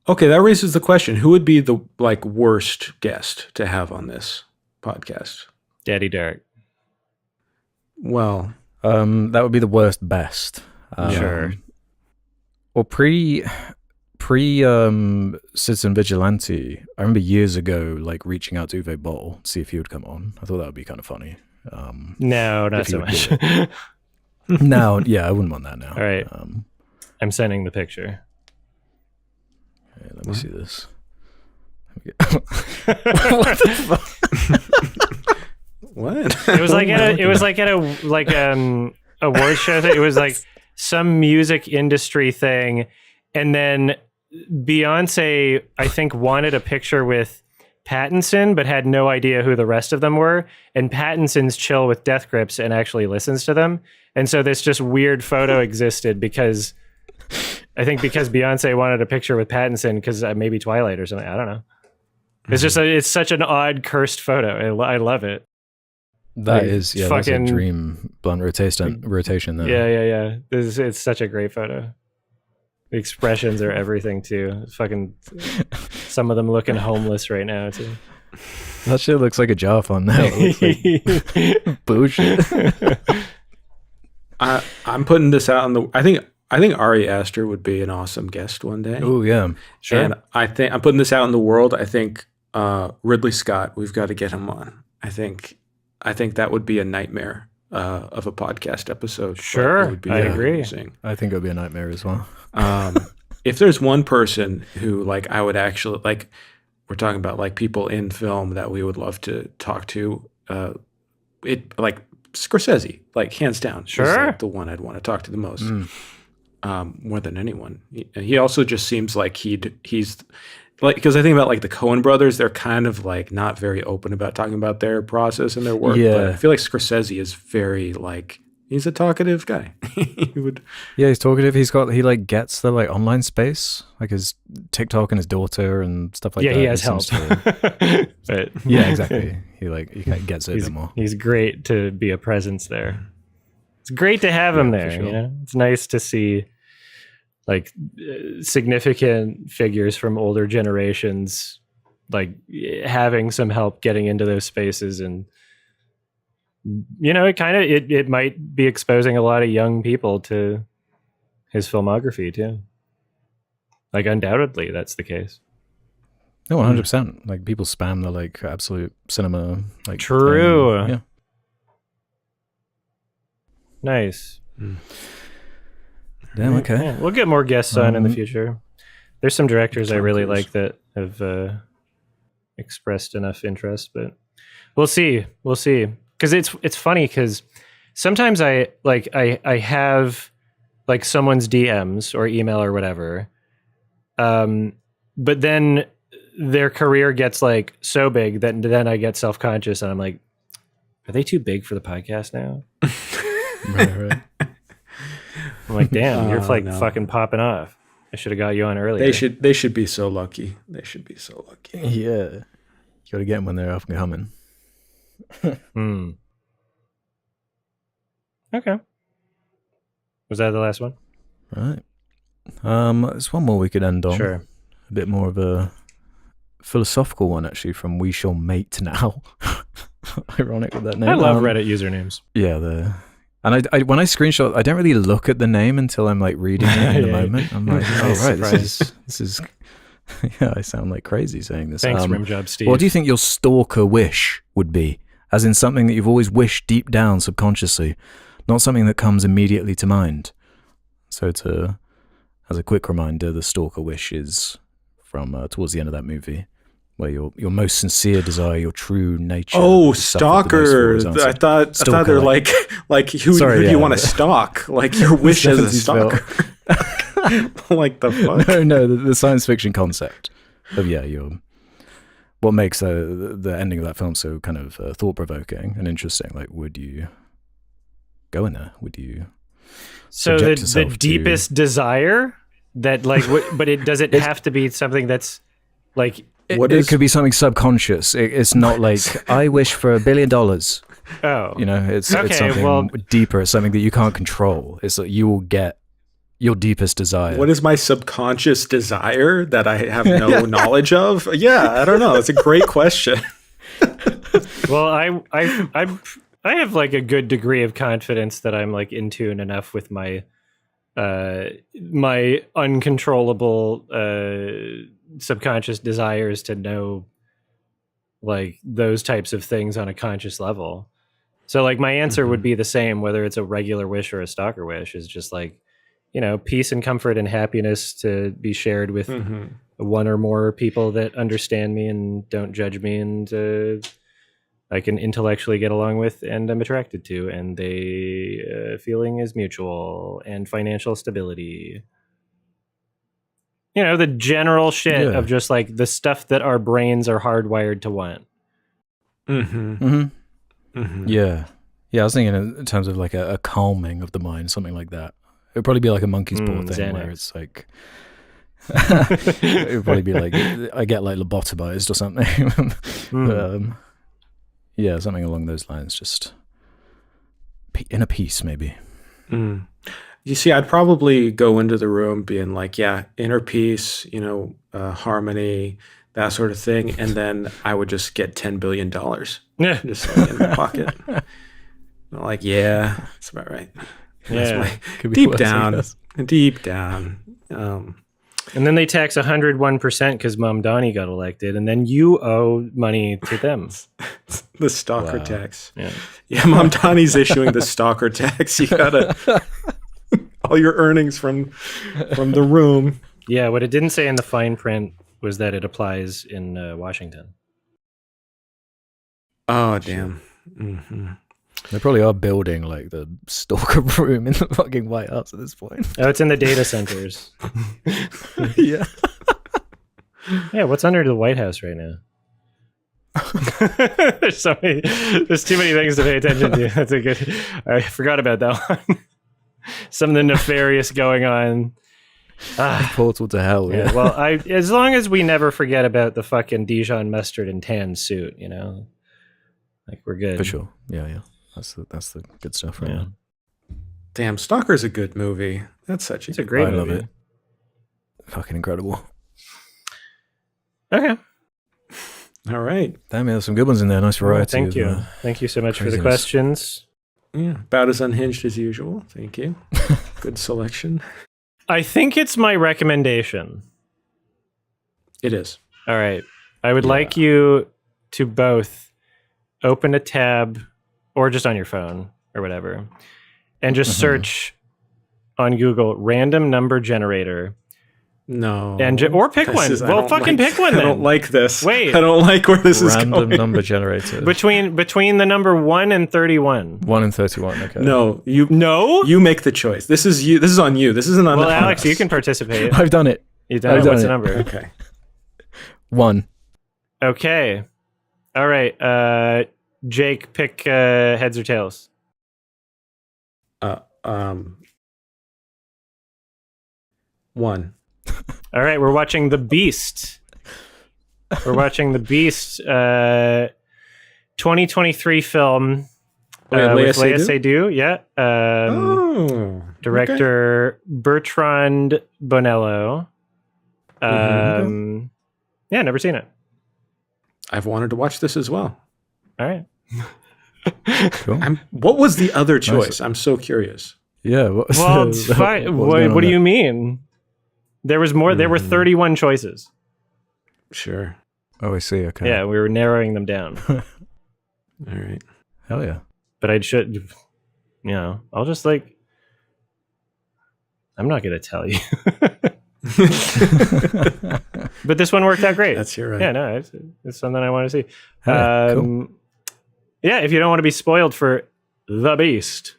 Okay, that raises the question: who would be the like worst guest to have on this podcast? Daddy Derek. Well, that would be the worst best. Sure. Or pre Citizen Vigilante, I remember years ago like reaching out to Uwe Boll to see if he would come on. I thought that would be kind of funny. No, not so much. Now, I wouldn't want that now. All right. I'm sending the picture. Okay, let me see this. what the fuck? What? It was like at a award show thing. It was like some music industry thing, and then Beyonce, I think, wanted a picture with Pattinson, but had no idea who the rest of them were. And Pattinson's chill with Death Grips and actually listens to them. And so this just weird photo existed because Beyonce wanted a picture with Pattinson because maybe Twilight or something. I don't know. It's just it's such an odd cursed photo. I love it. That Like, is, that's a fucking- dream blunt rotation there. Yeah. It's such a great photo. The expressions are everything too. Fucking some of them looking homeless right now too. That shit looks like a jar font now. It looks like bullshit. I'm putting this out in the. I think Ari Aster would be an awesome guest one day. Oh yeah, sure. And I think I'm putting this out in the world. I think Ridley Scott. We've got to get him on. I think that would be a nightmare of a podcast episode. but Sure, it would be I agree. amazing. I think it would be a nightmare as well. If there's one person who like I would actually like, we're talking about like people in film that we would love to talk to. It like Scorsese, like hands down, is, Sure. like, the one I'd want to talk to the most, more than anyone. He also just seems like he's like, because I think about like the Coen brothers, they're kind of like not very open about talking about their process and their work. But Yeah. I feel like Scorsese is very like, he's a talkative guy. He would. Yeah, he's talkative. He like gets the like online space, like his TikTok and his daughter and stuff like Yeah, that. he has It help. seems to- But yeah, exactly. He kind of gets it a bit more. he's great to be a presence there. It's great to have him Yeah, there. for sure. You know, it's nice to see like significant figures from older generations like having some help getting into those spaces, and you know, it might be exposing a lot of young people to his filmography too. Like undoubtedly, that's the case. No, 100%. Like people spam the like absolute cinema. Like True. thing. Yeah. Nice. Damn. Okay. Yeah, we'll get more guests on in the Um, future. There's some directors I Tom really Cruise. like that have expressed enough interest, but we'll see. We'll see. Because it's funny because sometimes I have like someone's DMs or email or whatever, but then their career gets like so big that then I get self-conscious and I'm like, are they too big for the podcast now? Right. I'm like, damn, you're Oh, like no. fucking popping off. I should have got you on earlier. They should be so lucky. They should be so lucky. Yeah. You got to get them when they're up and coming. Hmm. Okay. Was that the last one? Right. There's one more we could end on. Sure. A bit more of a philosophical one, actually, from We Shall Mate Now. Ironic with that name. I love Reddit usernames. Yeah, and I when I screenshot, I don't really look at the name until I'm like reading it in the Yeah. moment. I'm like, oh Nice right, surprise. this is yeah, I sound like crazy saying this. Thanks, Rimjob Steve. What do you think your stalker wish would be? As in something that you've always wished deep down subconsciously, not something that comes immediately to mind. So as a quick reminder, the stalker wish is from towards the end of that movie, where your most sincere desire, your true nature. Oh, is suffered the most stalker! is I answered. thought Stalker, they're like- like who Sorry, do you yeah, want to yeah. stalk? Like your wish as a 70s stalker. Like the fuck? No, the science fiction concept of what makes the ending of that film so kind of thought provoking and interesting. Like, would you go in there? Would you? So subject the yourself to- deepest desire that like, but it does it have to be something that's like, What it is- could be something subconscious. It's not like I wish for $1 billion. oh, You know, it's Okay, something well- deeper. It's something that you can't control. It's like you will get your deepest desire. What is my subconscious desire that I have no knowledge of? Yeah, I don't know. It's a great question. well, I have like a good degree of confidence that I'm like in tune enough with my my uncontrollable subconscious desires to know like those types of things on a conscious level. So like my answer would be the same whether it's a regular wish or a stalker wish, is just like, you know, peace and comfort and happiness to be shared with one or more people that understand me and don't judge me, and I can intellectually get along with and I'm attracted to, and the feeling is mutual, and financial stability. You know, the general shit Yeah. of just like the stuff that our brains are hardwired to want. Yeah. I was thinking in terms of like a calming of the mind, something like that. It would probably be like a monkey's paw thing, where Xanax. it's like it would probably be like I get like lobotomized or something. Yeah, something along those lines. Just inner peace, maybe. Mm. You see, I'd probably go into the room being like, yeah, inner peace, harmony, that sort of thing. And then I would just get $10 billion Yeah. just like, in my pocket. I'm like, yeah, that's about right. That's Yeah. Could be deep worse, I down. guess. Deep down. And then they tax 101% because Mom Donnie got elected, and then you owe money to them. The stalker Wow. tax. Yeah. Yeah, Mom Donnie's issuing the stalker tax. You gotta all your earnings from the room. Yeah, what it didn't say in the fine print was that it applies in Washington. Oh, damn. Mm-hmm. They probably are building like the stalker room in the fucking White House at this point. Oh, it's in the data centers. Yeah. Yeah, what's under the White House right now? there's too many things to pay attention to. That's a good. I forgot about that one. Something nefarious going on. Portal to hell. Yeah. Yeah. Well, as long as we never forget about the fucking Dijon mustard and tan suit, like we're good For sure. Yeah. That's the good stuff, right? Yeah. Now. Damn, Stalker's a good movie. That's such It's a good great I love movie. it. Fucking incredible. Okay. All right. Damn, there's some good ones in there. Nice variety. Thank of, you. Thank you so much for the craziness. questions. Yeah, about as unhinged as usual. Thank you. Good selection. I think it's my recommendation. It is. All right. I would like you to both open a tab or just on your phone or whatever and just search on Google random number generator No. and or pick This one. is- I Well, don't fucking like- pick one I then. don't like this. Wait. I don't like where this is Random going. number generator. between the number 1 and 31. 1 and 31. Okay. No, No? you make the choice. This is you. This is on you. This isn't on Well, on Alex, us. you can participate. I've done it. You done it? I've done What's the it. number? Okay. 1. Okay. All right. Jake, pick heads or tails. One. All right, we're watching The Beast. We're watching The Beast, 2023 film Wait, with Lea Lea Seydoux? Seydoux. Yeah. Oh. Director Bertrand Bonello. Yeah, never seen it. I've wanted to watch this as well. All right. Cool. What was the other choice? I'm so curious. Yeah. Well, it's fine. What do you mean? There was more. There were 31 choices. Sure. Oh, I see. Okay. Yeah, we were narrowing them down. All right. Hell yeah. But I'll just I'm not going to tell you. But this one worked out great. That's your right. Yeah, no, it's something I want to see. Yeah, cool. Yeah, if you don't want to be spoiled for The Beast,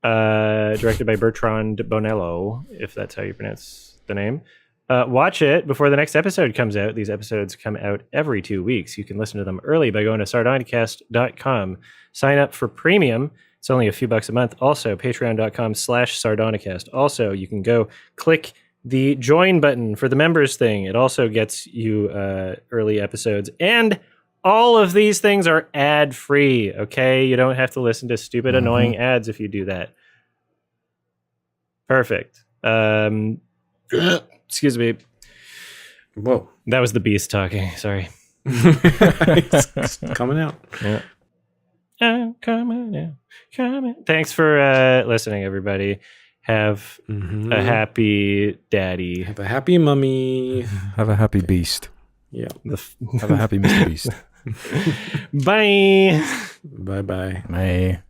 directed by Bertrand Bonello, if that's how you pronounce the name, watch it before the next episode comes out. These episodes come out every 2 weeks. You can listen to them early by going to sardonicast.com. Sign up for premium. It's only a few bucks a month. Also, patreon.com/sardonicast. Also, you can go click the join button for the members thing. It also gets you early episodes. And all of these things are ad free. Okay. You don't have to listen to stupid, annoying ads if you do that. Perfect. Excuse me. Whoa. That was the Beast talking. Sorry. It's coming out. Yeah. Coming out. Coming. Thanks for listening, everybody. Have a happy daddy. Have a happy mummy. Have a happy beast. Yeah. Have a happy Mr. Beast. Bye. Bye-bye. May.